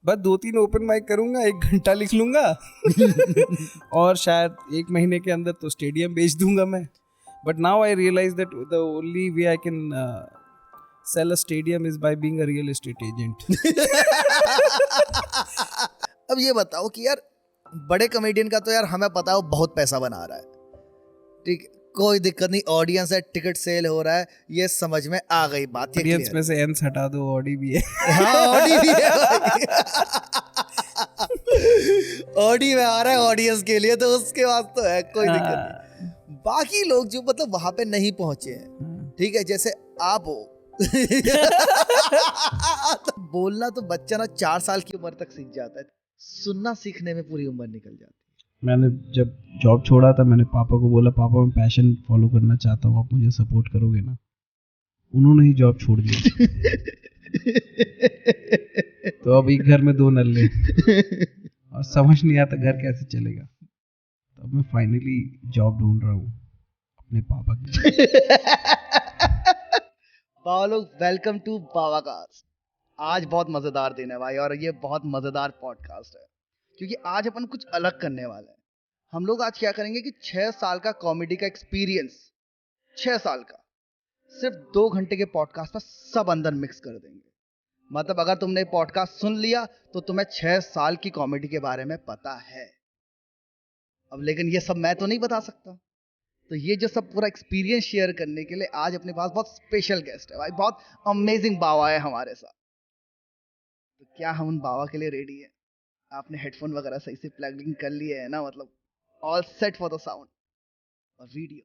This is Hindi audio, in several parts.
बस 2-3 ओपन माइक करूंगा, 1 घंटा लिख लूंगा और शायद 1 महीने के अंदर तो स्टेडियम बेच दूंगा मैं. But now I realise that the only way I can sell a stadium is by being a real estate agent. अब ये बताओ कि यार बड़े कॉमेडियन का तो यार हमें पता है वो बहुत पैसा बना रहा है, ठीक, कोई दिक्कत नहीं, ऑडियंस है, टिकट सेल हो रहा है, ये समझ में आ गई बात. ऑडियंस में से एंस हटा दो, ऑडी भी है. हाँ ऑडी भी है. ऑडी में आ रहा है ऑडियंस के लिए, तो उसके बाद तो है, कोई दिक्कत नहीं. बाकी लोग जो मतलब वहां पे नहीं पहुंचे हैं, ठीक है, जैसे आप हो. तो बोलना तो बच्चा ना 4 साल की उम्र तक सीख जाता है, सुनना सीखने में पूरी उम्र निकल जाती है. मैंने जब जॉब छोड़ा था, मैंने पापा को बोला, पापा मैं पैशन फॉलो करना चाहता हूँ, आप मुझे सपोर्ट करोगे ना? उन्होंने ही जॉब छोड़ दिया. तो अभी घर में 2 नल्ले और समझ नहीं आता घर कैसे चलेगा. तो अब मैं फाइनली जॉब ढूंढ रहा हूँ अपने पापा की. बाबा लोग, वेलकम टू बाबाकास्ट. आज बहुत मजेदार दिन है भाई, और ये बहुत मजेदार पॉडकास्ट है क्योंकि आज अपन कुछ अलग करने वाले हैं. हम लोग आज क्या करेंगे कि 6 साल का कॉमेडी का एक्सपीरियंस, 6 साल का, सिर्फ 2 घंटे के पॉडकास्ट में सब अंदर मिक्स कर देंगे. मतलब अगर तुमने पॉडकास्ट सुन लिया तो तुम्हें 6 साल की कॉमेडी के बारे में पता है. अब लेकिन ये सब मैं तो नहीं बता सकता, तो ये जो सब पूरा एक्सपीरियंस शेयर करने के लिए आज अपने पास बहुत स्पेशल गेस्ट है भाई, बहुत अमेजिंग बाबा है हमारे साथ. तो क्या हम उन बाबा के लिए रेडी है? आपने हेडफोन वगैरह सही से प्लगिंग कर लिए है ना, मतलब all set for the sound और वीडियो.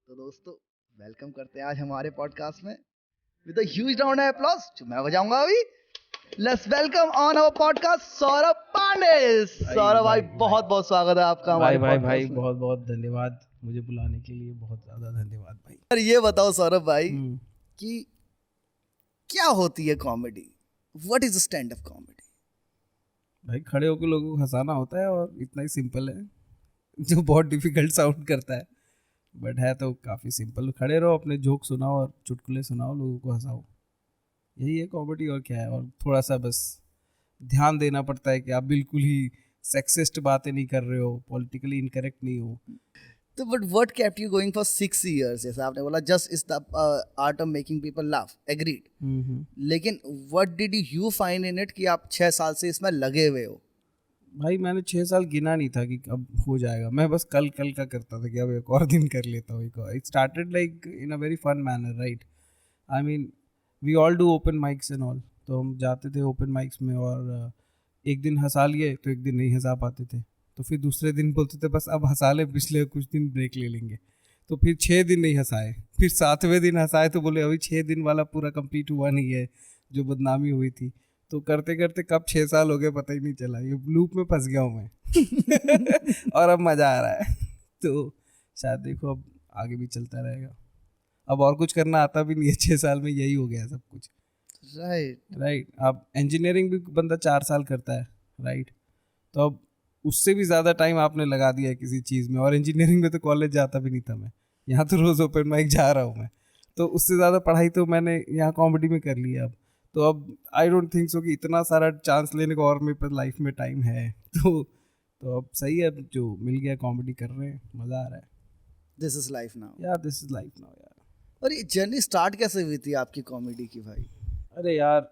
तो दोस्तों वेलकम करते हैं आज हमारे पॉडकास्ट में with a huge round of applause जो मैं बजाऊंगा अभी. Let's welcome on our podcast Saurabh Pandey. Saurabh भाई बहुत बहुत स्वागत है आपका हमारे भाई पॉडकास्ट में. बहुत बहुत धन्यवाद मुझे बुलाने के लिए, बहुत ज्यादा धन्यवाद भाई. यार ये बताओ सौरभ भाई कि क्या होती है comedy? What is stand up comedy? भाई खड़े होकर लोगों को हंसाना होता है और इतना ही सिंपल है, जो बहुत डिफिकल्ट साउंड करता है बट है तो काफ़ी सिंपल. खड़े रहो, अपने जोक सुनाओ और चुटकुले सुनाओ, लोगों को हंसाओ, यही है कॉमेडी. और क्या है, और थोड़ा सा बस ध्यान देना पड़ता है कि आप बिल्कुल ही सेक्सिस्ट बातें नहीं कर रहे हो, पॉलिटिकली इनकरेक्ट नहीं हो. तो but what kept you going for 6 years? जैसा आपने बोला just is the art of making people laugh, agreed. लेकिन what did you find in it कि आप 6 साल से इसमें लगे हुए हो? भाई मैंने 6 साल गिना नहीं था कि अब हो जाएगा, मैं बस कल का करता था कि अब एक और दिन कर लेता हूँ. It started like in a very fun manner, right? I mean we all do open mics and all, तो हम जाते थे ओपन माइक्स में और एक दिन हंसा लिए तो एक दिन नहीं हंसा पाते थे, तो फिर दूसरे दिन बोलते थे बस अब हंसा ले, पिछले कुछ दिन ब्रेक ले लेंगे. तो फिर 6 दिन नहीं हंसाए, फिर 7वें दिन हंसाए तो बोले अभी 6 दिन वाला पूरा कंप्लीट हुआ नहीं है, जो बदनामी हुई थी. तो करते करते कब 6 साल हो गए पता ही नहीं चला, ये लूप में फंस गया हूँ मैं. और अब मज़ा आ रहा है. तो शायद देखो अब आगे भी चलता रहेगा. अब और कुछ करना आता भी नहीं है, 6 साल में यही हो गया सब कुछ. राइट. अब इंजीनियरिंग भी बंदा 4 साल करता है, राइट? तो अब उससे भी ज़्यादा टाइम आपने लगा दिया है किसी चीज़ में, और इंजीनियरिंग में तो कॉलेज जाता भी नहीं था मैं, यहाँ तो रोज़ ओपन माइक जा रहा हूँ मैं. तो उससे ज़्यादा पढ़ाई तो मैंने यहाँ कॉमेडी में कर ली है. अब तो अब आई डोंट थिंक सो कि इतना सारा चांस लेने को और मेरे पास लाइफ में टाइम है. तो अब सही है, जो मिल गया कॉमेडी कर रहे हैं, मज़ा आ रहा है. This is life now. यार दिस इज लाइफ नाउ यार. और ये जर्नी स्टार्ट कैसे हुई थी आपकी कॉमेडी की भाई? अरे यार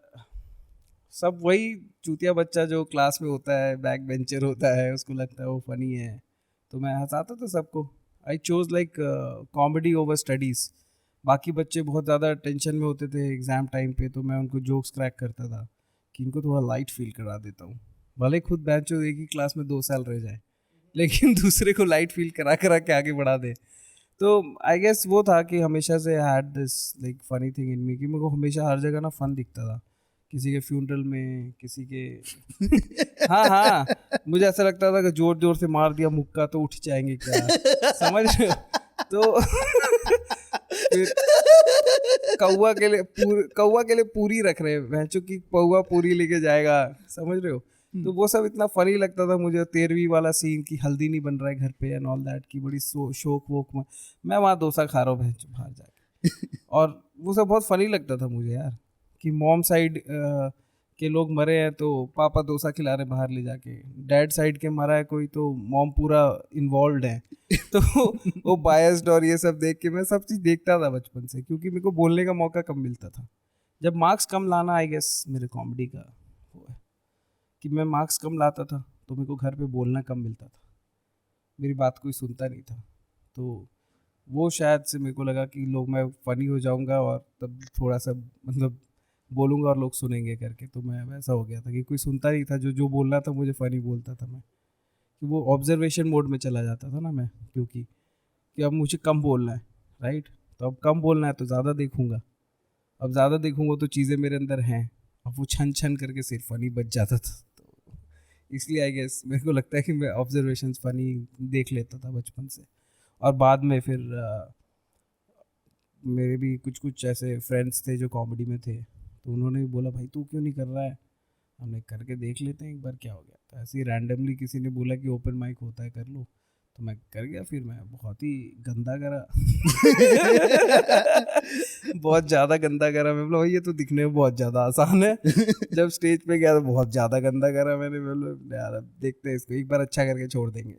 सब वही चूतिया बच्चा जो क्लास में होता है, बैक बेंचर होता है, उसको लगता है वो फनी है, तो मैं हंसाता था सबको. I chose like comedy over studies. बाकी बच्चे बहुत ज़्यादा टेंशन में होते थे एग्ज़ाम टाइम पे, तो मैं उनको जोक्स क्रैक करता था कि इनको थोड़ा लाइट फील करा देता हूँ. भले खुद बेंचो एक ही क्लास में 2 साल रह जाए, लेकिन दूसरे को लाइट फील करा के आगे बढ़ा दे. तो आई गेस वो था कि हमेशा से had this like funny thing in me, कि मेरे को हमेशा हर जगह ना फन दिखता था, किसी के फ्यूनरल में, किसी के हाँ मुझे ऐसा लगता था कि जोर जोर से मार दिया मुक्का तो उठ जाएंगे क्या, समझ रहे हो? तो फिर कौवा के लिए पूरी रख रहे हैं, भैंसों की कौवा पूरी लेके जाएगा, समझ रहे हो? तो वो सब इतना फनी लगता था मुझे. 13वीं वाला सीन की हल्दी नहीं बन रहा है घर पे एंड ऑल दैट की बड़ी शोक वोक में मैं वहाँ डोसा खा रहा हूँ भैंस बाहर जाके. और वो सब बहुत फनी लगता था मुझे यार, कि मॉम साइड कि लोग मरे हैं तो पापा डोसा खिला रहे बाहर ले जाके, डैड साइड के मरा है कोई तो मॉम पूरा इन्वॉल्व है। तो वो बायस्ड और ये सब देख के मैं सब चीज़ देखता था बचपन से, क्योंकि मेरे को बोलने का मौका कम मिलता था। जब मार्क्स कम लाना, आई गेस मेरे कॉमेडी का वो है कि मैं मार्क्स कम लाता था तो मेरे को घर पे बोलना कम मिलता था, मेरी बात कोई सुनता नहीं था। तो वो शायद से मेरे को लगा कि लोग मैं फ़नी हो जाऊंगा और तब थोड़ा सा मतलब बोलूँगा और लोग सुनेंगे करके, तो मैं वैसा हो गया था कि कोई सुनता नहीं था, जो जो बोलना था मुझे फ़नी बोलता था मैं, कि वो ऑब्जर्वेशन मोड में चला जाता था ना मैं, क्योंकि कि अब मुझे कम बोलना है, राइट, तो अब कम बोलना है तो ज़्यादा देखूँगा, अब ज़्यादा देखूँगा तो चीज़ें मेरे अंदर हैं, अब वो छन छन करके सिर्फ फ़नी बच जाता था। तो इसलिए आई गेस मेरे को लगता है कि मैं ऑब्जर्वेशन फ़नी देख लेता था बचपन से। और बाद में फिर मेरे भी कुछ कुछ ऐसे फ्रेंड्स थे जो कॉमेडी में थे, तो उन्होंने भी बोला भाई तू क्यों नहीं कर रहा है, हमने करके देख लेते हैं एक बार क्या हो गया। तो ऐसे ही रैंडमली किसी ने बोला कि ओपन माइक होता है कर लो, तो मैं कर गया। फिर मैं बहुत ही गंदा करा बहुत ज़्यादा गंदा करा। मैं बोला भाई ये तो दिखने में बहुत ज़्यादा आसान है। जब स्टेज पे गया तो बहुत ज़्यादा गंदा करा मैंने। बोला यार अब देखते हैं इसको, एक बार अच्छा करके छोड़ देंगे।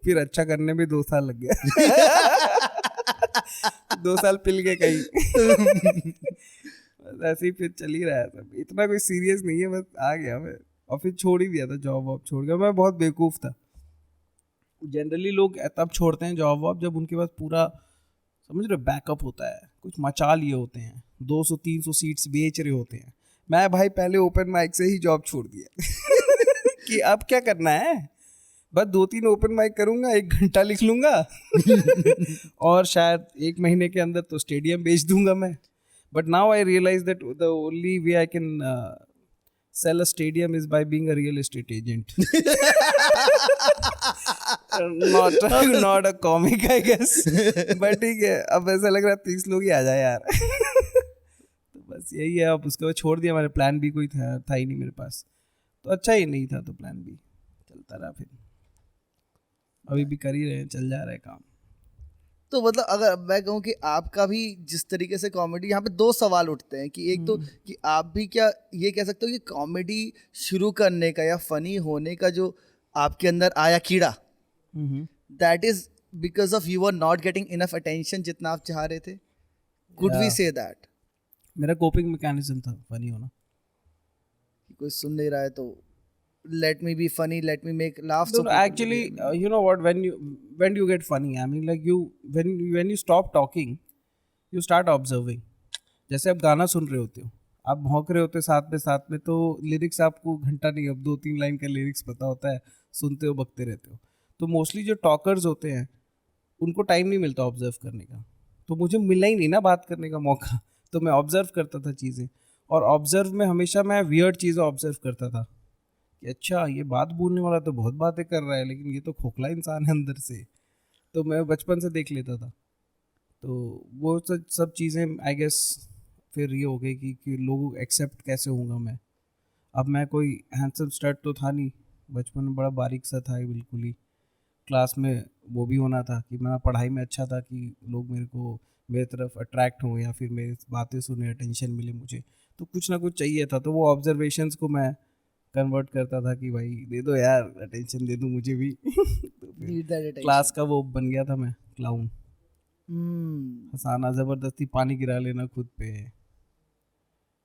फिर अच्छा करने में 2 साल लग गया। 2 साल पिल गए कहीं। ऐसे ही फिर चल ही रहा है सब, इतना कोई सीरियस नहीं है, बस आ गया मैं और फिर छोड़ ही दिया था। जॉब वॉब छोड़ गया, मैं बहुत बेवकूफ़ था। जनरली लोग तब छोड़ते हैं जॉब वॉब जब उनके पास पूरा समझ रहे बैकअप होता है, कुछ मचा लिए होते हैं, 200-300 सीट्स बेच रहे होते हैं। मैं भाई पहले ओपन माइक से ही जॉब छोड़ दिया कि अब क्या करना है, बस 2-3 ओपन माइक करूंगा, 1 घंटा लिख लूंगा और शायद 1 महीने के अंदर तो स्टेडियम बेच दूंगा मैं। But now I realize that the only way I can sell a stadium is by being a real estate agent. Not a comic, I guess. But ठीक है, अब ऐसा लग रहा है 30 लोग ही आ जाए यार। तो बस यही है। अब उसके बाद छोड़ दिया मैंने, प्लान भी कोई था ही नहीं मेरे पास, तो अच्छा ही नहीं था, तो प्लान भी चलता रहा। फिर अभी भी कर ही रहे हैं, चल जा रहा है काम। तो मतलब अगर मैं कहूँ कि आपका भी जिस तरीके से कॉमेडी, यहाँ पे 2 सवाल उठते हैं कि एक तो कि आप भी क्या ये कह सकते हो कि कॉमेडी शुरू करने का या फनी होने का जो आपके अंदर आया कीड़ा, that is because of you are not getting enough attention जितना आप चाह रहे थे? Could we say that? मेरा कोपिंग मैकेनिज्म था फनी होना। कोई सुन नहीं रहा है तो let me be funny, let me make laugh. No, actually, you know what? When do you get funny? I mean, like when you stop talking, you start observing. जैसे आप गाना सुन रहे होते हो, आप भौंक रहे होते साथ में, तो लिरिक्स आपको घंटा नहीं, अब 2-3 लाइन का लिरिक्स पता होता है, सुनते हो बकते रहते हो। तो मोस्टली जो टॉकर्स होते हैं उनको टाइम नहीं मिलता ऑब्जर्व करने का, तो मुझे मिला ही नहीं ना बात करने का मौका, तो मैं ऑब्जर्व करता था चीज़ें। और ऑब्जर्व में हमेशा मैं वियर्ड चीज़ें ऑब्जर्व करता था कि अच्छा ये बात बोलने वाला तो बहुत बातें कर रहा है, लेकिन ये तो खोखला इंसान है अंदर से। तो मैं बचपन से देख लेता था, तो वो सब चीज़ें आई गेस फिर ये हो गई कि लोगों को एक्सेप्ट कैसे होऊंगा मैं। अब मैं कोई हैंडसम स्टड तो था नहीं, बचपन में बड़ा बारीक सा था बिल्कुल ही। क्लास में वो भी होना था कि मैं पढ़ाई में अच्छा था कि लोग मेरे तरफ अट्रैक्ट हों या फिर मेरी बातें सुने, अटेंशन मिले मुझे, तो कुछ ना कुछ चाहिए था। तो वो ऑब्जर्वेशंस को मैं कन्वर्ट करता था कि भाई दे दो यार, अटेंशन दे दो मुझे भी। तो क्लास का वो बन गया था मैं, क्लाउन। हंसाना, ज़बरदस्ती पानी गिरा लेना खुद पे,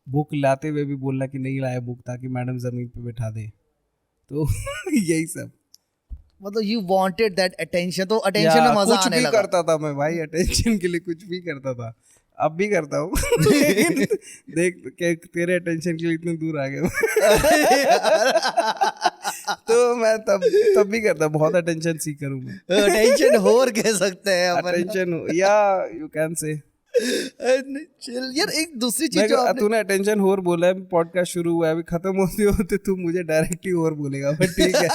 बुक लाते हुए भी बोलना कि नहीं लाया बुक, ताकि मैडम ज़मीन पे बैठा दे। तो यही सब, मतलब यू वांटेड दैट अटेंशन, तो अटेंशन में मजा आने लगा। कुछ भी करता था मैं भाई, अटेंशन के लिए कुछ भी करता था, अब भी करता हूँ। देख तेरे अटेंशन के लिए इतने दूर आ गए। तो मैं तब भी करता, बहुत अटेंशन सीकर हूँ मैं। अटेंशन होर कह सकते हैं अटेंशन, या यू कैन से। यार एक दूसरी चीज जो तूने अटेंशन होर बोला है, पॉडकास्ट शुरू हुआ है, अभी खत्म होते होते तू मुझे डायरेक्टली होर बोलेगा, बट ठीक है।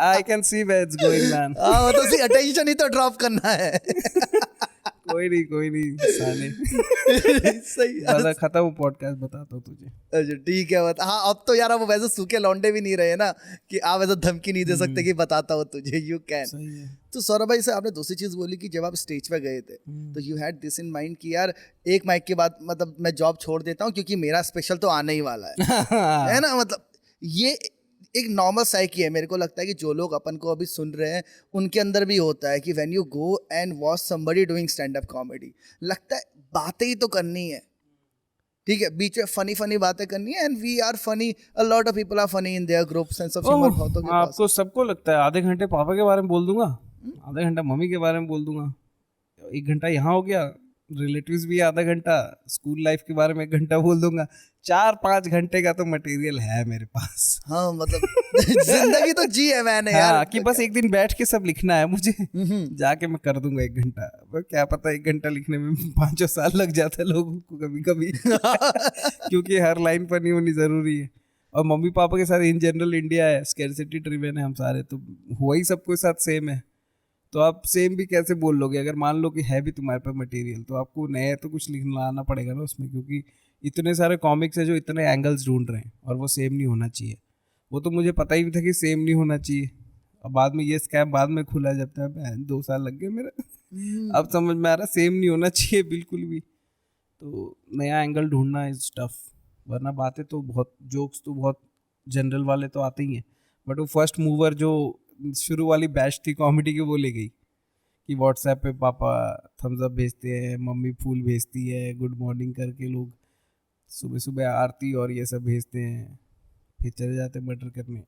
I can see where it's going man. हाँ, तो सी अटेंशन ही तो ड्रॉप करना है। कोई नहीं साले। सही बता खत्म पॉडकास्ट, बताता हूँ तुझे। अच्छा ठीक है बता। हाँ अब तो यार अब वैसे सूखे लौंडे भी नहीं रहे ना कि आप ऐसा धमकी नहीं दे सकते कि बताता हूँ तुझे, यू कैन। सही है। तो सौरभ भाई से आपने दूसरी चीज बोली कि जब आप स्टेज पे गए थे तो you had this in mind कि यार एक माइक के बाद मतलब मैं जॉब छोड़ देता हूँ क्योंकि मेरा स्पेशल तो आने ही वाला है ना। मतलब ये एक नॉर्मल साइकी है, मेरे को लगता है कि जो लोग अपन को अभी सुन रहे हैं उनके अंदर भी होता है कि when you go and watch somebody doing stand up comedy, लगता है बातें ही तो करनी है, ठीक है, बीच में फनी फनी बातें करनी है, and we are funny, a lot of people are funny in their group, sense of humour बहुतों के पास। आपको सबको लगता है आधे घंटे पापा के बारे में बोल दूंगा, आधा घंटा मम्मी के बारे में बोल दूंगा, 1 घंटा यहाँ हो गया, रिलेटिव्स भी आधा घंटा, स्कूल लाइफ के बारे में 1 घंटा बोल दूंगा, 4-5 घंटे का तो मटेरियल है मेरे पास। हाँ मतलब जिंदगी तो जी है मैंने हाँ, यार कि बस एक दिन बैठ के सब लिखना है मुझे, जाके मैं कर दूंगा 1 घंटा। वो क्या पता 1 घंटा लिखने में 5 साल लग जाता है लोगों को कभी कभी क्योंकि हर लाइन पर नहीं होनी जरूरी है। और मम्मी पापा के साथ इन जनरल इंडिया है, स्कैरसिटी ड्रिवन है हम सारे, तो हुआ ही सबके साथ सेम है। तो आप सेम भी कैसे बोल लोगे? अगर मान लो कि है भी तुम्हारे पास मटेरियल तो आपको नया तो कुछ लिखना आना पड़ेगा ना उसमें, क्योंकि इतने सारे कॉमिक्स है जो इतने एंगल्स ढूंढ रहे हैं और वो सेम नहीं होना चाहिए। वो तो मुझे पता ही था कि सेम नहीं होना चाहिए। अब बाद में ये स्कैम बाद में खुला जब तक 2 साल लग गए मेरा। अब समझ में आ रहा सेम नहीं होना चाहिए बिल्कुल भी। तो नया एंगल ढूंढना इज टफ, वरना बातें तो बहुत, जोक्स तो बहुत जनरल वाले तो आते ही हैं, बट वो फर्स्ट मूवर जो शुरू वाली बैच थी कॉमेडी की वो ले गई कि व्हाट्सएप पे पापा थम्स अप भेजते हैं, मम्मी फूल भेजती है, गुड मॉर्निंग करके लोग सुबह सुबह आरती और ये सब भेजते हैं, फिर चले जाते मर्डर करने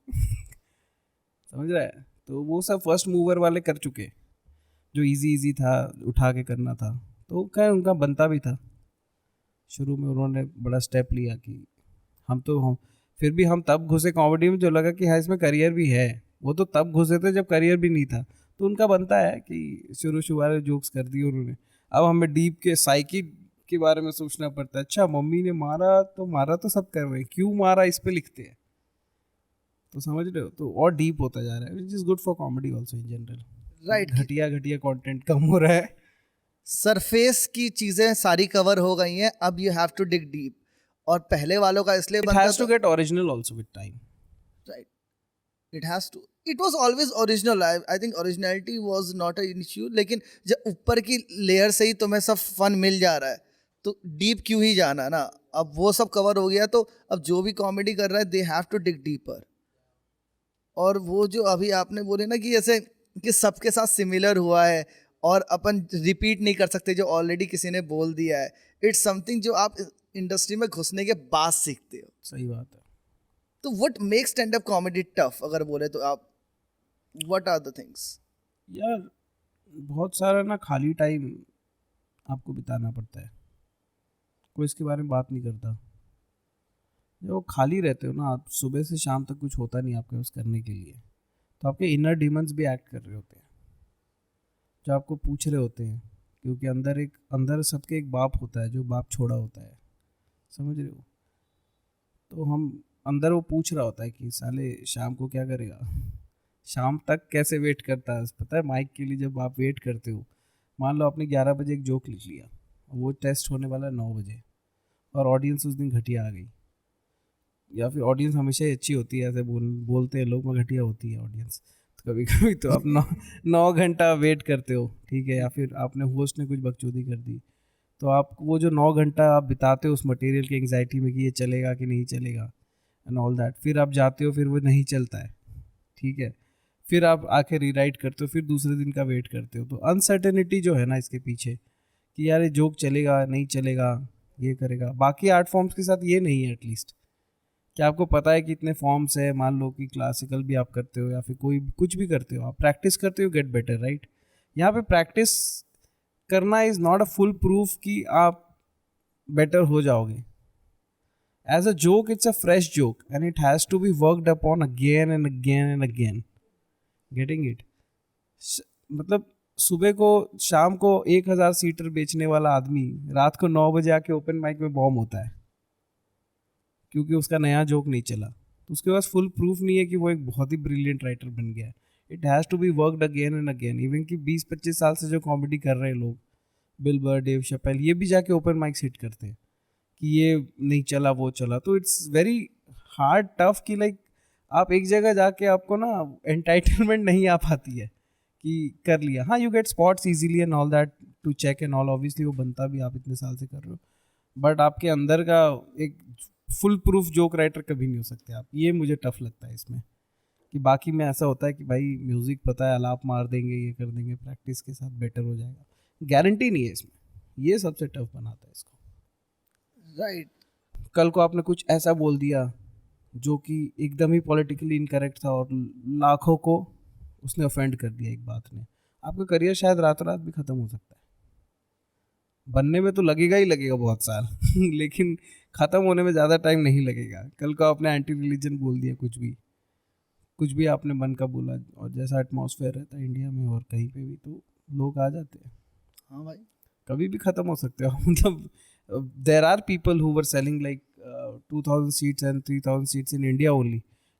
समझ रहा है? तो वो सब फर्स्ट मूवर वाले कर चुके, जो इजी था उठा के करना था, तो खैर उनका बनता भी था। शुरू में उन्होंने बड़ा स्टेप लिया कि हम फिर भी हम तब घुसे कॉमेडी में जो लगा कि हाँ इसमें करियर भी है। वो तो तब घुसे थे जब करियर भी नहीं था, तो उनका बनता है कि शुरू वाले जोक्स कर दिए उन्होंने। अब हमें डीप के साइकी के बारे में सोचना पड़ता है। अच्छा मम्मी ने मारा तो सब कर रहे हैं, क्यों मारा इस पे लिखते हैं। तो समझ रहे हो, तो और डीप होता जा रहा है, which is good for comedy also in general. Right, घटिया कंटेंट कम हो रहा है। सरफेस की चीजें सारी कवर हो गई हैं, अब you have to dig deep. और पहले वालों का इसलिए It बनता has to get original also with time. right, it has to, it was always original. I think originality was not an issue, लेकिन जब ऊपर की लेयर से ही तुम्हें सब फन मिल जा रहा है तो डीप क्यों ही जाना ना। अब वो सब कवर हो गया तो अब जो भी कॉमेडी कर रहा है they have to dig deeper. और वो जो अभी आपने बोले ना कि जैसे कि सबके साथ सिमिलर हुआ है और अपन रिपीट नहीं कर सकते जो ऑलरेडी किसी ने बोल दिया है, इट्स समथिंग जो आप इंडस्ट्री में घुसने के बाद सीखते हो। सही बात है। तो what make stand up comedy tough अगर बोले तो आप, व्हाट आर द थिंग्स? यार बहुत सारा ना खाली टाइम आपको बिताना पड़ता है, कोई इसके बारे में बात नहीं करता। जब वो खाली रहते हो ना आप, सुबह से शाम तक कुछ होता नहीं आपके पास करने के लिए, तो आपके इनर डीमंस भी एक्ट कर रहे होते हैं जो आपको पूछ रहे होते हैं, क्योंकि अंदर सबके एक बाप होता है जो बाप छोड़ा होता है, समझ रहे हो? तो हम अंदर वो पूछ रहा होता है कि साले शाम को क्या करेगा, शाम तक कैसे वेट करता है। पता है माइक के लिए जब आप वेट करते हो, मान लो आपने 11 बजे एक जोक लिख लिया, वो टेस्ट होने वाला है 9 बजे, और ऑडियंस उस दिन घटिया आ गई, या फिर ऑडियंस हमेशा ही अच्छी होती है, ऐसे बोलते हैं लोग, में घटिया होती है ऑडियंस, तो कभी कभी तो आप 9 घंटा वेट करते हो, ठीक है, या फिर आपने होस्ट ने कुछ बकचोदी कर दी, तो आप वो जो 9 घंटा आप बिताते हो उस मटेरियल की एंग्जाइटी में कि ये चलेगा कि नहीं चलेगा एंड ऑल दैट, फिर आप जाते हो, फिर वो नहीं चलता है, ठीक है, फिर आप आके रीराइट करते हो, फिर दूसरे दिन का वेट करते हो। तो अनसर्टेनिटी जो है ना इसके पीछे कि यार ये जोक चलेगा नहीं चलेगा, ये करेगा। बाकी आर्ट फॉर्म्स के साथ ये नहीं है एटलीस्ट कि आपको पता है कि इतने फॉर्म्स है, मान लो कि क्लासिकल भी आप करते हो या फिर कोई कुछ भी करते हो, आप प्रैक्टिस करते हो, गेट बेटर, राइट? यहाँ पे प्रैक्टिस करना is not a full proof कि आप बेटर हो जाओगे। As a joke it's a fresh joke and it has to be worked upon again and again and again, getting it? मतलब सुबह को शाम को 1000 सीटर बेचने वाला आदमी रात को 9 बजे आके ओपन माइक में बॉम्ब होता है क्योंकि उसका नया जोक नहीं चला, तो उसके पास फुल प्रूफ नहीं है कि वो एक बहुत ही ब्रिलियंट राइटर बन गया है। It has to be worked again and again. Even कि 20-25 साल से जो कॉमेडी कर रहे हैं लोग, बिल बर, डेव शपेल, ये भी जाके ओपन माइक्स हिट करते हैं कि ये नहीं चला वो चला। तो इट्स वेरी हार्ड टफ कि लाइक आप एक जगह जाके आपको ना एंटाइटलमेंट नहीं आ पाती है कि कर लिया। हाँ, you get spots easily and all that to check and all, obviously वो बनता भी, आप इतने साल से कर रहे हो, बट आपके अंदर का एक फुल प्रूफ जोक राइटर कभी नहीं हो सकते आप। ये मुझे टफ लगता है इसमें कि बाकी में ऐसा होता है कि भाई म्यूज़िक पता है, अलाप मार देंगे, ये कर देंगे, प्रैक्टिस के साथ बेटर हो जाएगा, गारंटी नहीं है इसमें। ये सबसे टफ बनाता है इसको। राइट। कल को आपने कुछ ऐसा बोल दिया जो कि एकदम ही पॉलिटिकली इनकरेक्ट था और लाखों को उसने ऑफेंड कर दिया एक बात ने, आपका करियर शायद रातों रात भी ख़त्म हो सकता है। बनने में तो लगेगा ही लगेगा बहुत साल लेकिन ख़त्म होने में ज़्यादा टाइम नहीं लगेगा। कल को आपने एंटी रिलीजन बोल दिया, कुछ भी आपने मन का बोला, और जैसा एटमॉस्फेयर रहता है इंडिया में और कहीं पे भी, तो लोग आ जाते हैं। हाँ भाई, कभी भी ख़त्म हो सकते हो मतलब there are people who were selling like 2000 seats and 3000 seats in India only.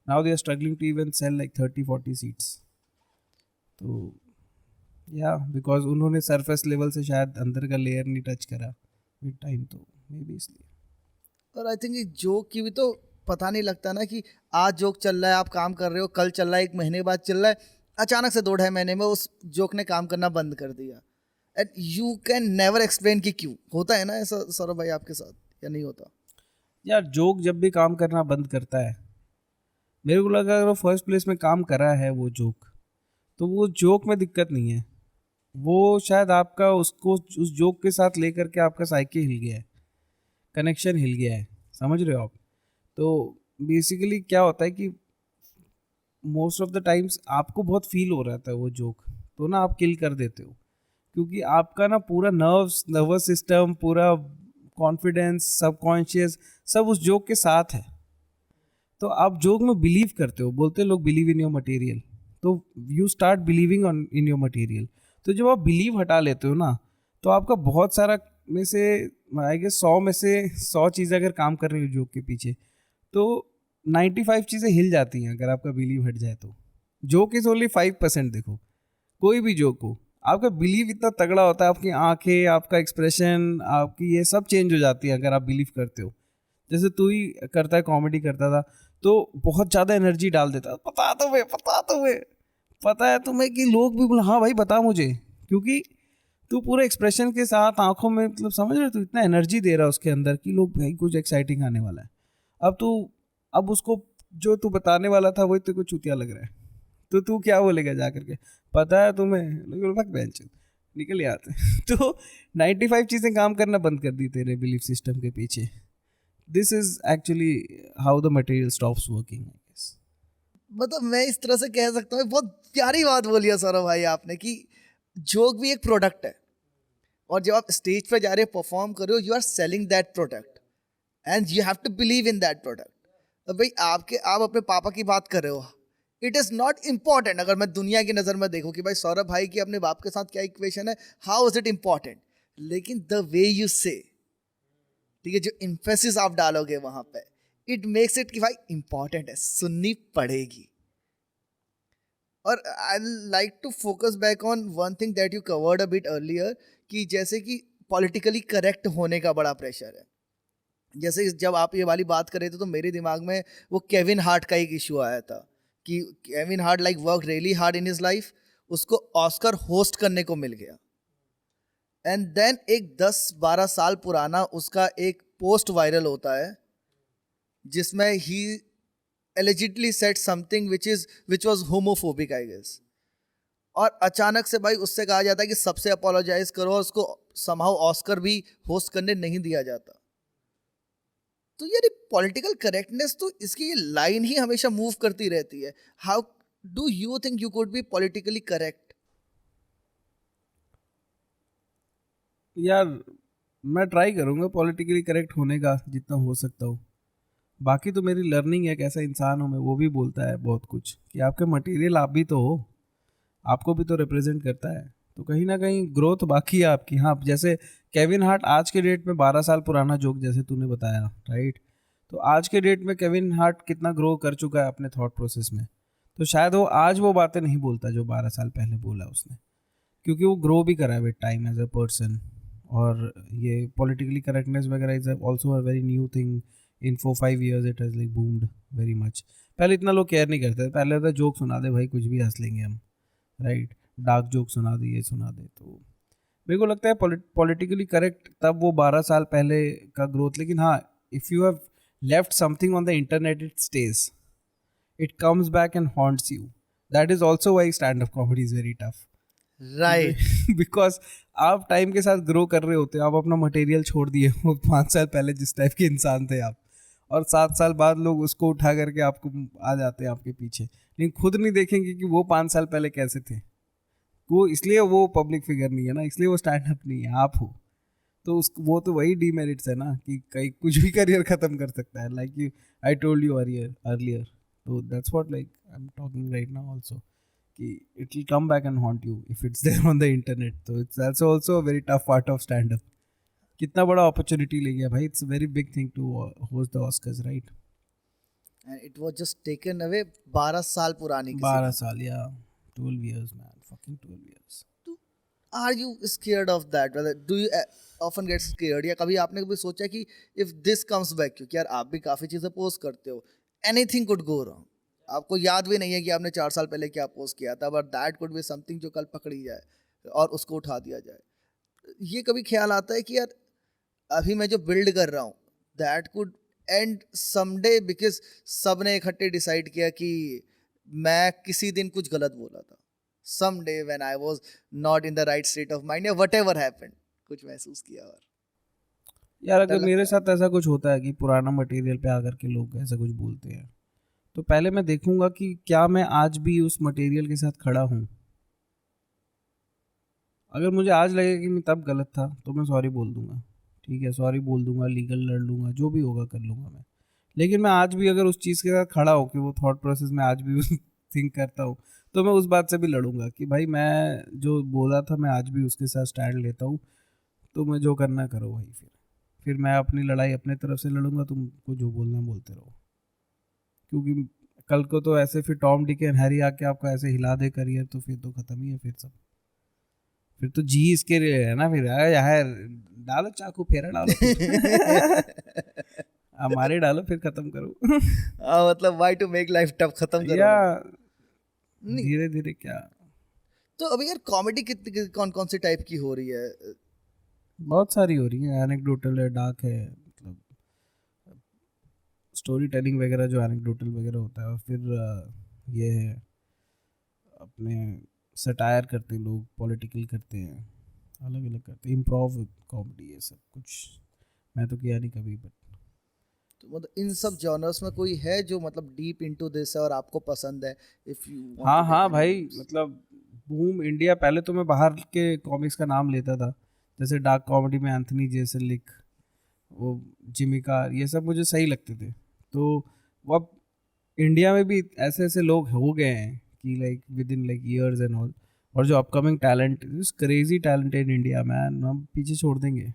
Now they are struggling to even sell like 30-40 seats. तो या बिकॉज उन्होंने सरफेस लेवल से शायद अंदर का लेयर नहीं टच करा विद टाइम, तो मे बी इसलिए। और आई थिंक जोक की भी तो पता नहीं लगता ना कि आज जोक चल रहा है, आप काम कर रहे हो, कल चल रहा है, एक महीने बाद चल रहा है, अचानक से 2-2.5 महीने में उस जोक ने काम करना बंद कर दिया। And you can never explain कि क्यों होता है ना ऐसा सौरभ भाई आपके साथ, या नहीं होता? यार जोक जब भी काम करना बंद करता है, मेरे को लगा अगर वो फर्स्ट प्लेस में काम कर रहा है वो जोक, तो वो जोक में दिक्कत नहीं है, वो शायद आपका उसको उस जोक के साथ लेकर के आपका साइकी हिल गया है, कनेक्शन हिल गया है, समझ रहे हो आप? तो बेसिकली क्या होता है कि मोस्ट ऑफ द टाइम्स आपको बहुत फील हो रहा था वो जोक, तो ना आप किल कर देते हो, क्योंकि आपका ना पूरा नर्वस सिस्टम, पूरा कॉन्फिडेंस, सबकॉन्शियस सब उस जोक के साथ है। तो आप जोक में बिलीव करते हो, बोलते हैं लोग बिलीव इन योर मटेरियल, तो you start believing on in your material. तो जब आप बिलीव हटा लेते हो ना, तो आपका बहुत सारा में से आई गेस 100 में से 100 चीज़ें अगर काम कर रही हो जोक के पीछे, तो 95 चीज़ें हिल जाती हैं अगर आपका बिलीव हट जाए तो। Joke is only 5%। देखो कोई भी जोक हो, आपका बिलीव इतना तगड़ा होता है, आपकी आंखें, आपका एक्सप्रेशन, आपकी ये सब चेंज हो जाती है अगर आप बिलीव करते हो। जैसे तू ही करता है, कॉमेडी करता था, तो बहुत ज़्यादा एनर्जी डाल देता, पता है तुम्हें कि लोग भी बोले हाँ भाई बता मुझे, क्योंकि तू पूरे एक्सप्रेशन के साथ आंखों में, मतलब समझ रहे, तू इतना एनर्जी दे रहा है उसके अंदर कि लोग भाई कुछ एक्साइटिंग आने वाला है। अब उसको जो तू बताने वाला था वही तेरे को चूतिया लग रहा है, तो तू क्या बोलेगा जा करके, पता है तुम्हें, लोग बेंच निकल आते तो 95 चीज़ें काम करना बंद कर दी तेरे बिलीफ सिस्टम के पीछे। This is actually how the material stops working, I guess. मतलब मैं इस तरह से कह सकता हूँ, बहुत प्यारी बात बोली है सौरभ भाई आपने कि जोक भी एक प्रोडक्ट है, और जब आप स्टेज पे जा रहे हो, परफॉर्म कर रहे हो, you are selling that product and you have to believe in that product. तो भाई आप अपने पापा की बात कर रहे हो, इट इज़ नॉट इम्पॉर्टेंट अगर मैं दुनिया की नज़र में देखूँ कि भाई सौरभ भाई की अपने बाप के साथ क्या इक्वेशन है, हाउ इज इट इम्पॉर्टेंट, लेकिन द वे यू से, ठीक है, जो इम्फेसिस आप डालोगे वहाँ पे, इट मेक्स इट कि भाई इम्पॉर्टेंट है, सुननी पड़ेगी। और I like to focus back on one thing that you covered a bit earlier, कि जैसे कि पॉलिटिकली करेक्ट होने का बड़ा प्रेशर है। जैसे जब आप ये वाली बात कर रहे थे तो मेरे दिमाग में वो केविन हार्ट का एक इशू आया था कि Kevin Hart like work really hard in his life, उसको ऑस्कर होस्ट करने को मिल गया, एंड देन एक 10-12 साल पुराना उसका एक पोस्ट वायरल होता है जिसमें ही allegedly said something which was homophobic I guess, और अचानक से भाई उससे कहा जाता है कि सबसे अपोलोजाइज करो, और उसको समहाउ ऑस्कर भी होस्ट करने नहीं दिया जाता। तो यार पॉलिटिकल करेक्टनेस तो इसकी ये लाइन ही हमेशा मूव करती रहती है। How do you think you could be politically correct? यार मैं ट्राई करूँगा पॉलिटिकली करेक्ट होने का जितना हो सकता हूँ। बाकी तो मेरी लर्निंग है, कैसा इंसान हूँ मैं, वो भी बोलता है बहुत कुछ कि आपके मटेरियल आप भी तो हो, आपको भी तो रिप्रेजेंट करता है, तो कहीं ना कहीं ग्रोथ बाकी है आपकी। हाँ, जैसे केविन हार्ट आज के डेट में 12 साल पुराना जोक जैसे तूने बताया, राइट, तो आज के डेट में केविन हार्ट कितना ग्रो कर चुका है अपने थॉट प्रोसेस में, तो शायद वो आज वो बातें नहीं बोलता जो 12 साल पहले बोला उसने, क्योंकि वो ग्रो भी करा है with time as a person. और ये पॉलिटिकली करेक्टनेस वगैरह is also a very new thing in 4-5 years it has like boomed very much. पहले इतना लोग केयर नहीं करते थे. पहले होता जोक सुना दे भाई, कुछ भी हंस लेंगे हम, राइट. डार्क जोक सुना दे, ये सुना दे. तो मेरे को लगता है पॉलिटिकली करेक्ट तब वो 12 साल पहले का ग्रोथ. लेकिन हाँ, if you have left something on the internet it stays, it comes back and haunts you. That is also why stand up comedy is very tough. Right. Because आप टाइम के साथ ग्रो कर रहे होते हो. आप अपना मटेरियल छोड़ दिए हो 5 साल पहले जिस टाइप के इंसान थे आप, और 7 साल बाद लोग उसको उठा करके आपको आ जाते हैं आपके पीछे, लेकिन खुद नहीं देखेंगे कि वो 5 साल पहले कैसे थे. वो इसलिए वो पब्लिक फिगर नहीं है ना, इसलिए वो स्टैंड अप नहीं है, आप हो. तो उस वो तो वही डीमेरिट्स है ना कि कहीं कुछ भी करियर खत्म कर सकता है. Like you I told you earlier. तो that's what like I am talking right now also, कि it will come back and haunt you if it's there on the internet. तो it's also a very tough part of stand up. कितना बड़ा अपॉर्चुनिटी ले गया भाई. It's a very big thing to host the Oscars, right. And it was just taken away 12 साल पुरानी किसी 12 की. साल या 12 years man, fucking 12 years. Are you scared of that? Do you often get scared? या कभी आपने कभी सोचा कि if this comes back, क्योंकि यार आप भी काफ़ी चीज़ें पोस्ट करते हो, anything could go wrong. आपको याद भी नहीं है कि आपने 4 साल पहले क्या पोस्ट किया था, but that could be something जो कल पकड़ी जाए और उसको उठा दिया जाए. ये कभी ख्याल आता है कि यार अभी मैं जो बिल्ड कर रहा हूँ that could and someday, because सब ने इकट्ठे डिसाइड किया कि मैं किसी दिन कुछ गलत बोला था, someday when I was not in the right state of mind या व्हाटएवर हैपेंड, कुछ महसूस किया. और यार अगर डर मेरे लगता है. साथ ऐसा कुछ होता है कि पुराना मटेरियल पे आकर के लोग ऐसा कुछ बोलते हैं, तो पहले मैं देखूंगा कि क्या मैं आज भी उस मटेरियल के साथ खड़ा हूँ. अगर मुझे आज लगे कि मैं तब गलत था तो मैं सॉरी बोल दूंगा, ठीक है, सॉरी बोल दूंगा, लीगल लड़ लूंगा, जो भी होगा कर लूंगा मैं. लेकिन मैं आज भी अगर उस चीज़ के साथ खड़ा हो कि वो थॉट प्रोसेस में आज भी थिंक करता हूँ, तो मैं उस बात से भी लड़ूंगा कि भाई मैं जो बोला था मैं आज भी उसके साथ स्टैंड लेता हूँ. तो मैं जो करना करो भाई. फिर मैं अपनी लड़ाई अपने तरफ से लड़ूंगा, तुमको जो बोलना है बोलते रहो. क्योंकि कल को तो ऐसे फिर टॉम डिक एंड हैरी आके आपका ऐसे हिला दे करियर, तो फिर तो खत्म ही है फिर सब. फिर तो जी इसके लिए है ना. फिर अरे यार डालो चाकू, फेरा डालो हमारे डालो, फिर खत्म करो. मतलब why to make life tough, खत्म करो या ना. नहीं, धीरे धीरे क्या. तो अभी यार कॉमेडी कितनी कौन कौन सी टाइप की हो रही है? बहुत सारी हो रही है. एनेक्डोटल है, डार्क है, मतलब स्टोरी टेलिंग वगैरह जो एनेक्डोटल वगैरह होता है. और फिर ये है अपने सटायर करते हैं लोग, पॉलिटिकल करते हैं, अलग अलग करते हैं, इम्प्रोव कॉमेडी, ये सब कुछ मैं तो किया नहीं कभी. बट तो मतलब इन सब जॉनर्स में कोई है जो मतलब डीप इनटू दिस है और आपको पसंद है? इफ यू हाँ हाँ भाई, मतलब बूम इंडिया. पहले तो मैं बाहर के कॉमिक्स का नाम लेता था, जैसे डार्क कॉमेडी में एंथनी जेसेलिक, वो जिमी कार, ये सब मुझे सही लगते थे. तो वो अब इंडिया में भी ऐसे ऐसे लोग हो गए हैं कि like with in like years and all. और जो upcoming talent, this crazy talent in India man, हम पीछे छोड़ देंगे.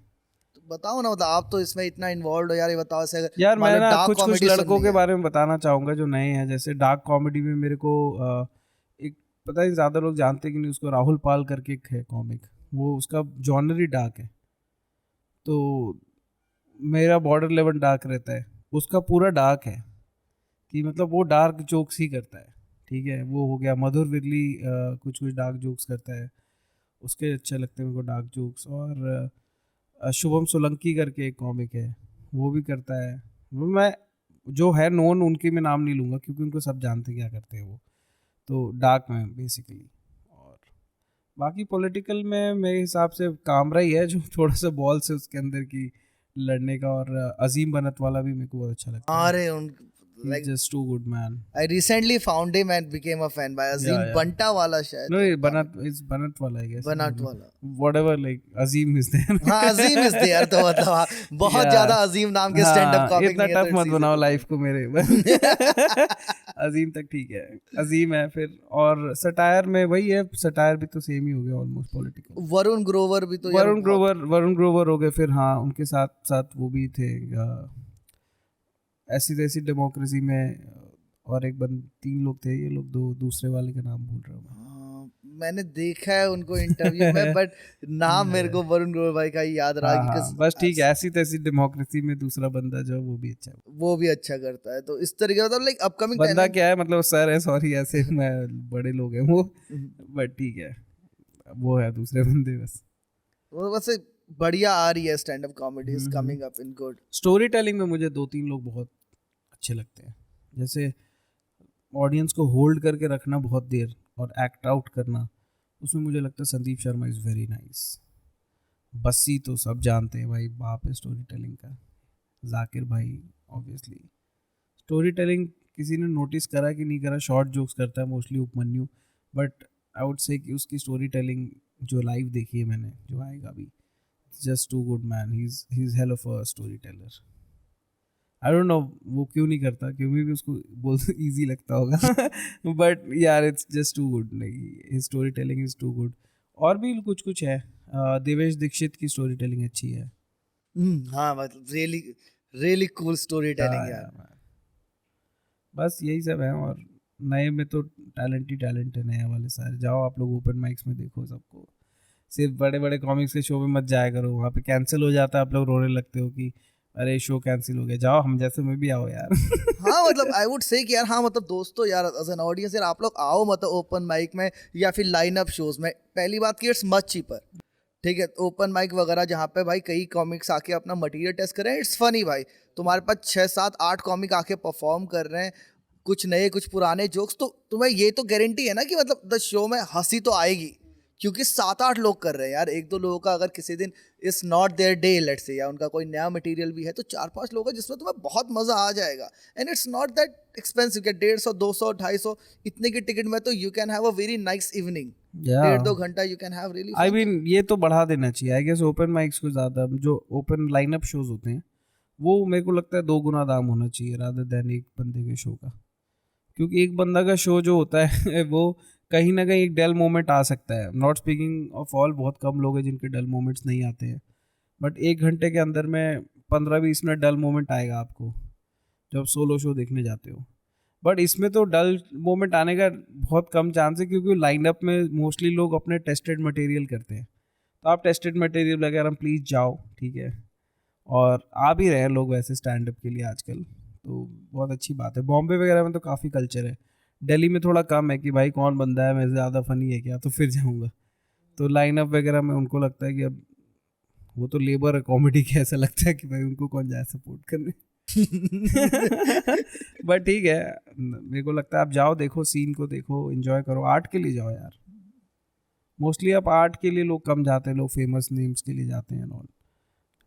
तो बताओ ना, मतलब आप तो इसमें इतना इन्वॉल्व हो यार, ये बताओ ऐसे यार मैं ना डार्क कुछ कुछ कॉमेडी लड़कों सुननी के है. बारे में बताना चाहूँगा जो नए हैं. जैसे डार्क कॉमेडी में मेरे को एक, पता है ज़्यादा लोग जानते कि नहीं उसको, राहुल पाल करके एक है कॉमिक, वो उसका जॉनर ही डार्क है. तो मेरा बॉर्डर लेवल डार्क रहता है, उसका पूरा डार्क है, कि मतलब वो डार्क जोक्स ही करता है. ठीक है, वो हो गया. मधुर विरली कुछ कुछ डार्क जोक्स करता है, उसके अच्छे लगते हैं मेरे को डार्क जोक्स. और शुभम सोलंकी करके एक कॉमिक है, वो भी करता है. वो मैं जो है नोन उनके मैं नाम नहीं लूँगा क्योंकि उनको सब जानते क्या करते हैं वो. तो डार्क में बेसिकली. और बाकी पॉलिटिकल में मेरे हिसाब से कामरा ही है जो थोड़ा सा बॉल से उसके अंदर की लड़ने का. और अजीम बनत वाला भी मेरे को बहुत अच्छा लगता है. अरे उन He's like just too good man. I recently found him and became a fan by Azeem Yeah. Banatwalla शायद. No, Banat is Banat wala, I guess. बनाट वाला. Whatever, like Azim is there. हाँ अजीम इज देयर, तो मतलब हाँ, बहुत Yeah. ज्यादा अजीम नाम के स्टैंड अप हाँ, कॉमिक इतना नहीं है, टफ तो मत it's easy बनाओ to लाइफ को मेरे. अजीम तक ठीक है, अजीम है. फिर और सटायर में वही है, सटायर भी तो सेम ही हो गया almost political. find. Varun Grover भी तो यार वरुण ग्रोवर हो गए. फिर हाँ उनके साथ साथ वो भी थे ऐसी तैसी डेमोक्रेसी में. और एक बंद 3 लोग थे, ये लोग 2 दूसरे वाले का नाम भूल रहा हूँ मैं. मैंने देखा है उनको इंटरव्यू में, बट नाम मेरे को वरुण ग्रोवर भाई का ही याद रहा हाँ, because बस ठीक है, ऐसी तैसी डेमोक्रेसी में दूसरा बंदा जो है, वो भी अच्छा है। वो भी अच्छा करता है। तो इस तरीके मतलब लाइक अपकमिंग बंदा क्या है, मतलब सर है, सॉरी ऐसे मैं बड़े लोग हैं वो, बट ठीक है, वो है दूसरे बंदे बस। वो वैसे बढ़िया आ रही है stand up comedy is coming up in good. Story telling में मुझे 2-3 लोग बहुत अच्छे लगते हैं, जैसे ऑडियंस को होल्ड करके रखना बहुत देर और एक्ट आउट करना, उसमें मुझे लगता है Sandeep Sharma is very nice. Bassi तो सब जानते हैं भाई, बाप है स्टोरी टेलिंग का। जाकिर भाई ऑब्वियसली स्टोरी टेलिंग, किसी ने नोटिस करा कि नहीं करा, शॉर्ट जोक्स करता है mostly Upamanyu, but I would say कि उसकी स्टोरी टेलिंग जो लाइव देखी है मैंने, जो आएगा अभी, just too good man, he is hell of a storyteller. I don't know वो क्यों नहीं करता, क्योंकि भी उसको बहुत इजी लगता होगा बट यार it's just too good, his storytelling is too good. और भी कुछ कुछ है, देवेश दीक्षित की स्टोरी टेलिंग अच्छी है। हाँ मतलब really really cool story telling यार। हाँ, बस यही सब है। और नए में तो टैलेंट ही टैलेंट है, नए वाले सारे। जाओ आप लोग ओपन माइक्स में देखो सबको, सिर्फ बड़े बड़े कॉमिक्स के शो में मत जाया करो, वहाँ पे कैंसिल हो जाता है, आप लोग रोने लगते हो कि अरे शो कैंसिल हो गया। जाओ हम जैसे में भी आओ यार हाँ मतलब आई वुड से कि यार हाँ मतलब दोस्तों यार एज एन ऑडियंस यार आप लोग आओ मतलब ओपन माइक में या फिर लाइन अप शोज में। पहली बात कि इट्स मच चीपर, ठीक है। ओपन माइक वगैरह जहाँ पे भाई कई कॉमिक्स आके अपना मटेरियल टेस्ट कर रहे हैं, इट्स फनी भाई। तुम्हारे पास 6 7 8 कॉमिक आके परफॉर्म कर रहे हैं, कुछ नए कुछ पुराने जोक्स, तो तुम्हें ये तो गारंटी है ना कि मतलब द शो में हंसी तो आएगी, क्योंकि 7 8 लोग कर रहे हैं यार। 1 2 लोगों का अगर किसी दिन it's not their day let's say, या उनका कोई नया मटेरियल भी है, तो 4 5 लोग हैं जिसमें तुम्हें बहुत मजा आ जाएगा। And it's not that expensive कि 150 200 250 इतने की टिकट में तो you can have a very nice evening. 1.5 2 घंटा you can have really I mean ये तो बढ़ा देना चाहिए आई गेस, ओपन माइक्स को ज़्यादा, जो ओपन लाइनअप शोज होते हैं वो मेरे को लगता है 2 गुना दाम होना चाहिए रादर देन एक बंदे के शो का। क्योंकि एक बंदा का शो जो होता है वो कहीं ना कहीं एक डल मोमेंट आ सकता है। नॉट स्पीकिंग ऑफ ऑल, बहुत कम लोग हैं जिनके डल मोमेंट्स नहीं आते हैं, बट 1 घंटे के अंदर में 15-20 मिनट डल मोमेंट आएगा आपको जब आप सोलो शो देखने जाते हो। बट इसमें तो डल मोमेंट आने का बहुत कम चांस है, क्योंकि लाइनअप में मोस्टली लोग अपने टेस्टेड मटेरियल करते हैं। तो आप टेस्टेड मटेरियल अगर हम प्लीज़ जाओ, ठीक है। और आ भी रहे हैं लोग वैसे स्टैंड अप के लिए आजकल, तो बहुत अच्छी बात है। बॉम्बे वगैरह में तो काफ़ी कल्चर है, दिल्ली में थोड़ा कम है कि भाई कौन बंदा है, मेरे से ज़्यादा फनी है क्या तो फिर जाऊँगा। तो लाइनअप वगैरह में उनको लगता है कि अब वो तो लेबर है कॉमेडी के, ऐसा लगता है कि भाई उनको कौन जाए सपोर्ट करने बट ठीक है, मेरे को लगता है आप जाओ, देखो सीन को, देखो एंजॉय करो, आर्ट के लिए जाओ यार। मोस्टली आप आर्ट के लिए लोग कम जाते हैं, लोग फेमस नेम्स के लिए जाते हैं ऑल।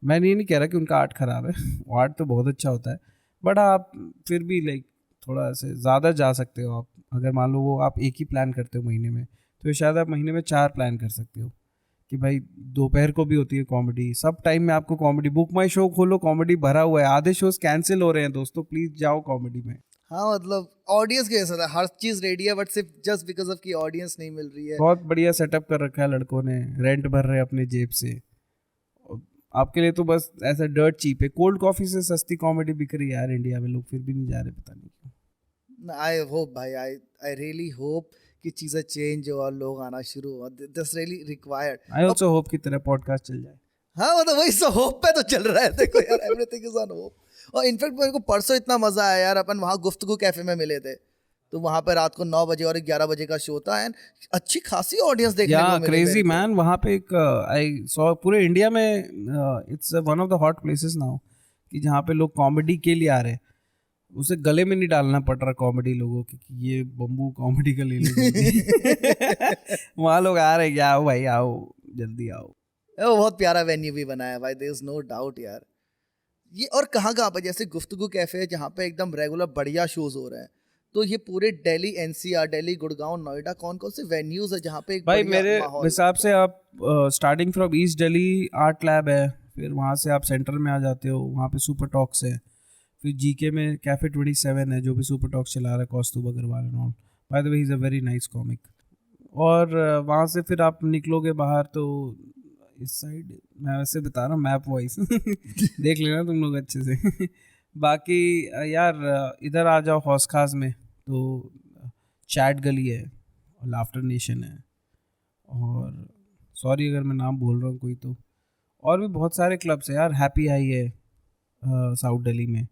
मैं ये नहीं कह रहा कि उनका आर्ट ख़राब है वो आर्ट तो बहुत अच्छा होता है, बट आप फिर भी लाइक थोड़ा ऐसे ज़्यादा जा सकते हो आप। अगर मान लो वो आप एक ही प्लान करते हो महीने में, तो शायद आप महीने में 4 प्लान कर सकते हो कि भाई दोपहर को भी होती है कॉमेडी, सब टाइम में आपको कॉमेडी। बुक माई शो खोलो, कॉमेडी भरा हुआ है, आधे शोज कैंसिल हो रहे हैं दोस्तों, प्लीज़ जाओ कॉमेडी में। हाँ मतलब ऑडियंस के जैसा था, हर चीज रेडी है, बट सिर्फ जस्ट बिकॉज ऑफ की ऑडियंस नहीं मिल रही है। बहुत बढ़िया सेटअप कर रखा है लड़कों ने, रेंट भर रहे हैं अपने जेब से। और आपके लिए तो बस ऐसा डर्ट चीप है, कोल्ड कॉफ़ी से सस्ती कॉमेडी बिक रही है यार इंडिया में, लोग फिर भी नहीं जा रहे, पता नहीं क्यों। आई होप भाई, आई रियली होप कि चीजें चेंज हो और लोग आना शुरू हो, this really required. I also hope की तरह पॉडकास्ट चल जाए। हाँ मतलब वही सब होप पे तो चल रहा है, देखो यार एवरीथिंग इज ऑन होप। और इनफैक्ट मेरे को परसों इतना मजा आया यार, अपन वहाँ गुफ्तगू कैफे में मिले थे, तो वहाँ पे रात को 9 बजे और 11 बजे का शो था, एंड अच्छी खासी ऑडियंस देखने को मिली। क्रेजी मैन, वहाँ पे एक आई सॉ पूरे इंडिया में it's one of the hot places now, कि जहाँ पे लोग कॉमेडी के लिए आ रहे हैं। उसे गले में नहीं डालना पड़ रहा कॉमेडी लोगों की कि ये बम्बू कॉमेडी का ले लो वहाँ लोग आ रहे हैं कि आओ भाई आओ, जल्दी आओ। वो बहुत प्यारा वेन्यू भी बनाया भाई, देयर इज नो डाउट यार। ये और कहाँ पे, जैसे गुफ्तगू कैफे है जहाँ पे एकदम रेगुलर बढ़िया शोज हो रहे हैं, तो ये पूरे दिल्ली एनसीआर, दिल्ली, गुड़गांव, नोएडा, कौन कौन से वेन्यूज है जहाँ पे एक भाई बढ़िया मेरे माहौल। हिसाब से आप starting from east Delhi art lab है, फिर वहाँ से आप सेंटर में आ जाते हो, वहाँ पे सुपर टॉक्स है, फिर जीके में कैफे 27 है जो भी सुपर टॉक्स चला रहा है, Kaustubh Agarwal and all. By the way he is a very nice comic. और वहाँ से फिर आप निकलोगे बाहर तो इस साइड, मैं वैसे बता रहा हूँ मैप वाइज देख लेना तुम लोग अच्छे से बाकी यार इधर आ जाओ हौस खास में, तो चैट गली है और लाफ्टर नेशन है, और सॉरी अगर मैं नाम बोल रहा हूँ कोई तो, और भी बहुत सारे क्लब्स हैं यार, हैप्पी आई है साउथ दिल्ली में।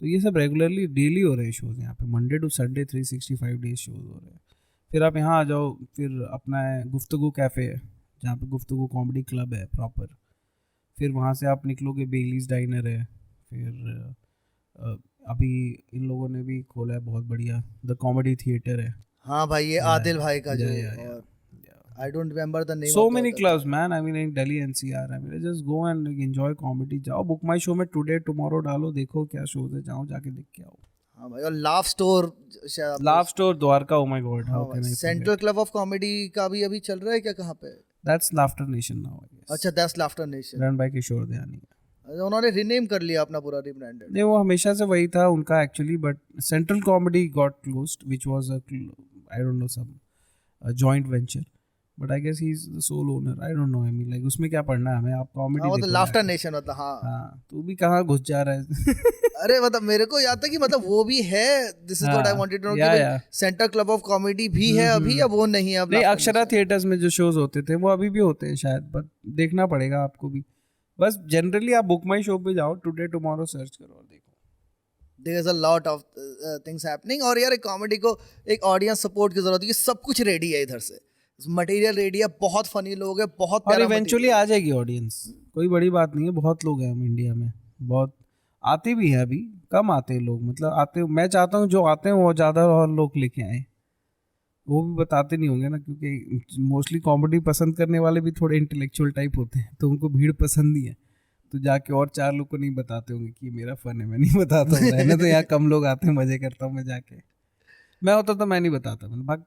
तो ये सब रेगुलरली डेली हो रहे हैं शोज़ यहाँ पे, Monday to Sunday 365 days shows हो रहे हैं। फिर आप यहाँ आ जाओ, फिर अपना है गुफ्तगू कैफ़े है जहाँ पे गुफ्तगू कॉमेडी क्लब है प्रॉपर। फिर वहाँ से आप निकलोगे बेलीज डाइनर है। फिर अभी इन लोगों ने भी खोला है बहुत बढ़िया, द कॉमेडी थिएटर है। हाँ भाई, ये आदिल भाई का जो yeah. I don't remember the name So many clubs, man. I mean, in Delhi NCR. I mean, just go and like, enjoy comedy. जाओ बुक माई शो में टुडे टुमारो डालो, देखो क्या शोज है, जाओ जाके देख के आओ। हाँ भाई, और लाव स्टोर लाव store Dwarka, oh my god, how can I central forget? Club of comedy का भी अभी चल रहा है क्या, कहाँ पे? That's Laughter Nation now, I guess. अच्छा, that's laughter nation. Run by किशोर दयानी। उन्होंने रिनेम कर लिया अपना पूरा, रिब्रांडेड। नहीं, वो हमेशा से वही था उनका actually, but central comedy got closed, which was a I don't know some a joint venture. But I guess he's the sole owner. I don't know. I mean, like उसमें क्या पढ़ना है हमें, आप कॉमेडी हाँ, वो तो देखो लाफ्टर जाके। नेशन होता, हाँ। हाँ, तू भी कहाँ घुस जा रहा है। अरे मतलब मेरे को याद था कि मतलब वो भी है, दिस इज व्हाट आई हाँ, वांटेड टू नो, या, कि या। सेंट्रल क्लब ऑफ कॉमेडी भी है अभी, या वो नहीं है अब? नहीं, Laughter अक्षरा Nation। थिएटर्स में जो शोज होते थे वो अभी भी होते हैं शायद, बट देखना पड़ेगा आपको भी। बस जनरली आप बुक माई शो पे जाओ, टुडे टुमारो सर्च करो और देखो। There is a lot of things happening. और यार कॉमेडी को एक ऑडियंस सपोर्ट की जरूरत है कि सब कुछ रेडी है, इधर से मटेरियल रेडी है, बहुत फनी लोग हैं, बहुत और प्यारा इवेंचुअली material आ जाएगी ऑडियंस, कोई बड़ी बात नहीं है। बहुत लोग हैं हम इंडिया में, बहुत आते भी हैं, अभी कम आते हैं लोग, मतलब आते, मैं चाहता हूँ जो आते हैं वो ज़्यादा और लोग लेके आए। वो भी बताते नहीं होंगे ना, क्योंकि मोस्टली कॉमेडी पसंद करने वाले भी थोड़े इंटेलेक्चुअल टाइप होते हैं, तो उनको भीड़ पसंद नहीं है। तो जाके और 4 लोग को नहीं बताते होंगे कि मेरा फन है, मैं नहीं बताता हूँ। रहने तो यहाँ कम लोग आते हैं, मजे करता हूँ मैं जाके। मैं होता तो मैं नहीं बताता, मैं भाग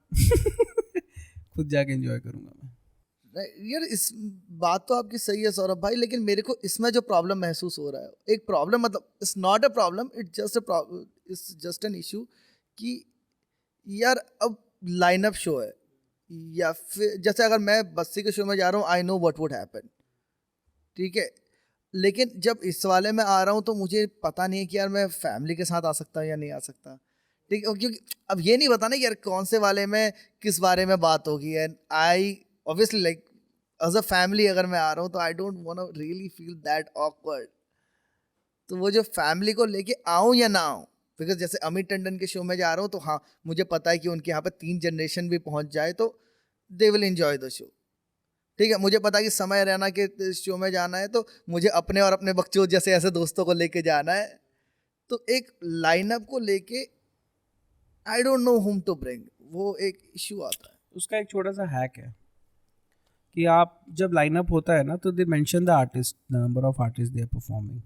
खुद जाके एंजॉय करूँगा मैं। यार इस बात तो आपकी सही है सौरभ भाई, लेकिन मेरे को इसमें जो प्रॉब्लम महसूस हो रहा है, एक प्रॉब्लम मतलब it's not a problem, it's just an issue कि यार अब लाइनअप शो है, या फिर जैसे अगर मैं बस्सी के शो में जा रहा हूँ, I know what would happen, ठीक है, लेकिन जब इस वाले में आ रहा हूँ तो मुझे पता नहीं है कि यार मैं फैमिली के साथ आ सकता हूँ या नहीं आ सकता, ठीक है, क्योंकि अब ये नहीं पता ना कि यार कौन से वाले में किस बारे में बात होगी। And I obviously like as a family अगर मैं आ रहा हूँ तो I don't want to really feel that awkward. तो वो जो फैमिली को लेके आऊँ या ना आऊँ, बिकॉज जैसे अमित टंडन के शो में जा रहा हूँ तो हाँ मुझे पता है कि उनके यहाँ पे 3 जनरेशन भी पहुँच जाए तो they will enjoy the show, ठीक है। मुझे पता है कि समय रैना के शो में जाना है तो मुझे अपने और अपने बच्चों जैसे ऐसे दोस्तों को लेके जाना है, तो एक लाइनअप को लेके I don't know whom to bring, वो एक इशू आता है। उसका एक छोटा सा हैक है कि आप जब लाइनअप होता है ना, तो they mention the artist, the number of artist they are performing,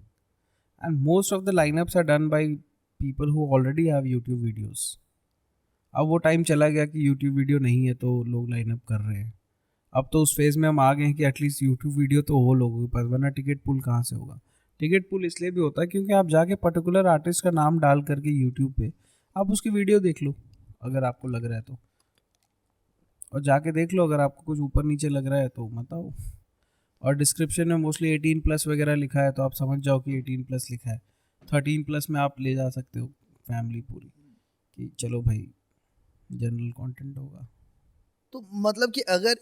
and most of the lineups are done by people who already have YouTube videos. अब वो टाइम चला गया कि यूट्यूब वीडियो नहीं है तो लोग लाइनअप कर रहे हैं। अब तो उस फेज़ में हम आ गए हैं कि एटलीस्ट यूट्यूब वीडियो तो हो लोगों के पास, वरना टिकट पुल कहाँ से होगा। टिकट पुल इसलिए भी होता है क्योंकि आप जाके पर्टिकुलर आर्टिस्ट का नाम डाल करके यूट्यूब पे आप उसकी वीडियो देख लो अगर आपको लग रहा है तो, और जाके देख लो, अगर आपको कुछ ऊपर नीचे लग रहा है तो मत आओ। और डिस्क्रिप्शन में मोस्टली 18+ वगैरह लिखा है, तो आप समझ जाओ कि 18+ लिखा है। 13+ में आप ले जा सकते हो फैमिली पूरी, कि चलो भाई जनरल कंटेंट होगा। तो मतलब कि अगर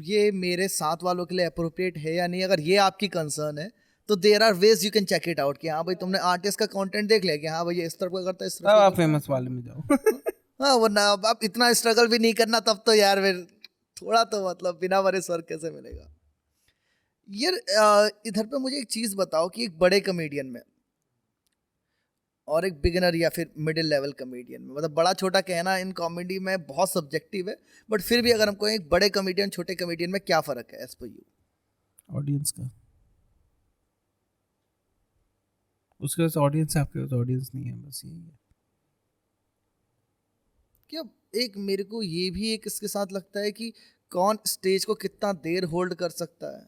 ये मेरे साथ वालों के लिए अप्रोप्रिएट है या नहीं, अगर ये आपकी कंसर्न है तो there are ways you can check it out कि हाँ भाई तुमने आर्टिस्ट का कंटेंट देख लिया कि हाँ भाई ये इस तरह का करता है, इस तब तरह आप फेमस वाले में जाओ। हाँ, वरना अब आप इतना स्ट्रगल भी नहीं करना तब तो यार फिर थोड़ा तो मतलब बिना मरे स्वर्ग कैसे मिलेगा यार। इधर पे मुझे एक चीज बताओ कि एक बड़े कमेडियन में और एक बिगिनर या फिर मिडिल लेवल कमेडियन में, मतलब बड़ा छोटा कहना इन कॉमेडी में बहुत सब्जेक्टिव है, बट फिर भी अगर हमको एक बड़े कमेडियन छोटे कमेडियन में क्या फर्क है एज पर यू? ऑडियंस का, उसके पास ऑडियंस है, आपके पास ऑडियंस नहीं है, बस यही है। क्या एक मेरे को ये भी एक इसके साथ लगता है कि कौन स्टेज को कितना देर होल्ड कर सकता है।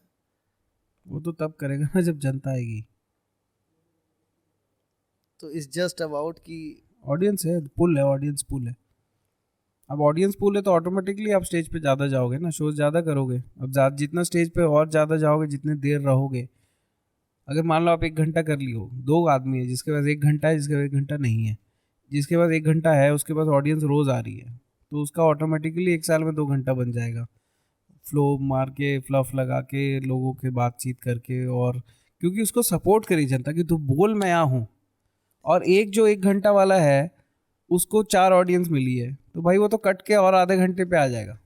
वो तो तब करेगा ना जब जनता आएगी। तो इट्स जस्ट अबाउट कि ऑडियंस है, पुल है, ऑडियंस पुल है। अब ऑडियंस पुल है तो ऑटोमेटिकली आप स्टेज पे ज़्यादा जाओगे ना, शोज ज़्यादा करोगे। अब जितना स्टेज पे और ज़्यादा जाओगे, जितने देर रहोगे, अगर मान लो आप 1 घंटा कर लियो, 2 आदमी है जिसके पास 1 घंटा है, जिसके पास 1 घंटा नहीं है, जिसके पास 1 घंटा है उसके पास ऑडियंस रोज़ आ रही है, तो उसका ऑटोमेटिकली 1 साल में 2 घंटा बन जाएगा, फ्लो मार के, फ्लफ लगा के, लोगों के बातचीत करके, और क्योंकि उसको सपोर्ट करी जनता कि तू बोल, मैं यहाँ हूँ। और एक जो 1 घंटा वाला है उसको 4 ऑडियंस मिली है, तो भाई वो तो कट के और आधे घंटे पे आ जाएगा,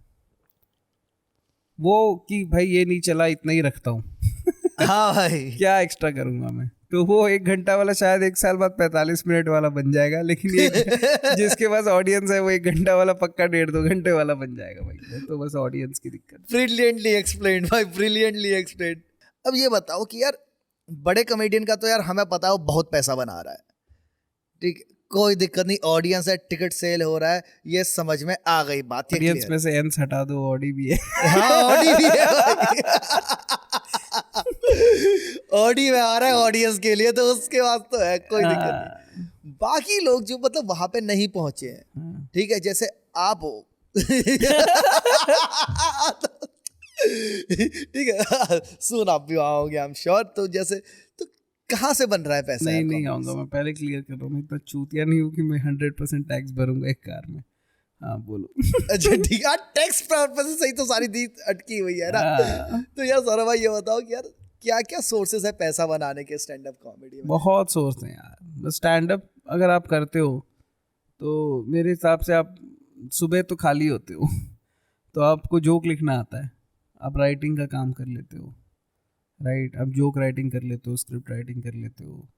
वो कि भाई ये नहीं चला, इतना ही रखता हूँ। हाँ भाई, क्या एक्स्ट्रा करूंगा मैं, तो वो 1 घंटा वाला शायद 1 साल बाद 45 मिनट वाला बन जाएगा, लेकिन ये जिसके पास ऑडियंस है वो 1 घंटा वाला पक्का 1.5-2 घंटे वाला बन जाएगा भाई, वो तो बस ऑडियंस की दिक्कत। ब्रिलियंटली एक्सप्लेन्ड भाई, ब्रिलियंटली एक्सप्लेन्ड। अब ये बताओ कि यार बड़े कॉमेडियन का तो यार हमें पता है वो बहुत पैसा बना रहा है, ठीक है, कोई दिक्कत नहीं, ऑडियंस है, टिकट सेल हो रहा है, ये समझ में आ गई बात, ये ऑडियंस clear। में से एंस हटा दो, ऑडी भी है। हाँ, ऑडी भी है भाई। ऑडी में आ रहा है ऑडियंस के लिए, तो उसके बाद तो है, कोई दिक्कत नहीं। बाकी लोग जो मतलब वहां पे नहीं पहुंचे हैं, ठीक है, जैसे आप हो, ठीक है, सुन आप भी आओगे आई एम श्योर, तो जैसे तो कहाँ से बन रहा है पैसा? नहीं नहीं आऊंगा, मैं पहले क्लियर कर रहा हूँ, मैं इतना चूतिया नहीं हूँ कि मैं 100% टैक्स भरूंगा एक कार में। हाँ बोलो। अच्छा ठीक है, टैक्स पर्पस से सही तो सारी दी अटकी हुई है ना। तो यार सौरभ भाई ये बताओ कि यार क्या क्या सोर्सेज है पैसा बनाने के स्टैंड अप कॉमेडी में? बहुत सोर्स हैं यार। स्टैंड अप अगर आप करते हो तो मेरे हिसाब से आप सुबह तो खाली होते हो तो आपको जोक लिखना आता है, आप राइटिंग का काम कर लेते हो, राइट, आप जोक राइटिंग कर लेते हो, स्क्रिप्ट राइटिंग कर लेते हो,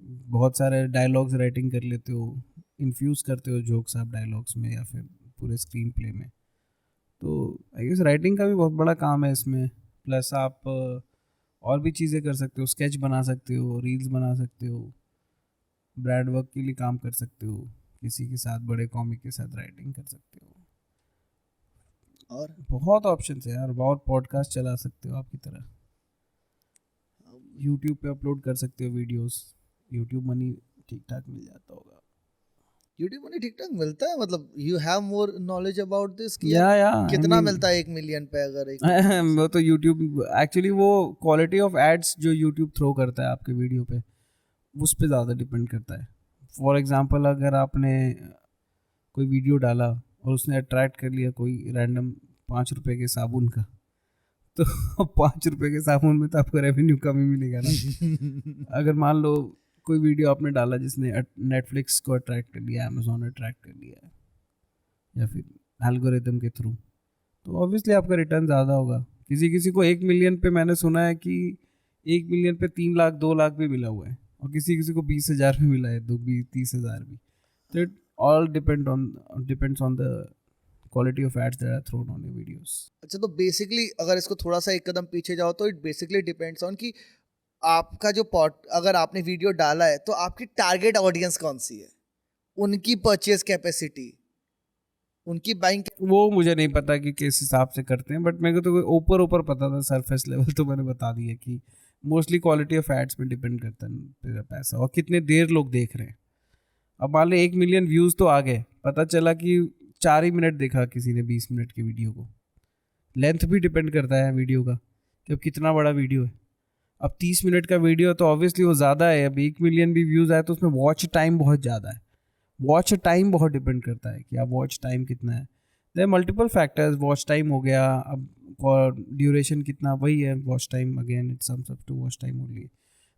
बहुत सारे डायलॉग्स राइटिंग कर लेते हो, इन्फ्यूज़ करते हो जोक्स आप डायलॉग्स में या फिर पूरे स्क्रीन प्ले में। तो आई गेस राइटिंग का भी बहुत बड़ा काम है इसमें। प्लस आप और भी चीज़ें कर सकते हो, स्केच बना सकते हो, रील्स बना सकते हो, ब्रांड वर्क के लिए काम कर सकते हो, किसी के साथ, बड़े कॉमिक के साथ राइटिंग कर सकते हो, और बहुत ऑप्शन है यार। बहुत पॉडकास्ट चला सकते हो आपकी तरह, यूट्यूब पे अपलोड कर सकते हो वीडियोस, यूट्यूब मनी ठीक ठाक मिल जाता होगा। यूट्यूब मनी ठीक ठाक मिलता है? मतलब you have more knowledge about this कि या कितना मिलता है 1 मिलियन पे? अगर वो तो यूट्यूब एक्चुअली वो क्वालिटी ऑफ एड्स जो यूट्यूब थ्रो करता है आपके वीडियो पे, उस पे ज़्यादा डिपेंड करता है। फॉर एग्जांपल अगर आपने कोई वीडियो डाला और उसने अट्रैक्ट कर लिया कोई रैंडम 5 रुपए के साबुन का, तो 5 रुपए के साबुन में तो आपको रेवेन्यू कम ही मिलेगा ना। अगर मान लो कोई वीडियो आपने डाला जिसने नेटफ्लिक्स को अट्रैक्ट कर लिया, अमेजोन अट्रैक्ट कर लिया, या फिर एल्गोरिदम के थ्रू, तो ऑब्वियसली आपका रिटर्न ज़्यादा होगा। किसी किसी को 1 मिलियन पे, मैंने सुना है कि 1 मिलियन पे 3 लाख 2 लाख भी मिला हुआ है, और किसी किसी को 20,000 भी मिला है, 30,000 भी। तो it all depends on the quality of ads that are thrown on your videos. अच्छा, तो बेसिकली अगर इसको थोड़ा सा एक कदम पीछे जाओ तो इट बेसिकली डिपेंड्स ऑन कि आपका जो अगर आपने वीडियो डाला है तो आपकी टारगेट ऑडियंस कौन सी है, उनकी परचेज कैपेसिटी, उनकी बाइंग। वो मुझे नहीं पता कि किस हिसाब से करते हैं, बट मेरे को तो ऊपर ऊपर पता था, सरफेस लेवल तो मैंने बता दिया कि मोस्टली क्वालिटी ऑफ एड्स में डिपेंड करता है मेरा पैसा, और कितने देर लोग देख रहे हैं। अब मान लो 1 मिलियन व्यूज़ तो आ गए, पता चला कि 4 ही मिनट देखा किसी ने 20 मिनट की वीडियो को। लेंथ भी डिपेंड करता है वीडियो का कि अब कितना बड़ा वीडियो है। अब 30 मिनट का वीडियो तो ऑब्वियसली वो ज़्यादा है। अब 1 मिलियन भी व्यूज़ आए तो उसमें वॉच टाइम बहुत ज़्यादा है, वॉच टाइम बहुत डिपेंड करता है कि आप वॉच टाइम कितना है। There multiple factors, watch time हो गया, अब ड्यूरेशन कितना, वही है watch time, again it sums up to watch time only.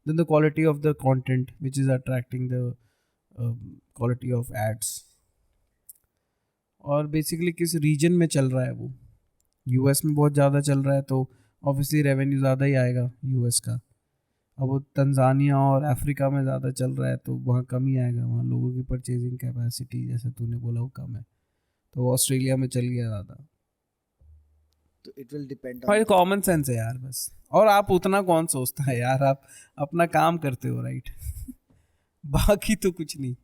Then the quality of the content which is attracting the quality of ads, और बेसिकली किस रीजन में चल रहा है वो। यूएस में बहुत ज़्यादा चल रहा है तो ऑब्वियसली रेवेन्यू ज़्यादा ही आएगा यूएस का। अब वो तंजानिया और अफ्रीका में ज़्यादा चल रहा है तो वहाँ कम ही आएगा, वहाँ लोगों की परचेजिंग कैपेसिटी जैसे तूने बोला वो कम है, तो ऑस्ट्रेलिया में चल गया ज़्यादा। तो इट विल डिपेंड और कॉमन सेंस है यार बस, और आप उतना कौन सोचता है यार, आप अपना काम करते हो, राइट। बाकी तो कुछ नहीं।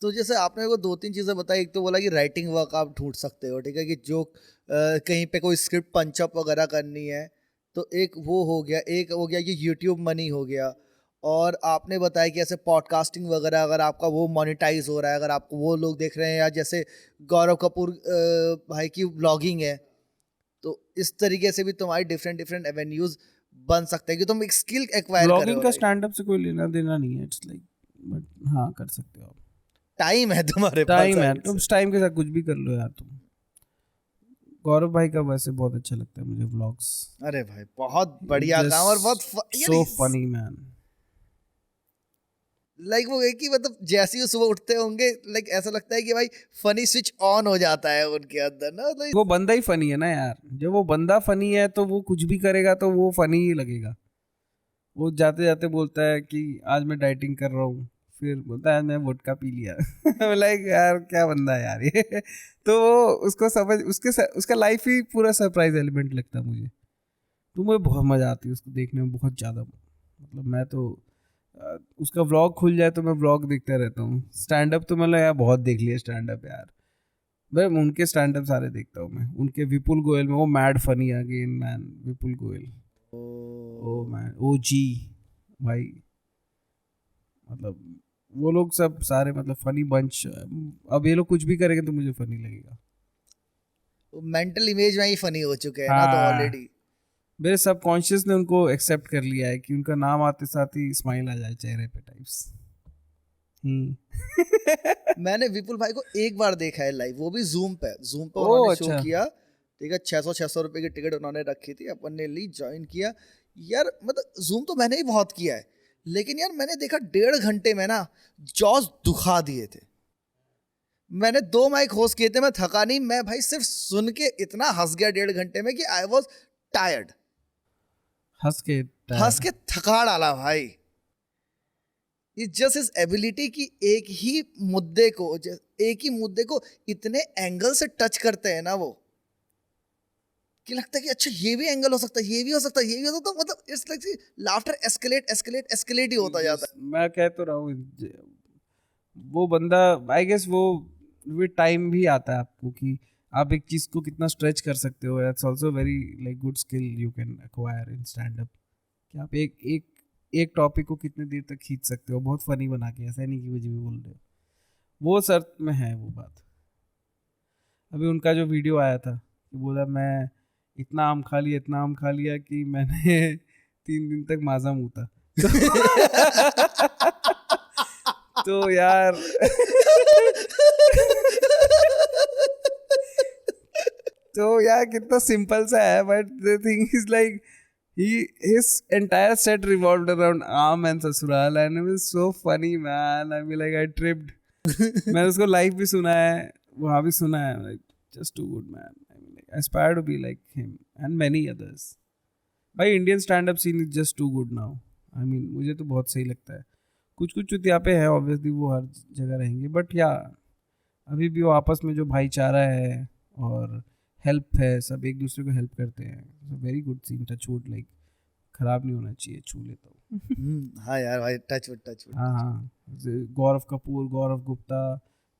तो जैसे आपने को 2-3 चीज़ें बताई, एक तो बोला कि राइटिंग वर्क आप ढूंढ सकते हो, ठीक है, कि जो कहीं पे कोई स्क्रिप्ट पंचअप वगैरह करनी है तो एक वो हो गया, एक हो गया ये यूट्यूब मनी हो गया, और आपने बताया कि ऐसे पॉडकास्टिंग वगैरह अगर आपका वो मोनेटाइज हो रहा है, अगर आपको वो लोग देख रहे हैं, या जैसे गौरव कपूर भाई की व्लॉगिंग है, तो इस तरीके से भी तुम्हारी डिफरेंट एवेन्यूज बन सकते हैं कि तुम एक स्किल एक्वायर कर रहे हो। ब्लॉगिंग का स्टैंड अप से कोई लेना देना नहीं है, इट्स लाइक, बट हाँ कर सकते हो आप। टाइम है तुम्हारे पास। टाइम है, I would तुम say. उस टाइम के साथ कुछ भी कर लो यार तुम। गौरव भाई का वैसे बहुत अच्छा लगता है मुझे व्लॉग्स, अरे भाई बहुत बढ़िया काम और बहुत सो फनी मैन। लाइक वो है कि मतलब जैसे ही वो सुबह उठते होंगे लाइक ऐसा लगता है कि भाई फनी स्विच ऑन हो जाता है उनके अंदर ना, लाइक वो बंदा ही फनी है ना यार, जब वो बंदा फनी है तो वो कुछ भी करेगा तो वो फनी ही लगेगा। वो जाते जाते बोलता है कि आज मैं डाइटिंग कर रहा हूँ, फिर बोलता है मैं वोडका पी लिया। लाइक यार क्या बंदा है यार ये। तो उसको समझ उसका लाइफ ही पूरा सरप्राइज एलिमेंट लगता है मुझे। तो मुझे बहुत मज़ा आती है उसको देखने में, बहुत ज़्यादा। मतलब मैं तो उसका व्लॉग खुल जाए तो मैं व्लॉग देखता रहता हूँ। स्टैंड अप तो मतलब यार बहुत देख लिया स्टैंड अप यार, मैं उनके स्टैंड अप सारे देखता हूँ मैं। उनके विपुल गोयल में वो mad funny again man, Vipul Goyal oh man ओ जी भाई, मतलब वो लोग सब सारे मतलब फनी बंच। अब ये लोग कुछ भी करेंगे तो मुझे फनी लगेगा। मेंटल इमेज में ही फनी हो चुके हैं ना तो हाँ, ऑलरेडी। मेरे सबकॉन्शियस ने उनको एक्सेप्ट कर लिया है कि उनका नाम आते साथ ही स्माइल आ जाए चेहरे पे टाइप्स। मैंने विपुल भाई को एक बार देखा है लाइव, वो भी जूम पे ओ उन्होंने शो अच्छा, किया। ठीक है, 600 रुपए की टिकट उन्होंने रखी थी, अपन ने ली, ज्वाइन किया। यार मतलब जूम तो मैंने ही बहुत किया है, लेकिन यार मैंने देखा 1.5 घंटे में ना जॉस दुखा दिए थे। मैंने 2 माइक होस्ट किए थे, मैं थका नहीं, मैं भाई सिर्फ सुन के इतना हंस गया 1.5 घंटे में कि आई वॉज टायर्ड। हंस के हंस के थका डाला भाई। इट्स जस्ट हिज एबिलिटी कि एक ही मुद्दे को इतने एंगल से टच करते हैं ना वो, कि लगता है कि अच्छा ये भी एंगल हो सकता है, ये भी हो सकता है, ये भी हो सकता है। मतलब इट्स लाइक लाफ्टर एस्केलेट ही होता जाता है। मैं कह तो रहा हूँ वो बंदा, आई गेस वो टाइम भी आता है आपको कि आप एक चीज को कितना स्ट्रेच कर सकते हो। It's also very like good skill you can acquire in stand up, कि आप एक टॉपिक को कितने देर तक खींच सकते हो बहुत फनी बना के। ऐसा नहीं कि कुछ भी बोल रहे हो, वो सर में है वो बात। अभी उनका जो वीडियो आया था कि बोला मैं इतना आम खा लिया, इतना आम खा लिया कि मैंने 3 दिन तक माजा मुँह था। तो यार तो यार कितना सिंपल सा है, but the thing is like he his entire set revolved around आम and ससुराल, and it was so funny man. I mean like I tripped। मैंने उसको लाइव भी सुना है, वहाँ भी सुना है, like just too good man। I mean like I aspire to be like him and many others। भाई Indian stand up scene is just too good now. I mean मुझे तो बहुत सही लगता है। कुछ कुछ चुतिया पे है ऑब्वियसली, वो हर जगह रहेंगे, बट या अभी भी वो आपस में जो भाईचारा है और हेल्प है, सब एक दूसरे को हेल्प करते हैं। Very good scene, touch wood, like खराब नहीं होना चाहिए, छू लेता हूँ। हाँ यार भाई, टच वुड। हाँ हाँ, गौरव कपूर, गौरव गुप्ता,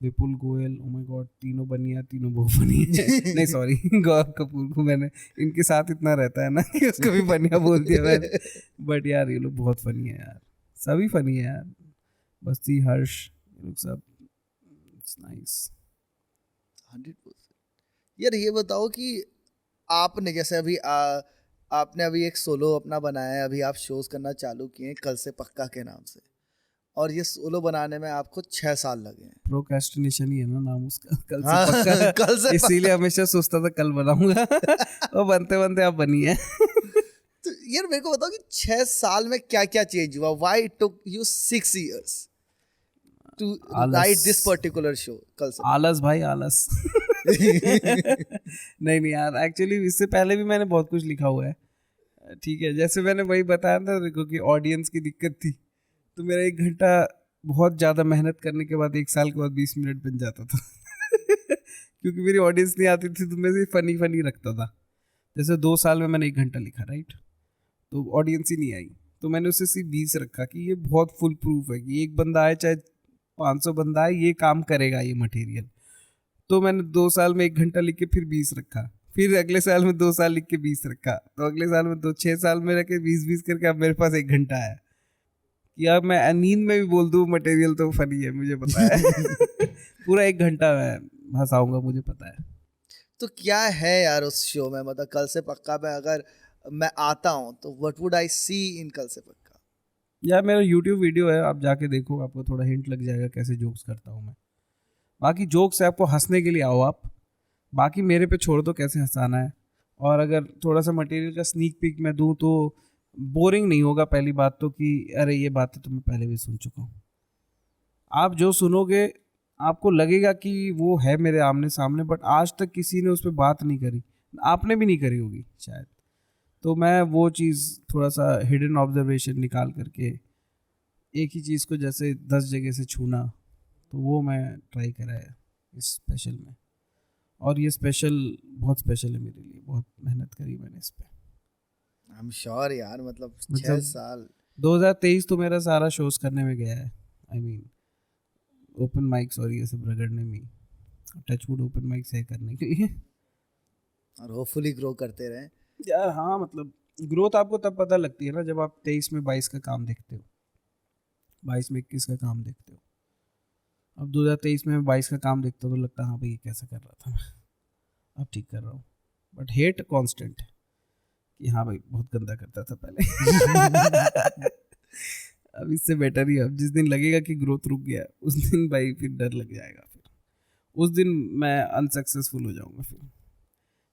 विपुल गोयल, ओ माय गॉड, तीनों बनिया, तीनों बहुत फनी है। नहीं सॉरी, गौरव कपूर को मैंने इनके साथ इतना रहता है ना कि उसको भी बनिया बोल दिया मैंने। बट यार ये लोग बहुत फनी है यार, सभी फनी है यार, बस्ती, हर्ष, ये लोग सब, इट्स नाइस। 100%। यार ये बताओ कि आपने जैसे अभी आपने अभी एक सोलो अपना बनाया है, अभी आप शोज करना चालू किए हैं कल से पक्का के नाम से, और ये सोलो बनाने में आपको 6 साल लगे हैं। प्रोक्रेस्टिनेशन ही है ना नाम उसका, कल से हाँ, पक्का। कल से इसीलिए हमेशा सोचता था कल बनाऊंगा। और बनते बनते आप बनी है। तो यार मेरे को बताओ कि 6 साल में क्या क्या चेंज हुआ? Why it took you 6 years to write this particular show कल से? आलस भाई, आलस। नहीं यार, एक्चुअली इससे पहले भी मैंने बहुत कुछ लिखा हुआ है। ठीक है, जैसे मैंने वही बताया था देखो कि ऑडियंस की दिक्कत थी, तो मेरा 1 घंटा बहुत ज़्यादा मेहनत करने के बाद 1 साल के बाद 20 मिनट बन जाता था। क्योंकि मेरी ऑडियंस नहीं आती थी तो मैं सिर्फ फनी फनी रखता था। जैसे 2 साल में मैंने 1 घंटा लिखा, राइट, तो ऑडियंस ही नहीं आई, तो मैंने उसे सिर्फ 20 रखा कि ये बहुत फुल प्रूफ है कि एक बंदा आए चाहे 500 बंदा आए, ये काम करेगा ये मटेरियल। तो मैंने 2 साल में 1 घंटा लिख के फिर 20 रखा, फिर अगले साल में 2 साल लिख के 20 रखा, तो अगले साल में 6 साल में रख के 20 करके अब मेरे पास 1 घंटा है कि अब मैं नींद में भी बोल दूँ मटेरियल तो फनी है, मुझे पता है। पूरा 1 घंटा मैं हंसाऊंगा, मुझे पता है। तो क्या है यार उस शो में, मतलब कल से पक्का पे अगर मैं आता हूँ तो व्हाट वुड आई सी इन कल से पक्का? यार मेरा यूट्यूब वीडियो है, आप जाके देखो, आपको थोड़ा हिंट लग जाएगा कैसे जोक्स करता हूँ मैं। बाकी जोक्स है आपको हंसने के लिए आओ आप, बाकी मेरे पे छोड़ दो कैसे हंसाना है। और अगर थोड़ा सा मटेरियल का स्नीक पीक मैं दूं तो बोरिंग नहीं होगा। पहली बात तो कि अरे ये बातें तो मैं पहले भी सुन चुका हूँ। आप जो सुनोगे आपको लगेगा कि वो है मेरे आमने सामने, बट आज तक किसी ने उस पर बात नहीं करी, आपने भी नहीं करी होगी शायद। तो मैं वो चीज़ थोड़ा सा हिडन ऑब्जर्वेशन निकाल करके एक ही चीज़ को जैसे 10 जगह से छूना, तो वो मैं ट्राई करा है इस स्पेशल में। और ये स्पेशल बहुत स्पेशल है मेरे लिए, बहुत मेहनत करी मैंने इस पे। आई एम श्योर यार, मतलब 6 मतलब साल 2023 तो मेरा सारा शोज करने में गया है। आई मीन ओपन माइक्स और ये सब रगड़ने में, टचवुड ओपन माइक्स है करने के लिए। और होपफुली ग्रो करते रहे यार हाँ, मतलब ग्रोथ आपको तब पता लगती है ना जब आप 23 में 22 का काम देखते हो, 22 में 21 का काम देखते हो। अब 2023 में 22 का काम देखता हूँ तो लगता है हाँ भाई ये कैसा कर रहा था मैं, अब ठीक कर रहा हूँ। बट हेट कांस्टेंट है कि हाँ भाई बहुत गंदा करता था पहले। अब इससे बेटर ही, अब जिस दिन लगेगा कि ग्रोथ रुक गया उस दिन भाई फिर डर लग जाएगा, फिर उस दिन मैं अनसक्सेसफुल हो जाऊंगा। फिर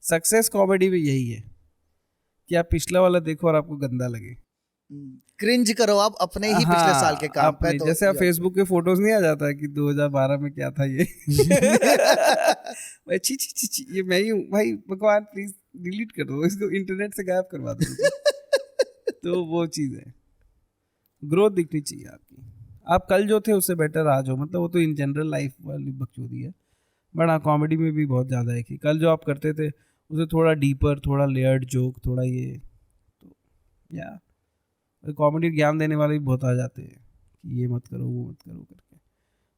सक्सेस कॉमेडी में यही है कि आप पिछला वाला देखो और आपको गंदा लगे, क्रिंज करो आप अपने ही पिछले साल के काम पे। तो जैसे आप फेसबुक के फोटोज नहीं आ जाता है कि 2012 में क्या था ये। भाई छी छी छी छी, ये मैं ही हूँ भाई, भगवान प्लीज डिलीट कर दो इसको, इंटरनेट से गायब करवा दो। तो वो चीज़ है, ग्रोथ दिखनी चाहिए आपकी। आप कल जो थे उससे बेटर आज हो, मतलब वो तो इन जनरल लाइफ वाली बकचोदी है। बट हाँ कॉमेडी में भी बहुत ज़्यादा है कि कल जो आप करते थे उसे थोड़ा डीपर, थोड़ा लेयर्ड जोक, थोड़ा ये, तो या कॉमेडी ज्ञान देने वाले भी बहुत आ जाते हैं कि ये मत करो वो मत करो करके।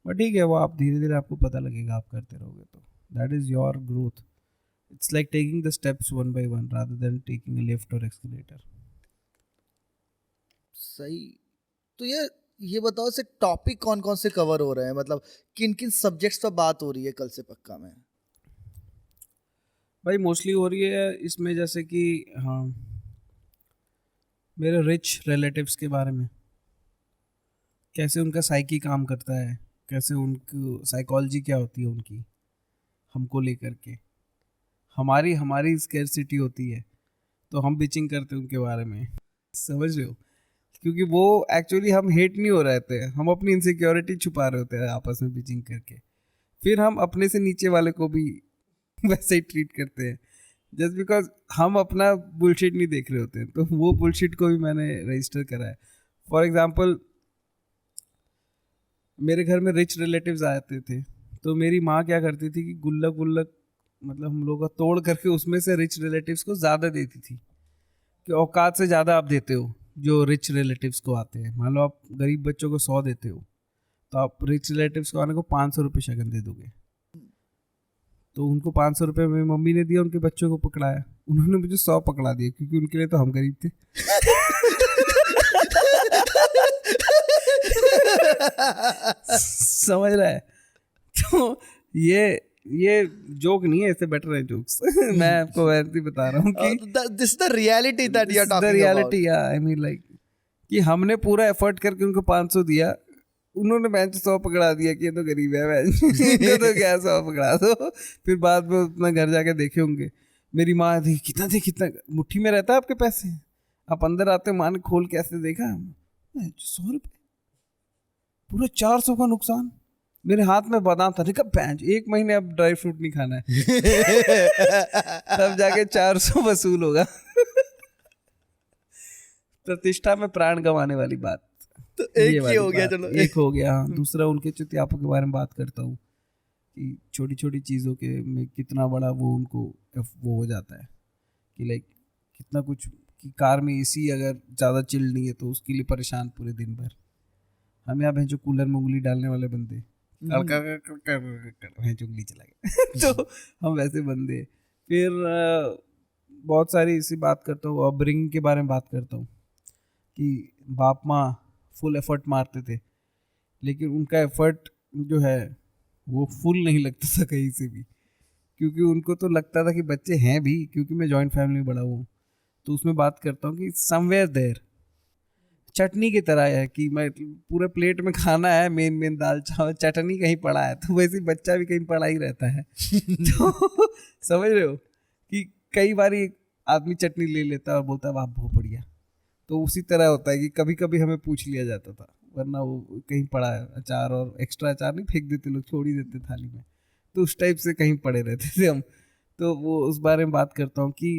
बट ठीक है, वो आप धीरे धीरे आपको पता लगेगा, आप करते रहोगे तो that is your growth. It's like taking the steps one by one rather than taking a lift और एस्केलेटर। सही। तो ये बताओ से टॉपिक कौन कौन से कवर हो रहे हैं, मतलब किन किन सब्जेक्ट्स पर बात हो रही है कल से पक्का में? भाई मोस्टली हो रही है इसमें जैसे कि हाँ मेरे रिच रिलेटिव्स के बारे में, कैसे उनका साइकी काम करता है, कैसे उनकी साइकोलॉजी क्या होती है उनकी हमको लेकर के। हमारी हमारी स्कैरसिटी होती है तो हम बिचिंग करते हैं उनके बारे में, समझ रहे हो? क्योंकि वो एक्चुअली हम हेट नहीं हो रहे थे, हम अपनी इनसिक्योरिटी छुपा रहे होते हैं आपस में बिचिंग करके। फिर हम अपने से नीचे वाले को भी वैसे ही ट्रीट करते हैं जस्ट बिकॉज हम अपना बुलशिट नहीं देख रहे होते हैं। तो वो बुलशिट को भी मैंने रजिस्टर करा है। फॉर एग्जाम्पल मेरे घर में रिच रिलेटिव्स आते थे तो मेरी माँ क्या करती थी कि गुल्लक गुल्लक मतलब हम लोग का तोड़ करके उसमें से रिच रिलेटिव्स को ज़्यादा देती थी कि औकात से ज़्यादा आप देते हो जो रिच रिलेटिव्स को आते हैं। मान लो आप गरीब बच्चों को 100 देते हो तो आप रिच रिलेटिव्स को आने को 500 रुपये शगन दे दोगे। तो उनको 500 रुपये मेरी मम्मी ने दिया, उनके बच्चों को पकड़ाया, उन्होंने मुझे 100 पकड़ा दिया क्योंकि उनके लिए तो हम गरीब थे। समझ रहा है? तो ये जोक नहीं है, इससे बेटर है जोक्स। मैं आपको वैसे ही बता रहा हूँ कि this the reality that you are talking about. Reality, I mean like कि हमने पूरा एफर्ट करके उनको 500 दिया, उन्होंने बेंच 100 पकड़ा दिया कि ये तो गरीब है बेंच, इनको तो क्या 100 पकड़ा दो। फिर बाद में अपना घर जाके देखे होंगे, मेरी माँ थी कितना मुट्ठी में रहता है आपके पैसे, आप अंदर आते माँ ने खोल के ऐसे देखा 100 रुपये, पूरा 400 का नुकसान। मेरे हाथ में बादाम था, देखा बेंच 1 महीने अब ड्राई फ्रूट नहीं खाना है। तब जाके 400 वसूल होगा। प्रतिष्ठा में प्राण गंवाने वाली बात। तो एक ही हो गया, चलो एक हो गया। हाँ, दूसरा उनके चुतियापों के बारे में बात करता हूँ कि छोटी छोटी चीज़ों के में कितना बड़ा वो उनको वो हो जाता है कि लाइक कितना कुछ, कि कार में एसी अगर ज़्यादा चिल्ड नहीं है तो उसके लिए परेशान पूरे दिन भर। हम यहाँ जो कूलर में उंगली डालने वाले बंदे उंगली चला गया। तो हम वैसे बंदे। फिर बहुत सारी इसी बात करता हूँ, अपब्रिंगिंग के बारे में बात करता हूँ कि बाप माँ फुल एफर्ट मारते थे लेकिन उनका एफर्ट जो है वो फुल नहीं लगता था कहीं से भी, क्योंकि उनको तो लगता था कि बच्चे हैं भी, क्योंकि मैं जॉइंट फैमिली में बड़ा हूँ। तो उसमें बात करता हूँ कि समवेयर देयर चटनी की तरह है कि मैं पूरे प्लेट में खाना है, मेन दाल चावल, चटनी कहीं पड़ा है, तो वैसे ही बच्चा भी कहीं पड़ा ही रहता है। तो समझ रहे हो कि कई बार आदमी चटनी ले लेता है और बोलता है वाह बहुत बढ़िया। तो उसी तरह होता है कि कभी कभी हमें पूछ लिया जाता था, वरना वो कहीं पड़ा है अचार, और एक्स्ट्रा अचार नहीं फेंक देते लोग, छोड़ ही देते थाली में, तो उस टाइप से कहीं पड़े रहते थे हम। तो वो उस बारे में बात करता हूँ कि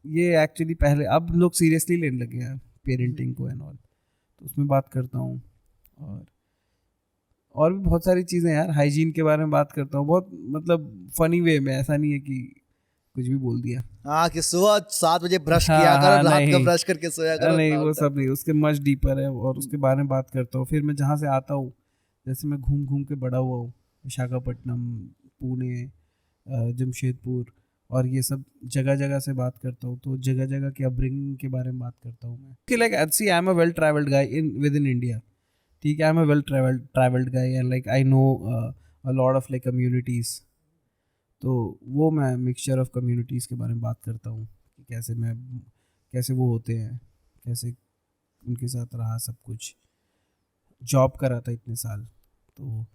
ये एक्चुअली पहले, अब लोग सीरियसली लेने लगे हैं पेरेंटिंग को एंड ऑल, तो उसमें बात करता हूँ। और भी बहुत सारी चीज़ें यार, हाइजीन के बारे में बात करता हूँ, बहुत मतलब फनी वे में, ऐसा नहीं है कि कुछ भी बोल दिया। हाँ कि सुबह 7 बजे ब्रश हाँ, किया करो, हाँ, रात को नहीं। ब्रश करके सोया करो। नहीं ना वो होता। सब नहीं, उसके मच डीपर है, और उसके बारे में बात करता हूँ। फिर मैं जहाँ से आता हूँ, जैसे मैं घूम घूम के बड़ा हुआ हूँ, विशाखापट्टनम, पुणे, जमशेदपुर, और ये सब जगह जगह से बात करता हूँ। तो जगह जगह की अपब्रिंगिंग के बारे में बात करता हूँ मैं कि like see I am a well travelled guy in with in India, ठीक है, I am a well travelled guy and like I know a lot of like communities. तो वो मैं मिक्सचर ऑफ कम्युनिटीज़ के बारे में बात करता हूँ कि कैसे वो होते हैं, कैसे उनके साथ रहा सब कुछ। जॉब करा था इतने साल, तो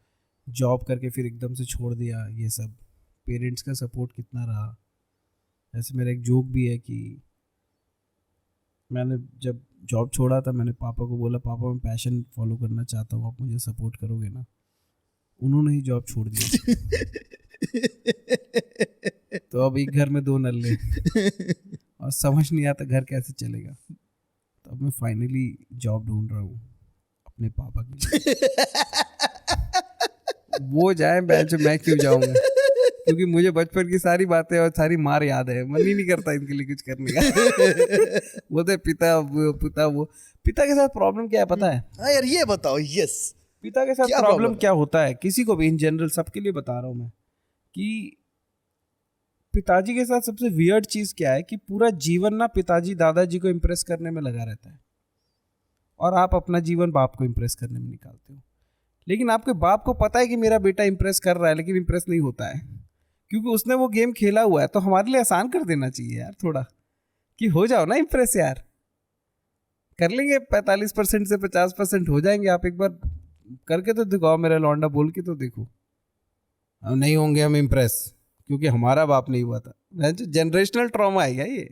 जॉब करके फिर एकदम से छोड़ दिया ये सब, पेरेंट्स का सपोर्ट कितना रहा। जैसे मेरा एक जोक भी है कि मैंने जब जॉब छोड़ा था, मैंने पापा को बोला पापा मैं पैशन फॉलो करना चाहता हूँ, आप मुझे सपोर्ट करोगे ना? उन्होंने ही जॉब छोड़ दिया। तो अब एक घर में 2 नल्ले, और समझ नहीं आता घर कैसे चलेगा। तो अब मैं फाइनली जॉब ढूंढ रहा हूँ अपने पापा के लिए। वो जाए बेंच, मैं क्यों जाऊँ? क्योंकि मुझे बचपन की सारी बातें और सारी मार याद है, मन ही नहीं करता इनके लिए कुछ करने का। बोलते पिता के साथ प्रॉब्लम क्या है पता है? हाँ यार ये बताओ। यस, पिता के साथ क्या प्रॉब्लम problem क्या होता है, किसी को भी, इन जनरल सबके लिए बता रहा हूँ मैं, कि पिताजी के साथ सबसे वियर्ड चीज क्या है कि पूरा जीवन ना पिताजी दादाजी को इम्प्रेस करने में लगा रहता है, और आप अपना जीवन बाप को इम्प्रेस करने में निकालते हो। लेकिन आपके बाप को पता है कि मेरा बेटा इम्प्रेस कर रहा है, लेकिन इम्प्रेस नहीं होता है, क्योंकि उसने वो गेम खेला हुआ है। तो हमारे लिए आसान कर देना चाहिए यार थोड़ा, कि हो जाओ ना इम्प्रेस यार, कर लेंगे 45% से 50% हो जाएंगे। आप एक बार करके तो दिखाओ, मेरा लौंडा बोल के तो देखो। हम नहीं होंगे हम इम्प्रेस, क्योंकि हमारा बाप नहीं हुआ था। जनरेशनल ट्रॉमा है क्या ये?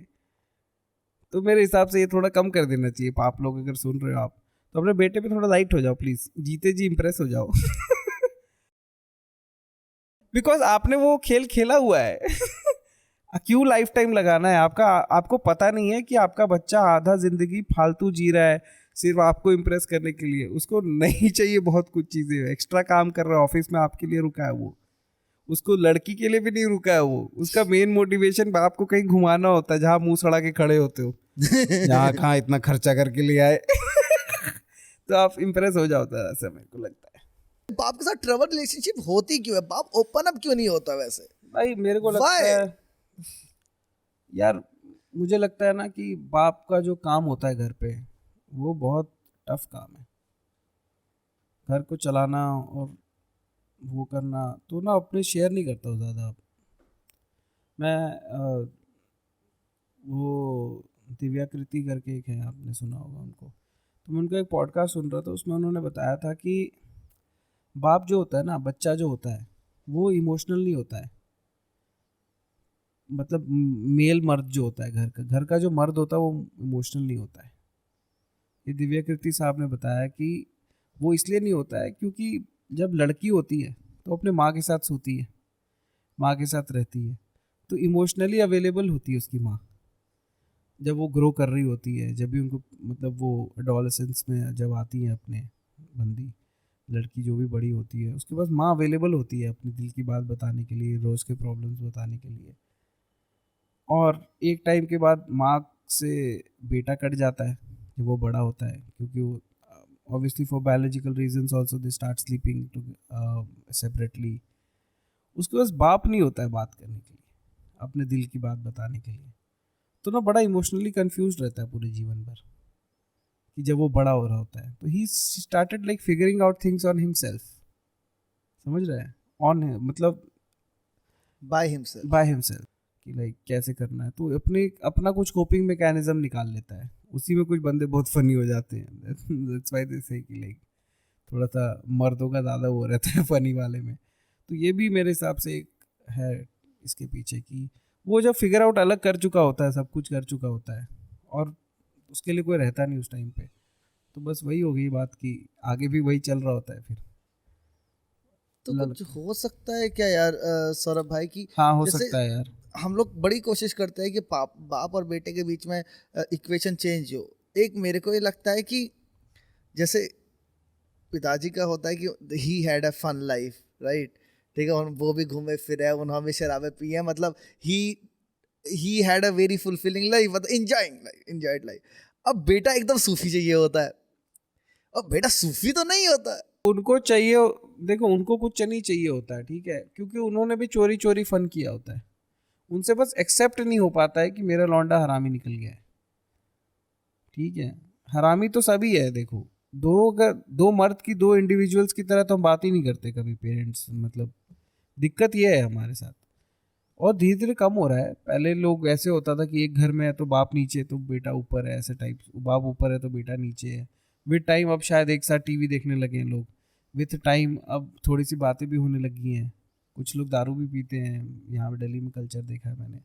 तो मेरे हिसाब से ये थोड़ा कम कर देना चाहिए। आप लोग अगर सुन रहे हो आप, तो अपने बेटे पे थोड़ा लाइट हो जाओ प्लीज, जीते जी इम्प्रेस हो जाओ। बिकॉज आपने वो खेल खेला हुआ है। क्यों लाइफ टाइम लगाना है आपका? आपको पता नहीं है कि आपका बच्चा आधा जिंदगी फालतू जी रहा है सिर्फ आपको इम्प्रेस करने के लिए। उसको नहीं चाहिए बहुत कुछ चीजें, एक्स्ट्रा काम कर रहा है ऑफिस में, आपके लिए रुका है वो, उसको लड़की के लिए भी नहीं रुका है वो। उसका मेन मोटिवेशन आपको कहीं घुमाना होता है जहाँ मुंह सड़ा के खड़े होते हो, जहाँ कहाँ इतना खर्चा करके ले आए। तो आप इम्प्रेस हो जाओ था, ऐसा मेरे को लगता है। बाप के साथ ट्रबल रिलेशनशिप होती क्यों है? बाप ओपन अप क्यों नहीं होता वैसे? भाई मेरे को लगता Why? है यार, मुझे लगता है ना कि बाप का जो काम होता है घर पे, वो बहुत टफ काम है। घर को चलाना और वो करना, तो ना अपने शेयर नहीं करता हूँ ज़्यादा। मैं वो दिव्याकृति करके एक है, आपने सुना होगा उनको, तो मैं उनका एक पॉडकास्ट सुन रहा था, उसमें उन्होंने बताया था कि बाप जो होता है ना, बच्चा जो होता है वो इमोशनल नहीं होता है। मतलब मेल मर्द जो होता है, घर का जो मर्द होता है वो इमोशनल नहीं होता है। ये दिव्याकृति साहब ने बताया कि वो इसलिए नहीं होता है क्योंकि जब लड़की होती है तो अपने माँ के साथ सोती है, माँ के साथ रहती है, तो इमोशनली अवेलेबल होती है उसकी माँ। जब वो ग्रो कर रही होती है, जब भी उनको मतलब वो एडोलेसेंस में जब आती है अपने बंदी लड़की जो भी बड़ी होती है, उसके पास माँ अवेलेबल होती है अपनी दिल की बात बताने के लिए, रोज़ के प्रॉब्लम्स बताने के लिए। और एक टाइम के बाद माँ से बेटा कट जाता है जब वो बड़ा होता है, क्योंकि वो obviously for biological reasons also they start sleeping too separately. उसके पास बाप नहीं होता है बात करने के लिए, अपने दिल की बात बताने के लिए। तो ना बड़ा इमोशनली कंफ्यूज रहता है पूरे जीवन भर, कि जब वो बड़ा हो रहा होता है तो he started like figuring out things on himself. समझ रहे हैं? ऑन मतलब बाय हिमसेल्फ। बाय हिमसेल्फ, कि लाइक कैसे करना है, तो अपना कुछ कोपिंग मैकेनिज्म निकाल लेता है, उसी में कुछ बंदे बहुत फनी हो जाते हैं। दैट्स व्हाई दे से कि लाइक थोड़ा सा मर्दों का ज़्यादा वो रहता है फनी वाले में। तो ये भी मेरे हिसाब से एक है इसके पीछे कि वो जब फिगर आउट अलग कर चुका होता है, सब कुछ कर चुका होता है, और उसके लिए कोई रहता नहीं उस टाइम पे, तो बस वही हो गई बात कि आगे भी वही चल रहा होता है फिर। तो कुछ हो सकता है क्या यार सौरभ भाई की हाँ हो जैसे सकता है यार। हम लोग बड़ी कोशिश करते हैं कि बाप और बेटे के बीच में इक्वेशन चेंज हो। एक मेरे को ये लगता है कि जैसे पिताजी का होता है कि he had a fun life, right, ठीक है, वो भी घूमे फिरे, उन्होंने भी शराबें पी है, मतलब ही had a very fulfilling life, मतलब एंजॉयड लाइफ। अब बेटा एकदम सूफी चाहिए होता है, अब बेटा सूफी तो नहीं होता है। उनको चाहिए, देखो उनको कुछ नहीं चाहिए होता है, ठीक है, क्योंकि उन्होंने भी चोरी चोरी फन किया होता है, उनसे बस एक्सेप्ट नहीं हो पाता है कि मेरा लौंडा हरामी निकल गया है। ठीक है, हरामी तो सभी है, देखो दो मर्द की, दो इंडिविजुअल्स की तरह तो हम बात ही नहीं करते कभी पेरेंट्स, मतलब दिक्कत ये है हमारे साथ। और धीरे धीरे कम हो रहा है, पहले लोग ऐसे होता था कि एक घर में है तो बाप नीचे तो बेटा ऊपर है, ऐसे टाइप, बाप ऊपर है तो बेटा नीचे है। विद टाइम अब शायद एक साथ टीवी देखने लगे हैं लोग, विथ टाइम अब थोड़ी सी बातें भी होने लगी हैं, कुछ लोग दारू भी पीते हैं, यहाँ पे दिल्ली में कल्चर देखा है मैंने,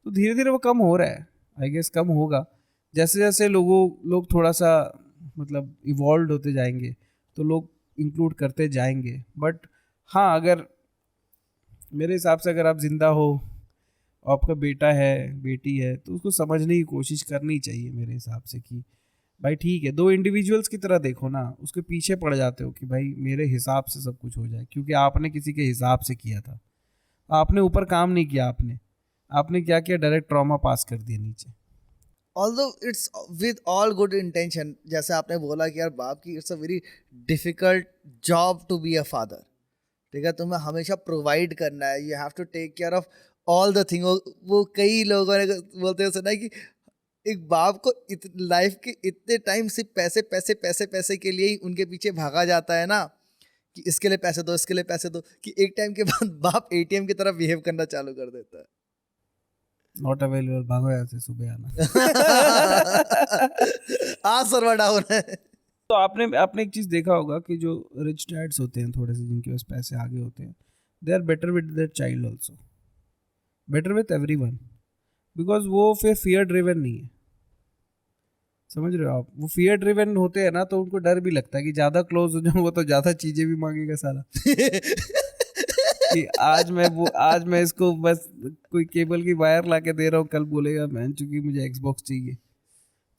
तो धीरे धीरे वो कम हो रहा है, आई गेस कम होगा जैसे जैसे लोग थोड़ा सा मतलब इवॉल्व होते जाएंगे तो लोग इंक्लूड करते जाएंगे। बट हाँ, अगर मेरे हिसाब से अगर आप जिंदा हो और आपका बेटा है बेटी है तो उसको समझने की कोशिश करनी चाहिए मेरे हिसाब से कि भाई ठीक है, दो इंडिविजुअल्स की तरह देखो ना, उसके पीछे पड़ जाते हो कि भाई मेरे हिसाब से सब कुछ हो जाए, क्योंकि आपने किसी के हिसाब से किया था, आपने ऊपर काम नहीं किया, आपने क्या किया, डायरेक्ट ट्रॉमा पास कर दिया नीचे। Although it's with all good intention, जैसे आपने बोला कि यार बाप की it's a very difficult job to be a father, ठीक है, तुम्हें हमेशा प्रोवाइड करना है, you have to take care of all the thing. वो कई लोगों ने बोलते हैं सुना है कि एक बाप को लाइफ के इतने टाइम सिर्फ पैसे पैसे पैसे पैसे के लिए ही उनके पीछे भागा जाता है ना, कि इसके लिए पैसे दो, इसके लिए पैसे दो, कि एक टाइम के बाद बाप एटीएम की तरह बिहेव करना चालू कर देता है। नॉट अवेलेबल, भागो यहाँ से, सुबह आना। आज सर्वर डाउन है। तो आपने एक चीज़ देखा होगा कि जो रिच डैड्स होते हैं थोड़े से, जिनके पास पैसे आगे होते हैं, they are better with their child also, better with everyone, because वो फिर फियर ड्रिवन नहीं है, समझ रहे हो आप, वो फियर ड्रिवन होते हैं ना, तो उनको डर भी लगता है कि ज़्यादा क्लोज हो जाऊँ वो तो ज़्यादा चीज़ें भी मांगेगा साला। कि आज मैं इसको बस कोई केबल की वायर ला के दे रहा हूँ, कल बोलेगा मैं चूंकि मुझे एक्सबॉक्स चाहिए,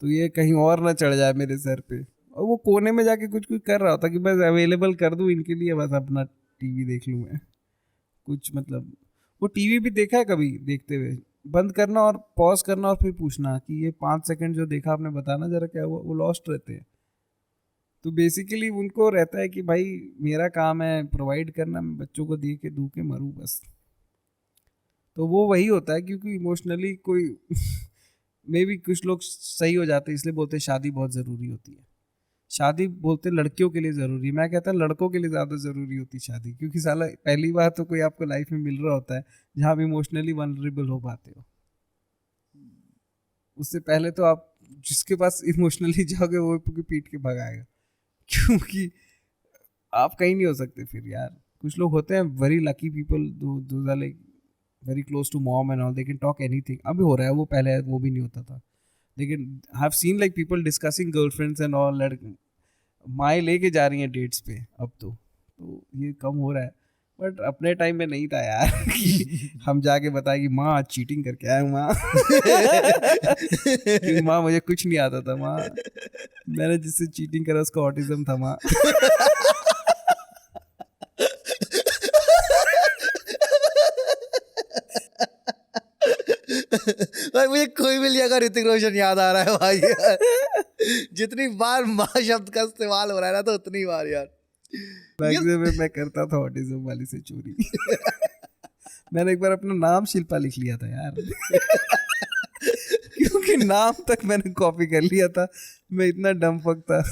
तो ये कहीं और ना चढ़ जाए मेरे सर पे। और वो कोने में जाके कुछ कर रहा होता कि बस अवेलेबल कर दूँ इनके लिए, बस अपना टीवी देख लूँ मैं कुछ, मतलब वो टीवी भी देखा है कभी देखते हुए, बंद करना और पॉज करना और फिर पूछना कि ये 5 सेकंड जो देखा आपने बताना जरा क्या हुआ, वो लॉस्ट रहते हैं। तो बेसिकली उनको रहता है कि भाई मेरा काम है प्रोवाइड करना, मैं बच्चों को दे के दूँ के मरूँ बस। तो वो वही होता है, क्योंकि इमोशनली कोई मे भी कुछ लोग सही हो जाते हैं, इसलिए बोलते हैं शादी बहुत ज़रूरी होती है। शादी बोलते लड़कियों के लिए ज़रूरी, मैं कहता हूँ लड़कों के लिए ज़्यादा ज़रूरी होती है शादी, क्योंकि साला पहली बार तो कोई आपको लाइफ में मिल रहा होता है जहाँ आप इमोशनली वनरेबल हो पाते हो। उससे पहले तो आप जिसके पास इमोशनली जाओगे वो पीट के भगाएगा, क्योंकि आप कहीं नहीं हो सकते फिर यार। कुछ लोग होते हैं very lucky people, those are like very close to mom and all, they can talk anything. अभी हो रहा है वो, पहले वो भी नहीं होता था, लेकिन I have seen like people discussing girlfriends and all, माएँ लेके जा रही हैं डेट्स पे अब तो ये कम हो रहा है। बट अपने टाइम में नहीं था यार कि हम जाके बताए कि माँ आज चीटिंग करके आए माँ। कि माँ मुझे कुछ नहीं आता था माँ, मैंने जिससे चीटिंग करा उसका ऑटिज्म था माँ। भाई मुझे कोई भी लिया का ऋतिक रोशन याद आ रहा है भाई यार। जितनी बार माँ शब्द का इस्तेमाल हो रहा है ना, तो उतनी बार यार मैगज़ीन में मैं करता था ऑटिज्म वाली से चोरी। मैंने एक बार अपना नाम शिल्पा लिख लिया था यार। क्योंकि नाम तक मैंने कॉपी कर लिया था, मैं इतना डम फक था।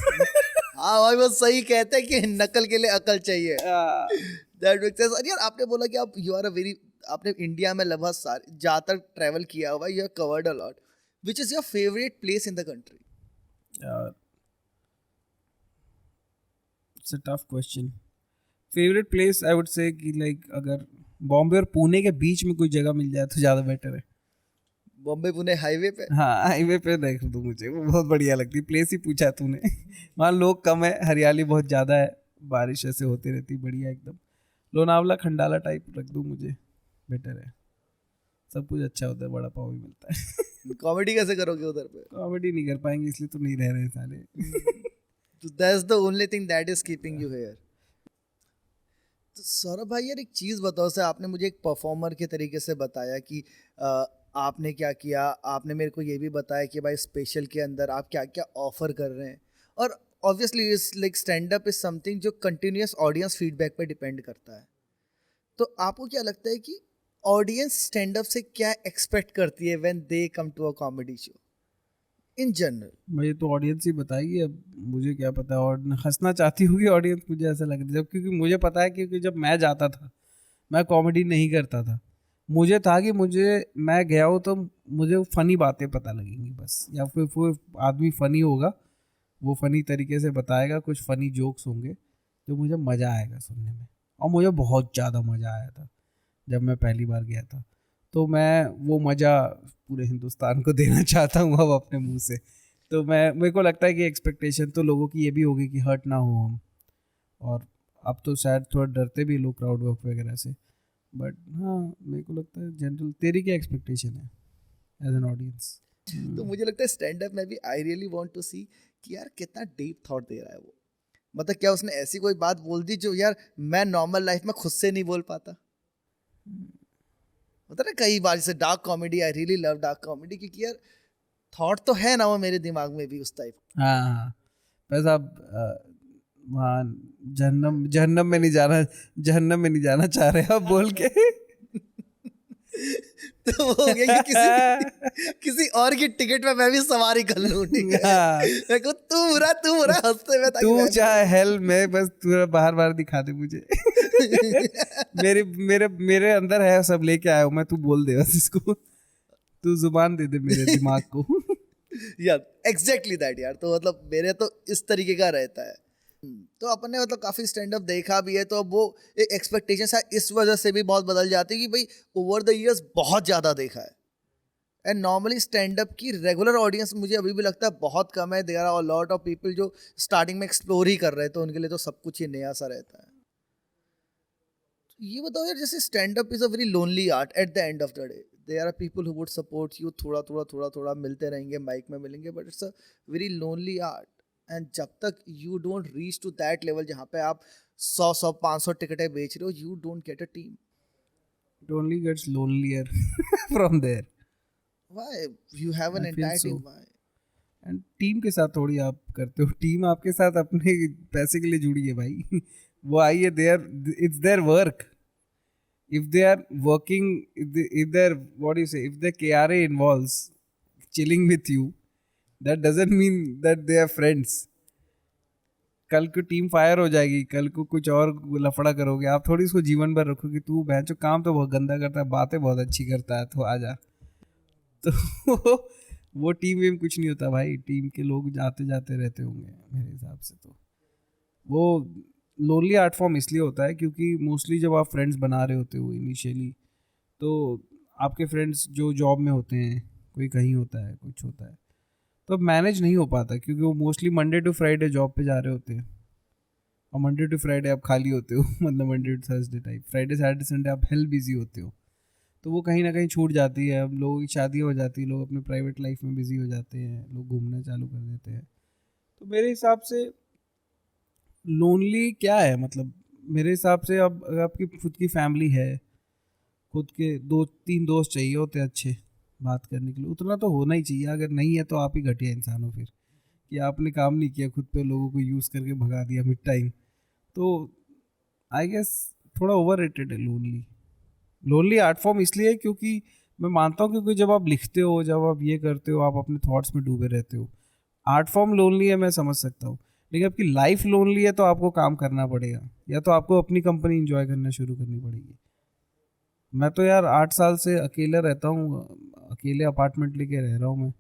हाँ भाई, वो सही कहते हैं कि नकल के लिए अकल चाहिए। That makes sense. यार आपने बोला कि आप यू आर अ वेरी, आपने इंडिया में लगभग सारे ज़्यादातर ट्रैवल किया हुआ, you have covered a lot, which is your favourite place in the country? It's a tough question. Favourite place I would say कि लाइक अगर बॉम्बे और पुणे के बीच में कोई जगह मिल जाए तो ज़्यादा बेटर है. बॉम्बे पुणे हाईवे पे? हाँ, हाईवे पे देख दो मुझे, वो बहुत बढ़िया लगती है. प्लेस ही पूछा तूने. वहाँ लोग कम है, हरियाली बहुत ज़्यादा है, बारिश ऐसे होती रहती, बढ़िया एकदम. लोनावला खंडाला टाइप रख दो मुझे, बेटर है. सब कुछ अच्छा होता है, बड़ा पाव भी मिलता है. कॉमेडी कैसे करोगे उधर पे? कॉमेडी नहीं कर पाएंगे इसलिए तो नहीं रह रहे हैं साले. तो that's the only thing that is keeping you here. तो सौरभ भाई यार एक चीज़ बताओ, से आपने मुझे एक परफॉर्मर के तरीके से बताया कि आपने क्या किया, आपने मेरे को ये भी बताया कि भाई स्पेशल के अंदर आप क्या क्या ऑफर कर रहे हैं, और ऑब्वियसली इस like stand up is something जो कंटिन्यूस ऑडियंस फीडबैक पे डिपेंड करता है. तो आपको क्या लगता है कि ऑडियंस स्टैंड अप से क्या एक्सपेक्ट करती है when they come to a comedy show in general? मुझे तो ऑडियंस ही बताएगी, अब मुझे क्या पता. और हंसना चाहती होगी ऑडियंस, मुझे ऐसा लग रहा है. क्योंकि मुझे पता है, क्योंकि जब मैं जाता था मैं कॉमेडी नहीं करता था. मुझे था कि मैं गया हूँ तो मुझे फनी बातें पता लगेंगी बस, या फिर कोई आदमी फनी होगा, वो फनी तरीके से बताएगा, कुछ फनी जोक्स होंगे जो मुझे मज़ा आएगा सुनने में. और मुझे बहुत ज़्यादा मज़ा आया था जब मैं पहली बार गया था. तो मैं वो मज़ा पूरे हिंदुस्तान को देना चाहता हूँ अब अपने मुंह से. तो मेरे को लगता है कि एक्सपेक्टेशन तो लोगों की ये भी होगी कि हर्ट ना हो हम. और अब तो शायद थोड़ा डरते भी लोग क्राउड वर्क वगैरह से. बट हाँ, मेरे को लगता है जनरल. तेरी क्या एक्सपेक्टेशन है एज एन ऑडियंस? तो मुझे लगता है स्टैंड अप में भी आई रियली वांट टू सी कि यार कितना डीप थॉट दे रहा है वो. मतलब क्या उसने ऐसी कोई बात बोल दी जो यार मैं नॉर्मल लाइफ में खुद से नहीं बोल पाता? मतलब ना कई बार जैसे dark comedy, I really love dark comedy, क्योंकि यार थॉट तो है ना वो मेरे दिमाग में भी उस टाइप. हाँ हाँ. बस आप वहाँ जहन्नम में नहीं जाना चाह रहे आप बोल के. तो वो हो गया कि किसी और की टिकट पे मैं भी सवारी कर लूं, ठीक है? हाँ. मैं कहूँ तू बुरा हंसते में, ताकि तू मैं चाहे हेल में, बस तू बाहर दिखा दे मुझे. मेरे अंदर है, सब लेके आया हूँ मैं. तू बोल दे बस इसको, तू जुबान दे दे मेरे दिमाग को. यार एग्जैक्टली दैट यार. तो मतलब मेरे तो इस तरीके का रहता है. तो अपन ने मतलब काफ़ी स्टैंड अप देखा भी है, तो अब वो एक एक्सपेक्टेशन शायद इस वजह से भी बहुत बदल जाती है कि भाई ओवर द इयर्स बहुत ज़्यादा देखा है. एंड नॉर्मली स्टैंड अप की रेगुलर ऑडियंस मुझे अभी भी लगता है बहुत कम है. There are a lot of people जो स्टार्टिंग में एक्सप्लोर ही कर रहे हैं, तो उनके लिए तो सब कुछ ही नया सा रहता है. ये बताओ यार, जैसे stand up is a very lonely art at the end of the day. There are people who would support you, थोड़ा मिलते रहेंगे, माइक में मिलेंगे, but it's a very lonely art. And जब तक you don't reach to that level जहाँ पे आप 100 500 टिकटें बेच रहे हो, you don't get a team. It only gets lonelier from there. Why? You have an I feel entire so. team. Why? And team के साथ थोड़ी आप करते हो, टीम आपके साथ अपने पैसे के लिए जुड़ी है भाई. वो आई है, it's their work. If they are working, if their what do you say, if the KRA involves chilling with you, that doesn't mean that they are friends. कल को टीम फायर हो जाएगी, कल को कुछ और लफड़ा करोगे, आप थोड़ी उसको जीवन भर रखोगे. तू बहन काम तो बहुत गंदा करता है, बातें बहुत अच्छी करता है, तो आ जा. तो वो टीम वीम कुछ नहीं होता भाई. टीम के लोग जाते जाते रहते होंगे मेरे हिसाब से. तो वो लोनली आर्ट फॉर्म इसलिए होता है क्योंकि मोस्टली जब आप फ्रेंड्स बना रहे होते हो इनिशियली, तो आपके फ्रेंड्स जो जॉब में होते हैं, कोई कहीं होता है, कुछ होता है, तो मैनेज नहीं हो पाता. क्योंकि वो mostly Monday to Friday job पे जा रहे होते हैं, और मंडे टू फ्राइडे आप खाली होते हो. मतलब Monday to Thursday type, Friday Saturday Sunday आप हेल बिजी होते हो. तो वो कहीं ना कहीं छूट जाती है. अब लोगों की शादियाँ हो जाती है, लोग अपने प्राइवेट लाइफ में बिजी हो जाते हैं, लोग घूमना चालू कर देते हैं. तो मेरे हिसाब से लोनली क्या है, मतलब मेरे हिसाब से अब अगर आपकी खुद की फैमिली है, खुद के 2-3 दोस्त चाहिए होते हैं अच्छे बात करने के लिए, उतना तो होना ही चाहिए. अगर नहीं है तो आप ही घटिया इंसान हो फिर, कि आपने काम नहीं किया खुद पे, लोगों को यूज़ करके भगा दिया मिड टाइम. तो आई गेस थोड़ा ओवर रेटेड है लोनली आर्ट फॉर्म. इसलिए क्योंकि मैं मानता हूँ, क्योंकि जब आप लिखते हो, जब आप ये करते हो, आप अपने थॉट्स में डूबे रहते हो. आर्ट फॉर्म लोनली है, मैं समझ सकता हूँ. लेकिन आपकी लाइफ लोनली है तो आपको काम करना पड़ेगा, या तो आपको अपनी कंपनी इंजॉय करना शुरू करनी पड़ेगी. मैं तो यार 8 साल से अकेला रहता हूँ, अकेले अपार्टमेंट लेके रह रहा हूँ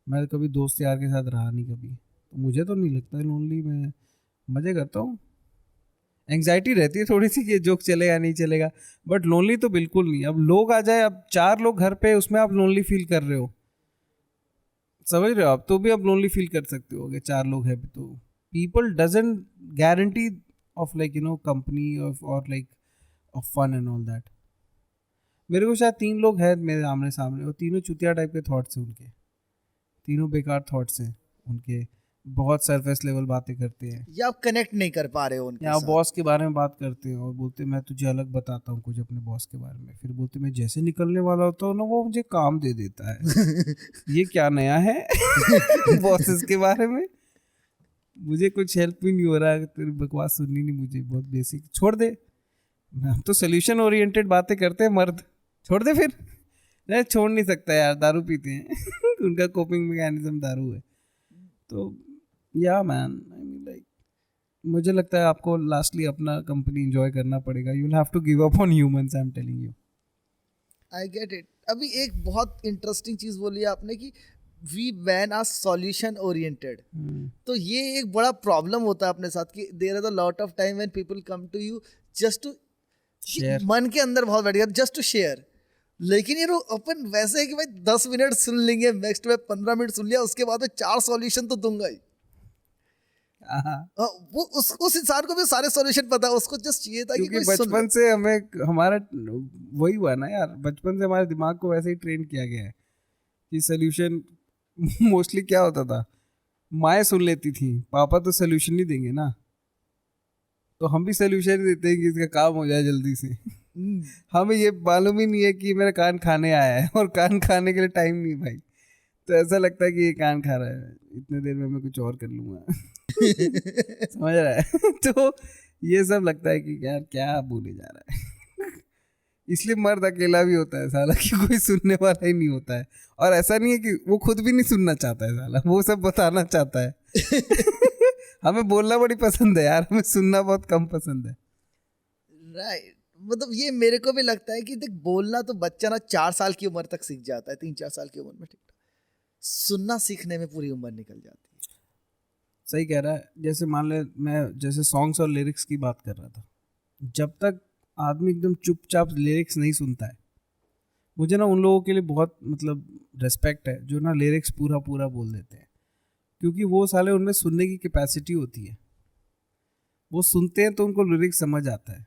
मैं कभी दोस्त यार के साथ रहा नहीं कभी, तो मुझे तो नहीं लगता लोनली, मैं मज़े करता हूँ। एंग्जाइटी रहती है थोड़ी सी कि जोक चलेगा नहीं चलेगा, बट लोनली तो बिल्कुल नहीं। अब लोग आ जाए, अब 4 लोग घर पे, उसमें आप लोनली फील कर रहे हो, समझ रहे हो आप, तो भी आप लोनली फील कर सकते हो अगर 4 लोग हैं तो। People doesn't guarantee of like company of और like of fun and all that. मेरे को शायद 3 लोग हैं मेरे आमने सामने, और तीनों चुतिया टाइप के थॉट्स हैं उनके, तीनों बेकार थॉट्स हैं उनके, बहुत सरफेस लेवल बातें करते हैं, या आप कनेक्ट नहीं कर पा रहे हो उनके या साथ। बॉस के बारे में बात करते हैं और बोलते हैं मैं तुझे अलग बताता हूँ कुछ अपने बॉस के बारे में, फिर बोलते मैं जैसे निकलने वाला होता हूँ ना वो मुझे काम दे देता है। ये क्या नया है बॉसेस के बारे में, मुझे कुछ हेल्प भी नहीं हो रहा है, तेरी बकवास सुननी नहीं मुझे, बहुत बेसिक, छोड़ दे। हम तो सोल्यूशन ओरिएंटेड बातें करते हैं मर्द, छोड़ दे फिर। नहीं छोड़ नहीं सकता यार, दारू पीते हैं उनका कोपिंग मैकेनिज्म दारू है। तो या मैन, आई मीन लाइक मुझे लगता है आपको लास्टली अपना कंपनी एंजॉय करना पड़ेगा, you will have to give up on humans, I am telling you. I get it. अभी एक बहुत इंटरेस्टिंग चीज बोली आपने कि we man are solution oriented. तो ये एक बड़ा प्रॉब्लम होता है अपने साथ कि there is a lot of time when people come to you just to Share. मन के अंदर बहुत बैठ गया जस्ट टू शेयर, लेकिन ये अपन वैसे है कि भाई 10 मिनट सुन लेंगे, नेक्स्ट में 15 मिनट सुन लिया, उसके बाद में 4 सॉल्यूशन तो दूंगा ही। वो उस इंसान को भी सारे सॉल्यूशन पता है, उसको जस्ट ये था कि क्योंकि कोई सुन ले। बचपन से हमें हमारा वही हुआ ना यार, बचपन से हमारे दिमाग को वैसे ही ट्रेन किया गया है कि सोल्यूशन मोस्टली क्या होता था, माएँ सुन लेती थी, पापा तो सोल्यूशन नहीं देंगे ना, तो हम भी सोल्यूशन देते हैं कि इसका काम हो जाए जल्दी से। हमें ये मालूम ही नहीं है कि मेरा कान खाने आया है और कान खाने के लिए टाइम नहीं भाई, तो ऐसा लगता है कि ये कान खा रहा है, इतने देर में मैं कुछ और कर लूँगा समझ रहा है तो ये सब लगता है कि यार क्या बोले जा रहा है इसलिए मर्द अकेला भी होता है साला कि कोई सुनने वाला ही नहीं होता है, और ऐसा नहीं है कि वो खुद भी नहीं सुनना चाहता है साला, वो सब बताना चाहता है हमें बोलना बड़ी पसंद है यार, हमें सुनना बहुत कम पसंद है। राइट, मतलब ये मेरे को भी लगता है कि देख बोलना तो बच्चा ना 4 साल की उम्र तक सीख जाता है, 3-4 साल की उम्र में, ठीक, सुनना सीखने में पूरी उम्र निकल जाती है। सही कह रहा है। जैसे मान ले मैं जैसे सॉन्ग्स और लिरिक्स की बात कर रहा था, जब तक आदमी एकदम चुपचाप लिरिक्स नहीं सुनता है, मुझे ना उन लोगों के लिए बहुत मतलब रिस्पेक्ट है जो ना लिरिक्स पूरा पूरा बोल देते हैं, क्योंकि वो साले उनमें सुनने की कैपेसिटी होती है, वो सुनते हैं तो उनको लिरिक्स समझ आता है।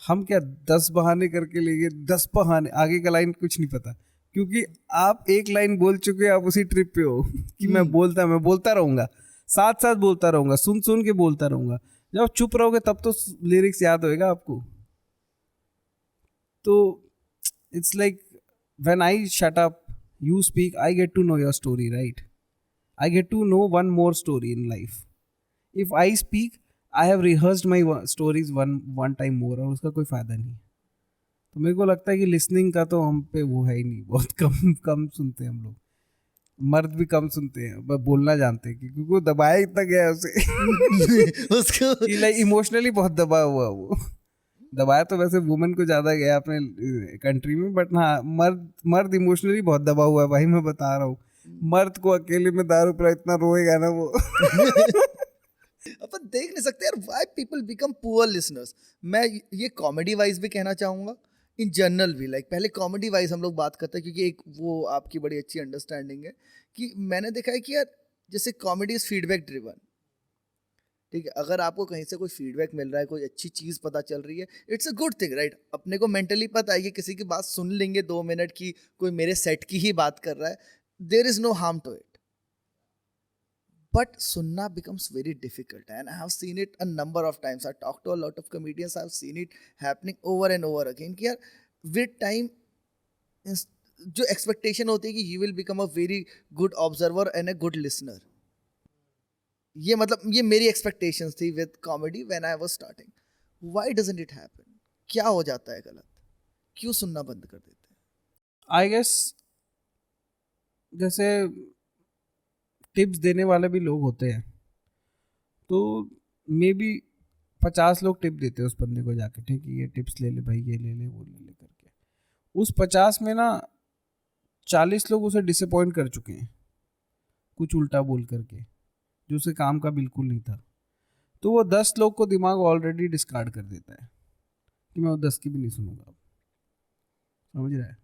हम क्या 10 बहाने करके लेंगे, 10 बहाने, आगे का लाइन कुछ नहीं पता, क्योंकि आप एक लाइन बोल चुके हैं, आप उसी ट्रिप पे हो कि मैं बोलता रहूँगा, साथ साथ बोलता रहूँगा, सुन सुन के बोलता रहूँगा। जब आप चुप रहोगे तब तो लिरिक्स याद होएगा आपको। तो it's like when I shut up, you speak, I get to know your story, right? I get to know one more story in life. If I speak, I have rehearsed my stories one time more, और उसका कोई फ़ायदा नहीं। तो मेरे को लगता है कि लिसनिंग का तो हम पे वो है ही नहीं, बहुत कम कम सुनते हैं हम लोग, मर्द भी कम सुनते हैं, बस बोलना जानते हैं क्योंकि वो दबाया इतना गया है उसे उसको कि लाइक इमोशनली बहुत दबा हुआ है वो। दबाया तो वैसे वुमेन को ज़्यादा गया अपने कंट्री में, बट हाँ मर्द इमोशनली बहुत दबा हुआ है भाई, मैं बता रहा हूँ। मर्द को अकेले में दारू पिला इतना रोएगा ना वो अपन देख नहीं सकते यार why people become poor listeners. मैं ये कॉमेडी वाइज भी कहना चाहूँगा, इन जनरल भी, लाइक पहले कॉमेडी वाइज हम लोग बात करते हैं क्योंकि एक वो आपकी बड़ी अच्छी अंडरस्टैंडिंग है कि मैंने देखा है कि यार जैसे कॉमेडी इज फीडबैक ड्रिवन, ठीक है, अगर आपको कहीं से कोई फीडबैक मिल रहा है, कोई अच्छी चीज़ पता चल रही है, it's a good thing, right? अपने को मेंटली पता है कि किसी की बात सुन लेंगे 2 मिनट की, कोई मेरे सेट की ही बात कर रहा है, there is no harm to it. But sunna becomes very difficult, and I have seen it a number of times. I talked to a lot of comedians. I have seen it happening over and over again. कि यार with time जो expectation होती है कि you will become a very good observer and a good listener. ये मतलब ये मेरी expectations थी with comedy when I was starting. Why doesn't it happen? क्या हो जाता है गलत? क्यों सुनना बंद कर देते हैं? आई गेस जैसे टिप्स देने वाले भी लोग होते हैं, तो मे बी 50 लोग टिप देते हैं उस बंदे को जाके, ठीक है ये टिप्स ले ले भाई, ये ले ले वो ले ले करके, उस 50 में ना 40 लोग उसे डिसअपॉइंट कर चुके हैं कुछ उल्टा बोल करके, जो उसे काम का बिल्कुल नहीं था। तो वो 10 लोग को दिमाग ऑलरेडी डिस्कार्ड कर देता है कि मैं वो 10 की भी नहीं सुनूंगा। समझ रहा है?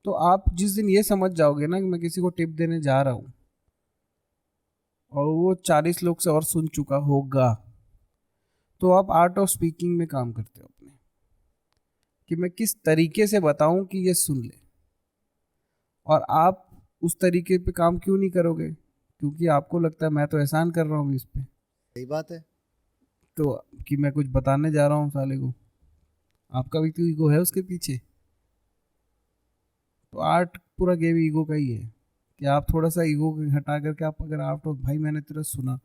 तो आप जिस दिन ये समझ जाओगे ना कि मैं किसी को टिप देने जा रहा हूँ और वो 40 लोग से और सुन चुका होगा, तो आप आर्ट ऑफ स्पीकिंग में काम करते हो अपने, कि मैं किस तरीके से बताऊं कि ये सुन ले। और आप उस तरीके पे काम क्यों नहीं करोगे? क्योंकि आपको लगता है मैं तो एहसान कर रहा हूँ इस पे, सही बात है। तो कि मैं कुछ बताने जा रहा हूँ साले को। आपका भी तो ईगो है उसके पीछे। तो आर्ट पूरा गेम ईगो का ही है कि आप थोड़ा सा ईगो हटा करके आप अगर आप तो भाई मैंने तेरा सुना,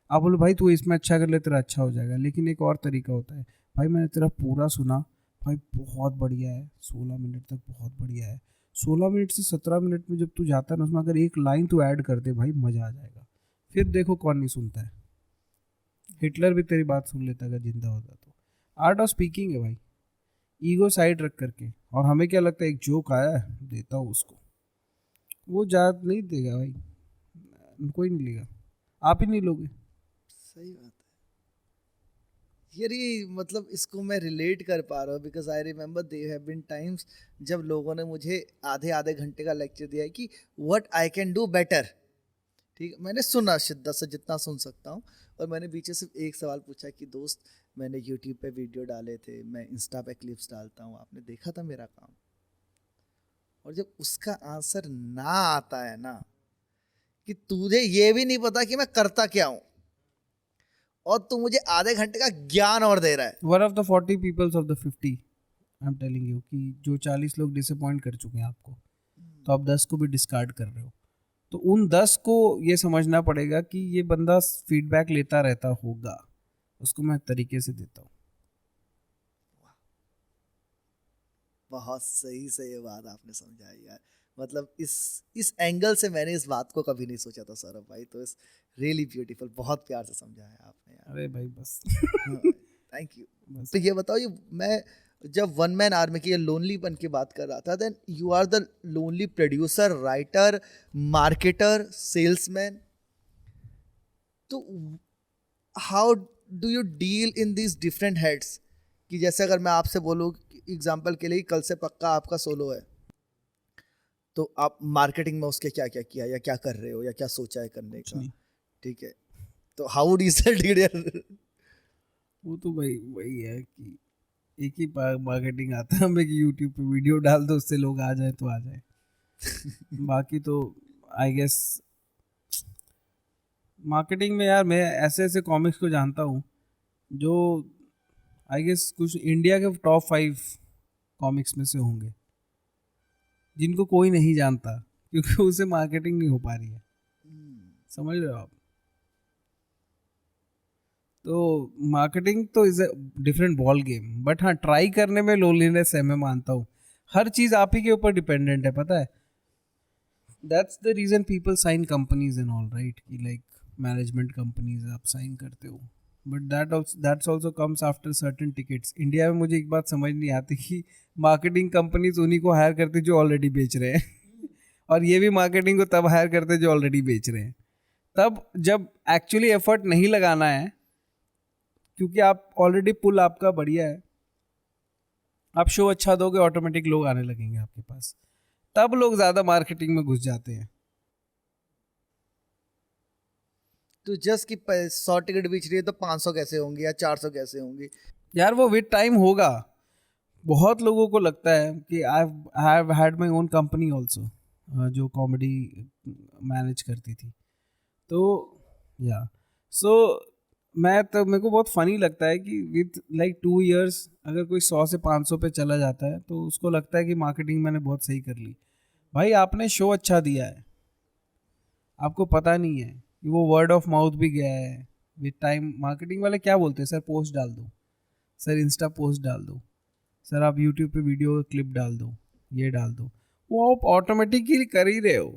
आप बोलो भाई तू इसमें अच्छा कर ले तेरा अच्छा हो जाएगा। लेकिन एक और तरीका होता है, भाई मैंने तेरा पूरा सुना, भाई बहुत बढ़िया है, 16 मिनट तक बहुत बढ़िया है। 16 मिनट से 17 मिनट में जब तू जाता है ना, उसमें अगर एक लाइन तू ऐड कर दे भाई मज़ा आ जाएगा। फिर देखो कौन नहीं सुनता है। हिटलर भी तेरी बात सुन लेता अगर जिंदा होता तो। आर्ट ऑफ स्पीकिंग है भाई, ईगो साइड रख करके। और हमें क्या लगता है एक जोक आया है देता हूँ उसको, वो ज़्यादा नहीं देगा भाई, कोई नहीं लेगा, आप ही नहीं लोगे। सही बात है यार, ये मतलब इसको मैं रिलेट कर पा रहा हूँ because I remember there have been times जब लोगों ने मुझे आधे आधे घंटे का लेक्चर दिया है कि what I can do better. ठीक है, मैंने सुना शिद्दत से जितना सुन सकता हूँ, और मैंने पीछे सिर्फ एक सवाल पूछा कि दोस्त मैंने यूट्यूब पे वीडियो डाले थे, मैं इंस्टा पे क्लिप्स डालता हूँ, आपने देखा था मेरा काम? और जब उसका आंसर ना आता है ना कि तुझे ये भी नहीं पता कि मैं करता क्या हूँ, और तू मुझे आधे घंटे का ज्ञान और दे रहा है। One of the 40 peoples of the 50, I am telling you कि जो 40 लोग डिसअपॉइंट कर चुके हैं आपको, तो आप 10 को भी डिस्कार्ड कर रहे हो। तो उन 10 को ये समझना पड़ेगा कि ये बंदा फीडबैक लेता रहता होगा, उसको मैं तरीके से देता हूँ। बहुत सही से ये बात आपने समझाई यार, मतलब इस एंगल से मैंने इस बात को कभी नहीं सोचा था सौरभ भाई, तो इस रियली ब्यूटीफुल, बहुत प्यार से समझाया आपने यार। अरे भाई बस थैंक यू। बस। तो ये बताओ, ये मैं जब वन मैन आर्मी की ये लोनलीपन की बात कर रहा था, then you are the lonely producer, writer, marketer, salesman. तो how do you deal in these different heads? कि जैसे अगर मैं आपसे बोलूँ एग्जांपल के लिए, कल से पक्का आपका सोलो है, तो आप मार्केटिंग में उसके क्या क्या किया, या क्या कर रहे हो, या क्या सोचा है करने का? नहीं। ठीक है, तो हाउ वुड यू सेल? वो तो भाई वही है कि एक ही मार्केटिंग आता है हमें कि यूट्यूब पे वीडियो डाल दो, उससे लोग आ जाए तो आ जाए। बाकी तो आई गेस मार्केटिंग में यार मैं ऐसे ऐसे कॉमिक्स को जानता हूँ जो आई गेस कुछ इंडिया के टॉप 5 कॉमिक्स में से होंगे, जिनको कोई नहीं जानता क्योंकि उसे मार्केटिंग नहीं हो पा रही है। समझ रहे हो आप? तो मार्केटिंग तो is a different ball game, but हाँ ट्राई करने में लोनलीनेस है, मैं मानता हूँ। हर चीज़ आप ही के ऊपर डिपेंडेंट है, पता है। That's the reason people sign companies and all, right, कि लाइक मैनेजमेंट कंपनीज आप साइन करते हो, but that's also comes after certain tickets. India में मुझे एक बात समझ नहीं आती कि मार्केटिंग कंपनीज उन्हीं को हायर करते जो ऑलरेडी बेच रहे हैं और ये भी मार्केटिंग को तब हायर करते जो ऑलरेडी बेच रहे हैं। तब जब एक्चुअली एफर्ट नहीं लगाना है, क्योंकि आप ऑलरेडी पुल आपका बढ़िया है, आप शो अच्छा दोगे, ऑटोमेटिक लोग आने लगेंगे आपके पास, तब लोग ज़्यादा मार्केटिंग में घुस जाते हैं। तो जस्ट कि 100 टिकट बेच रही है तो 500 कैसे होंगे या 400 कैसे होंगे? यार वो विद टाइम होगा। बहुत लोगों को लगता है कि I have had my own company also, जो कॉमेडी मैनेज करती थी। तो या सो मैं तो मेरे को बहुत फ़नी लगता है कि विद लाइक 2 years अगर कोई 100 से 500 पे चला जाता है तो उसको लगता है कि मार्केटिंग मैंने बहुत सही कर ली। भाई आपने शो अच्छा दिया है, आपको पता नहीं है कि वो वर्ड ऑफ माउथ भी गया है विद टाइम। मार्केटिंग वाले क्या बोलते हैं, सर पोस्ट डाल दो, सर इंस्टा पोस्ट डाल दो, सर आप यूट्यूब पे वीडियो क्लिप डाल दो, ये डाल दो, वो आप ऑटोमेटिकली कर ही रहे हो।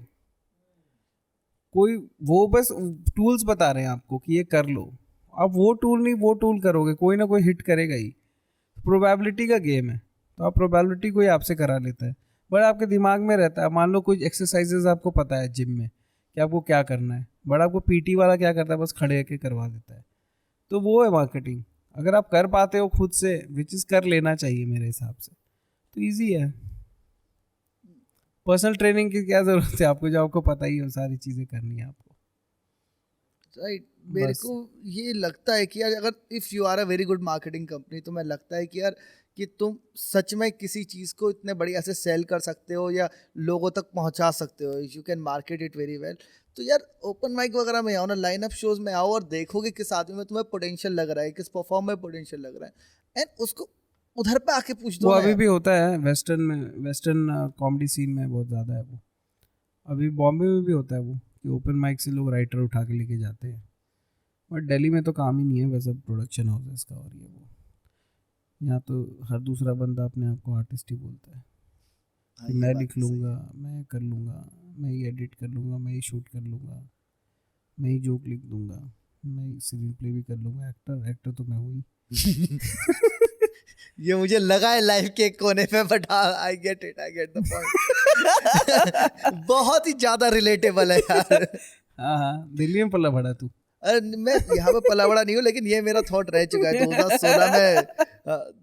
कोई वो बस टूल्स बता रहे हैं आपको कि ये कर लो, आप वो टूल नहीं वो टूल करोगे, कोई ना कोई हिट करेगा ही। प्रोबेबिलिटी का गेम है, तो आप प्रोबेबिलिटी कोई आपसे करा लेता है, बट आपके दिमाग में रहता है। मान लो कुछ एक्सरसाइजेज आपको पता है जिम में कि आपको क्या करना है, बट आपको पीटी वाला क्या करता है, बस खड़े होकर करवा देता है। तो वो है मार्केटिंग। अगर आप कर पाते हो खुद से, विच इज़ कर लेना चाहिए मेरे हिसाब से, तो ईजी है। पर्सनल ट्रेनिंग की क्या ज़रूरत है आपको, जब आपको पता ही हो सारी चीज़ें करनी है आपको। राइट मेरे बस। को ये लगता है कि यार अगर if you are a very good marketing company, तो मैं लगता है कि यार कि तुम सच में किसी चीज़ को इतने बढ़िया से सेल कर सकते हो या लोगों तक पहुंचा सकते हो, you can market it very well. तो यार ओपन माइक वगैरह में आओ ना, लाइन अप शोज में आओ और देखोगे किस आदमी में तुम्हें पोटेंशियल लग रहा है, किस परफॉर्म में पोटेंशियल लग रहा है, एंड उसको उधर पे आके पूछ दो वो ना अभी यार। भी होता है वेस्टर्न में, वेस्टर्न कॉमेडी सीन में बहुत ज़्यादा है वो। अभी बॉम्बे में भी होता है वो कि ओपन माइक से लोग राइटर उठा के लेके जाते हैं, बट दिल्ली में तो काम ही नहीं है वैसे प्रोडक्शन हाउसेस का और ये वो। यहाँ तो हर दूसरा बंदा अपने आप को आर्टिस्ट ही बोलता है हाँ, कि ये मैं बात लिख तो सही है। लूँगा, मैं कर लूँगा, मैं ये एडिट कर लूँगा, मैं ये शूट कर लूँगा, मैं ही जोक लिख दूँगा, मैं स्क्रीन प्ले भी कर लूँगा। एक्टर तो मैं हूँ ही। ये मुझे लगा है लाइफ के एक कोने पे, but I get the point. बहुत ही ज्यादा रिलेटेबल है यार। हाँ हाँ, दिल्ली में पला बड़ा तू। अरे मैं यहाँ पे पला बड़ा नहीं हूँ, लेकिन ये मेरा थॉट रह चुका है 2016 में।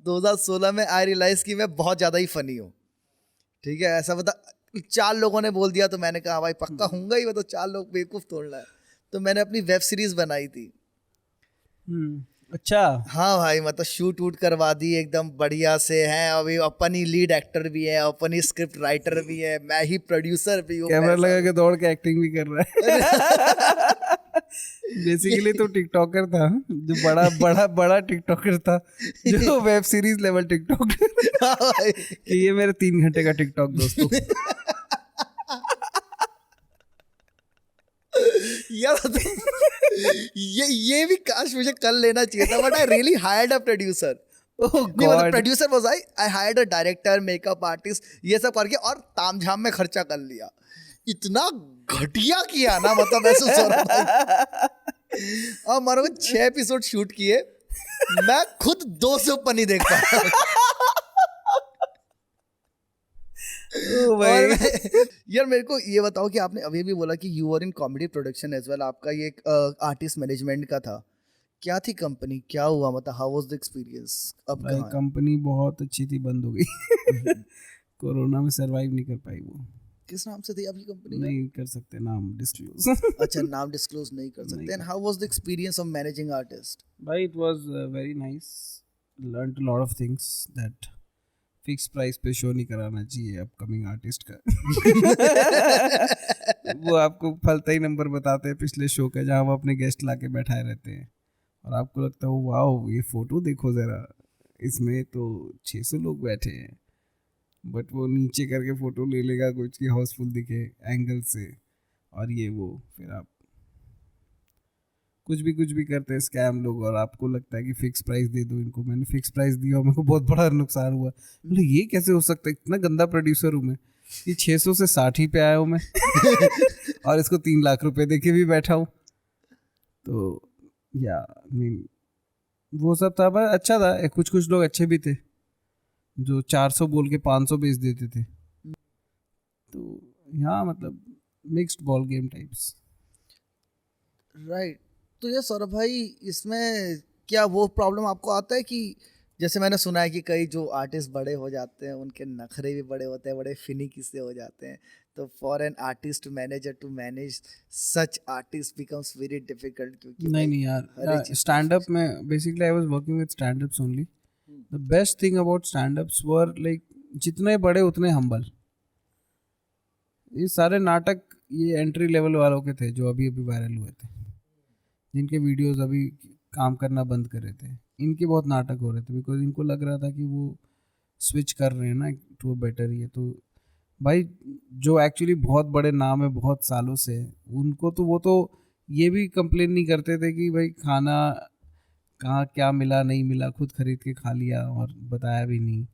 2016 में आई रियलाइज कि मैं बहुत ज़्यादा ही फनी हूँ। ठीक है, ऐसा बता 4 लोगों ने बोल दिया तो मैंने कहा भाई पक्का होऊंगा ही, मैं तो 4 लोग बेवकूफ़ तोड़ना है। तो मैंने अपनी वेब सीरीज बनाई थी। अच्छा। हाँ भाई, मतलब शूट वूट करवा दी एकदम बढ़िया से हैं। अभी अपन ही लीड एक्टर भी है, अपन ही स्क्रिप्ट राइटर भी है, मैं ही प्रोड्यूसर भी हूँ। कैमरा लगा के दौड़ के एक्टिंग भी कर रहा है। बेसिकली तो टिकटॉकर था, जो बड़ा बड़ा बड़ा टिकटॉकर था, जो वेब सीरीज लेवल टिकटॉकर। हाँ भाई। कि ये मेरे 3 घंटे का टिकटॉक दोस्तों। यार तो ये भी काश मुझे कल लेना चाहिए था, but I really hired a producer. Oh नहीं मतलब god. Producer was I hired a director, makeup artist, ये सब करके और तामझाम में खर्चा कर लिया। इतना घटिया किया ना, मतलब महसूस हो रहा था। और मानो 6 एपिसोड शूट किए, मैं खुद 2 से ऊपर नहीं देख पाया। ओ भाई। यार मेरे को ये बताओ कि आपने अभी भी बोला कि you are in comedy production as well, आपका ये आर्टिस्ट मैनेजमेंट का था। क्या थी कंपनी, क्या हुआ, मतलब हाउ वाज द एक्सपीरियंस? अब भाई कहाँ है? कंपनी बहुत अच्छी थी, बंद हो गई। कोरोना में सरवाइव नहीं कर पाई वो। किस नाम से थी आपकी कंपनी? नहीं कर सकते नाम डिस्क्लोज। अच्छा, नाम डिस्क्लोज नहीं कर सकते। And how was the experience of managing artist? भाई it was very nice, learned a lot of things that fix price पे शो नहीं कराना चाहिए अपकमिंग आर्टिस्ट का। वो आपको फलता ही नंबर बताते हैं पिछले शो का, जहाँ वो अपने गेस्ट लाके बैठाए रहते हैं और आपको लगता है वाओ ये फोटो देखो ज़रा, इसमें तो 600 लोग बैठे हैं, बट वो नीचे करके फ़ोटो ले लेगा कुछ की हाउसफुल दिखे एंगल से, और ये वो फिर आप कुछ भी करते हैं स्कैम लोग, और आपको लगता है कि फिक्स प्राइस दे दो इनको। मैंने फिक्स प्राइस दिया और मेरे को बहुत बड़ा नुकसान हुआ। मतलब ये कैसे हो सकता है, इतना गंदा प्रोड्यूसर हूँ मैं, ये 600 से 60 ही पे आया हूँ मैं। और इसको 3 लाख रुपए दे के भी बैठा हूँ। तो या मीन वो सब था, पर अच्छा था। कुछ लोग अच्छे भी थे जो 400 बोल के 500 बेच देते थे। तो यहाँ मतलब mixed ball game types. Right. तो ये सौरभ भाई, इसमें क्या वो प्रॉब्लम आपको आता है कि जैसे मैंने सुना है कि कई जो आर्टिस्ट बड़े हो जाते हैं उनके नखरे भी बड़े होते हैं, बड़े फिनिकी से हो जाते हैं, तो for an artist manager to manage such artist becomes very difficult? क्योंकि नहीं यार, स्टैंड अप में basically I was working with stand ups only. The best thing about stand ups were like जितने बड़े उतने हम्बल। ये सारे नाटक ये एंट्री लेवल वालों के थे जो अभी वायरल हुए थे, जिनके वीडियोस अभी काम करना बंद कर रहे थे। इनके बहुत नाटक हो रहे थे बिकॉज इनको लग रहा था कि वो स्विच कर रहे हैं ना टू अ बेटर। ये तो भाई जो एक्चुअली बहुत बड़े नाम है बहुत सालों से, उनको तो वो तो ये भी कंप्लेन नहीं करते थे कि भाई खाना कहाँ क्या मिला नहीं मिला, खुद खरीद के खा लिया और बताया भी नहीं।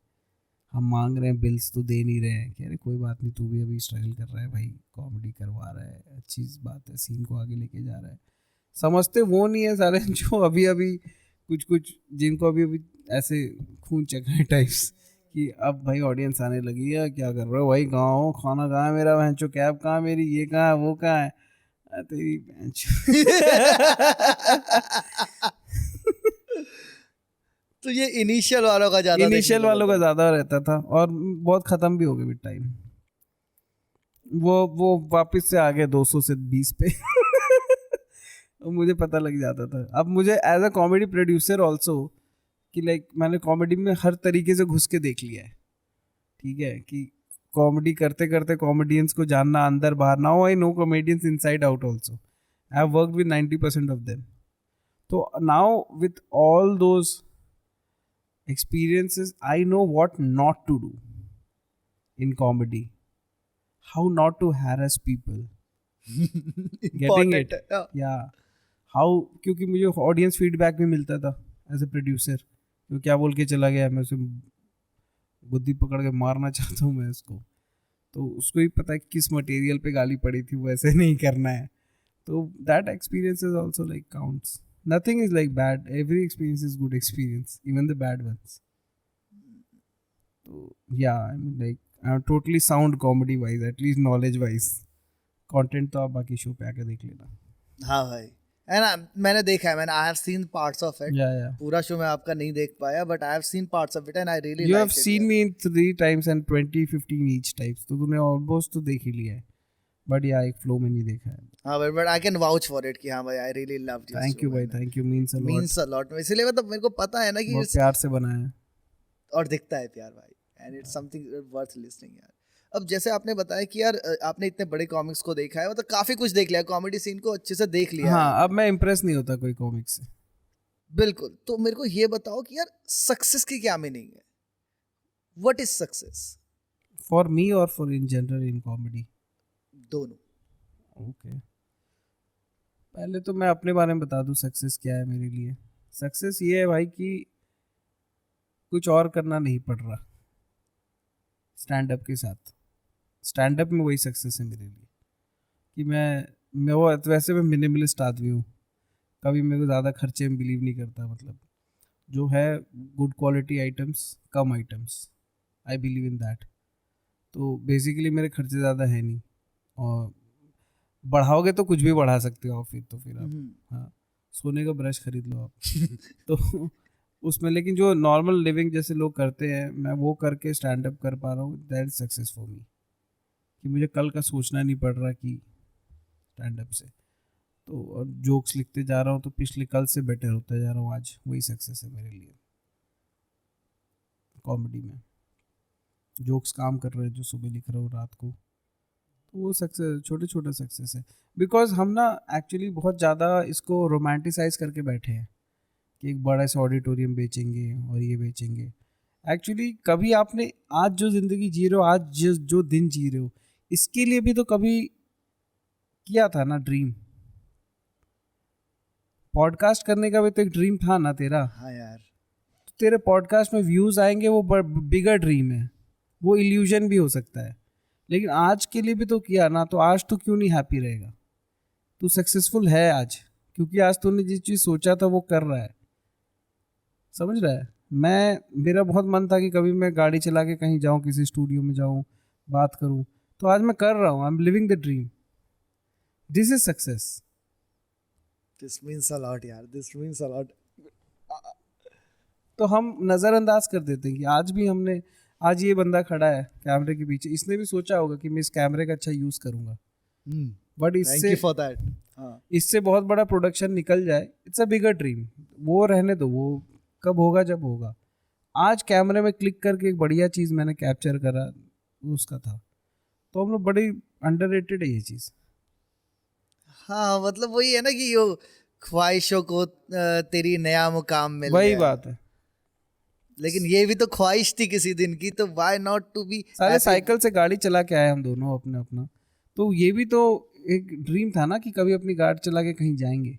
हम मांग रहे हैं बिल्स तो दे नहीं रहे हैं, कह रहे कोई बात नहीं, तू भी अभी स्ट्रगल कर रहा है भाई, कॉमेडी करवा रहा है, अच्छी बात है, सीन को आगे लेके जा रहा है। समझते वो नहीं है सारे जो अभी कुछ जिनको अभी ऐसे खून चकने टाइप्स कि अब भाई ऑडियंस आने लगी है, क्या कर रहे हो भाई, कहाँ हो, खाना कहाँ है मेरा, भैंचो कैब कहाँ है मेरी, ये कहाँ है, वो कहाँ है, तेरी भैंचो। तो ये इनिशियल वालों का ज्यादा इनिशियल देखने को वालों का मिलता ज़्यादा रहता था और बहुत ख़त्म भी हो गए विद टाइम। वो वापस से आ गए 200 से 20 पे। और मुझे पता लग जाता था। अब मुझे as a comedy producer also कि लाइक मैंने कॉमेडी में हर तरीके से घुस के देख लिया है, ठीक है, कि कॉमेडी करते करते कॉमेडियंस को जानना अंदर बाहर। Now I know comedians inside out also. I have worked with 90% of them. तो now with all those experiences, I know what not to do in comedy, how not to harass people, getting Important it, है, हाँ। yeah, how, क्योंकि मुझे ऑडियंस फीडबैक भी मिलता था एज ए प्रोड्यूसर, तो क्या बोल के चला गया, मैं उसे बुद्धि पकड़ के मारना चाहता हूँ मैं उसको, तो उसको ही पता है किस मटेरियल पे गाली पड़ी थी, वो ऐसे नहीं करना है। तो that experience is also like counts. Nothing is like bad. Every experience is good experience, even the bad ones. So yeah, I mean like I'm totally sound comedy wise, at least knowledge wise. Content तो आप बाकी शो पे आके देख लेना। हाँ भाई, है ना, मैंने देखा है, मैंने आई have scene parts of it. Yeah. पूरा शो मैं आपका नहीं देख पाया, but I have scene parts of it and I really You like have seen me in 3 times and 20-15 each types, तो तूने almost तो देख ही लिया है। But yeah, एक flow में नहीं देखा है। हाँ but I can vouch for it कि हाँ भाई I really loved your Thank you भाई, thank you, means a lot। Means a lot. इसलिए मतलब मेरे को पता है ना कि बहुत प्यार से बनाया है। और दिखता है प्यार भाई, and it's something worth listening यार। अब जैसे आपने बताया कि यार आपने इतने बड़े कॉमिक्स को देखा है, मतलब काफी कुछ देख लिया, कॉमेडी सीन को अच्छे से देख लिया है। हाँ, अब मैं इम्प्रेस नहीं होता कोई कॉमिक से। बिल्कुल। तो मेरे को ये बताओ कि यार सक्सेस की क्या मीनिंग है? What is success? For me or for in general in comedy? दोनों। ओके, पहले तो मैं अपने बारे में बता दूं सक्सेस क्या है मेरे लिए। सक्सेस ये है भाई कि कुछ और करना नहीं पड़ रहा स्टैंड अप के साथ। स्टैंड अप में वही सक्सेस है मेरे लिए कि मैं वो, वैसे मैं मिनिमलिस्ट आदमी हूँ, कभी मेरे को ज़्यादा खर्चे में बिलीव नहीं करता। मतलब जो है good quality items, come items, I believe in that. तो बेसिकली मेरे खर्चे ज़्यादा है नहीं, और बढ़ाओगे तो कुछ भी बढ़ा सकते हो फिर आप, हाँ, सोने का ब्रश खरीद लो आप। तो उसमें लेकिन जो नॉर्मल लिविंग जैसे लोग करते हैं, मैं वो करके स्टैंड अप कर पा रहा हूँ, that is success for me. कि मुझे कल का सोचना नहीं पड़ रहा कि स्टैंड अप से, तो और जोक्स लिखते जा रहा हूँ तो पिछले कल से बेटर होता जा रहा हूँ आज, वही सक्सेस है मेरे लिए। कॉमेडी में जोक्स काम कर रहे हैं, जो सुबह लिख रहा हूँ रात को, तो वो सक्सेस, छोटे छोटे सक्सेस है। बिकॉज हम ना एक्चुअली बहुत ज़्यादा इसको रोमांटिसाइज करके बैठे हैं कि एक बड़ा सा ऑडिटोरियम बेचेंगे और ये बेचेंगे। एक्चुअली कभी आपने आज जो ज़िंदगी जी रहे हो, आज जो दिन जी रहे हो, इसके लिए भी तो कभी किया था ना ड्रीम। पॉडकास्ट करने का भी तो एक ड्रीम था ना तेरा। हाँ यार। तो तेरे पॉडकास्ट में व्यूज़ आएंगे, वो बिगर ड्रीम है, वो इल्यूजन भी हो सकता है, लेकिन आज के लिए भी तो किया ना, तो आज तो क्यों नहीं हैप्पी रहेगा? तू सक्सेसफुल है आज, क्योंकि आज तूने जिस चीज़ सोचा था वो कर रहा है। समझ रहा है? मेरा बहुत मन था कि कभी मैं गाड़ी चला के कहीं जाऊं, किसी स्टूडियो में जाऊं, बात करूं, तो आज मैं कर रहा हूं। I am living the dream. This is success. This means a lot यार, दिस मींस अ लॉट। तो हम नज़रअंदाज कर देते हैं कि आज भी हमने, आज ये बंदा खड़ा है कैमरे के पीछे, इसने भी सोचा होगा कि मैं इस कैमरे का अच्छा यूज़ करूंगा, but thank you for that. हाँ, इससे बहुत बड़ा प्रोडक्शन निकल जाए, इट्स अ बिगर ड्रीम। वो रहने दो, वो कब होगा जब होगा। आज कैमरे में क्लिक करके एक बढ़िया चीज़ मैंने कैप्चर करा, वो उसका था। तो हम लोग बड़ी अंडररेटेड है ये चीज़। हाँ, मतलब वही है ना कि यो ख्वाहिशों को तेरी नया मुकाम मिल वही गया। बात है। लेकिन ये भी तो ख्वाहिश थी किसी दिन की, तो व्हाई नॉट टू बी। सारे साइकिल से गाड़ी चला के आए हम दोनों अपने अपना, तो ये भी तो एक ड्रीम था ना कि कभी अपनी गाड़ी चला के कहीं जाएंगे।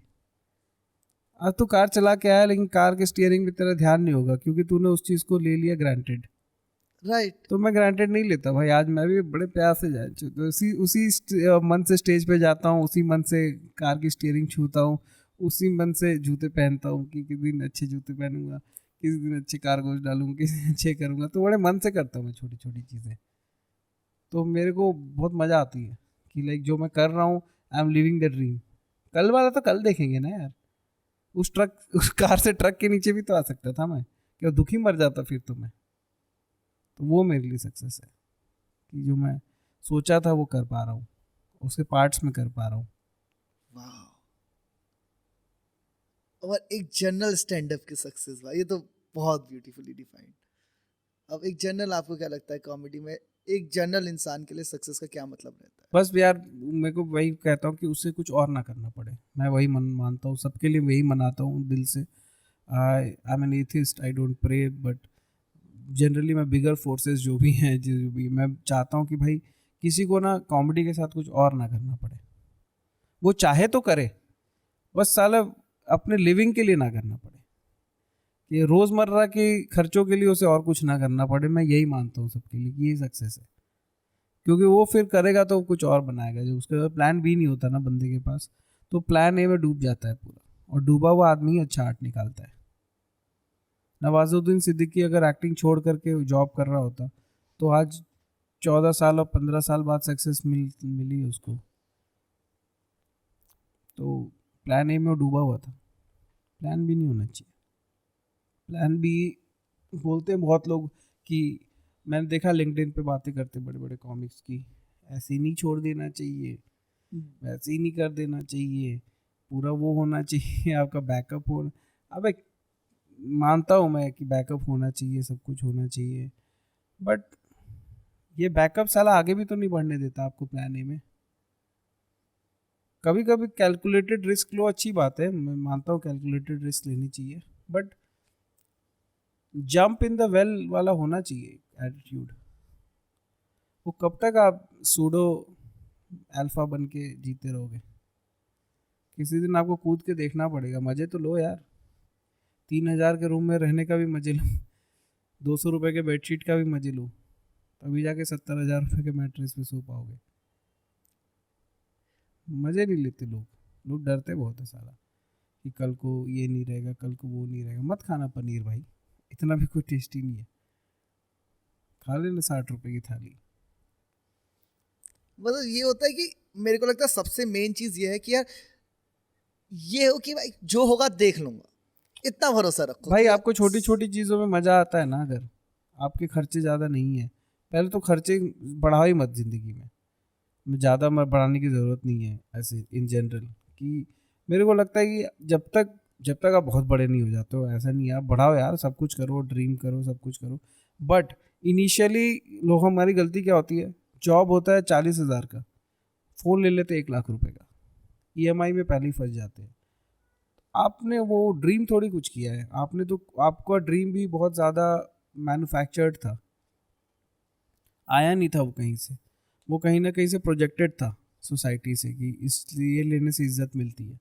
आज तू कार चला के आया, लेकिन कार के स्टीयरिंग में तेरा ध्यान नहीं होगा, क्योंकि तूने उस चीज़ को ले लिया ग्रांटेड। राइट। तो मैं ग्रांटेड नहीं लेता भाई। आज मैं भी बड़े प्यार से जाए, तो उसी मन से स्टेज पे जाता हूँ, उसी मन से कार की स्टीयरिंग छूता हूँ, उसी मन से जूते पहनता हूँ कि किस दिन अच्छे जूते पहनूंगा, किसी दिन अच्छे कारगोश डालूंगा, किसी दिन अच्छे करूँगा, तो बड़े मन से करता हूँ मैं छोटी छोटी चीज़ें। तो मेरे को बहुत मज़ा आती है कि लाइक जो मैं कर रहा हूँ, I am living the dream. कल वाला तो कल देखेंगे ना यार। उस कार से ट्रक के नीचे भी तो आ सकता था मैं, क्या दुखी मर जाता फिर तो मैं। तो वो मेरे लिए सक्सेस है कि जो मैं सोचा था वो कर पा रहा हूँ, उसके पार्ट्स में कर पा रहा हूँ। वाह। और एक जनरल स्टैंड अप की सक्सेस, भाई ये तो बहुत ब्यूटीफुली डिफाइंड। अब एक जनरल आपको क्या लगता है कॉमेडी में एक जनरल इंसान के लिए सक्सेस का क्या मतलब रहता है? बस यार मेरे को वही कहता हूँ कि उससे कुछ और ना करना पड़े। मैं वही मानता हूँ, सबके लिए वही मनाता हूँ दिल से। I am an atheist, I don't pray, but generally मैं बिगर फोर्सेस जो भी हैं, जो भी मैं चाहता हूँ कि भाई किसी को ना कॉमेडी के साथ कुछ और ना करना पड़े। वो चाहे तो करे, बस साला अपने लिविंग के लिए ना करना पड़े, कि रोज़मर्रा के खर्चों के लिए उसे और कुछ ना करना पड़े। मैं यही मानता हूँ सबके लिए कि ये सक्सेस है। क्योंकि वो फिर करेगा तो कुछ और बनाएगा, जो उसका प्लान भी नहीं होता ना बंदे के पास, तो प्लान ए में डूब जाता है पूरा, और डूबा हुआ आदमी ही अच्छा आर्ट निकालता है। नवाजुद्दीन सिद्दीकी अगर एक्टिंग छोड़ करके जॉब कर रहा होता तो आज 14 साल और 15 साल बाद सक्सेस मिली उसको। तो प्लान ए में डूबा हुआ था। प्लान भी नहीं होना चाहिए। प्लान भी बोलते हैं बहुत लोग कि मैंने देखा लिंक्डइन पे बातें करते बड़े बड़े कॉमिक्स की, ऐसे ही नहीं छोड़ देना चाहिए, वैसे ही नहीं कर देना चाहिए, पूरा वो होना चाहिए आपका बैकअप हो। अबे मानता हूँ मैं कि बैकअप होना चाहिए, सब कुछ होना चाहिए, बट ये बैकअप साला आगे भी तो नहीं बढ़ने देता आपको प्लान ए में। कभी कभी कैलकुलेटेड रिस्क लो, अच्छी बात है, मैं मानता हूँ कैलकुलेटेड रिस्क लेनी चाहिए, but jump in the well वाला होना चाहिए एटीट्यूड। वो कब तक आप सूडो अल्फा बन के जीते रहोगे? किसी दिन आपको कूद के देखना पड़ेगा। मज़े तो लो यार, 3,000 के रूम में रहने का भी मज़े लो, 200 रुपये के बेडशीट का भी मज़े लो, तभी जाके 70,000 रुपये के मैट्रेस पे सो पाओगे। मज़े नहीं लेते लोग। लोग डरते बहुत है साला कि कल को ये नहीं रहेगा, कल को वो नहीं रहेगा। मत खाना पनीर भाई, इतना भी कोई टेस्टी नहीं है। खा लेना 60 रुपये की थाली। मतलब ये होता है कि मेरे को लगता है सबसे मेन चीज ये है कि यार ये हो कि भाई जो होगा देख लूंगा, इतना भरोसा रखो भाई कि आपको छोटी छोटी चीज़ों में मज़ा आता है ना, अगर आपके खर्चे ज़्यादा नहीं है, पहले तो खर्चे बढ़ाओ ही मत ज़िंदगी में ज़्यादा बढ़ाने की ज़रूरत नहीं है ऐसे इन जनरल। कि मेरे को लगता है कि जब तक आप बहुत बड़े नहीं हो जाते हो, ऐसा नहीं है, आप बढ़ाओ यार, सब कुछ करो, ड्रीम करो, सब कुछ करो, बट इनिशियली लोग, हमारी गलती क्या होती है, जॉब होता है 40,000 का, फ़ोन ले लेते 1 लाख रुपए का, ईएमआई में पहले ही फंस जाते हैं। आपने वो ड्रीम थोड़ी कुछ किया है, आपने तो, आपका ड्रीम भी बहुत ज़्यादा मैन्युफैक्चर्ड था, आया नहीं था वो कहीं से, वो कहीं ना कहीं से प्रोजेक्टेड था सोसाइटी से कि इसलिए लेने से इज्जत मिलती है।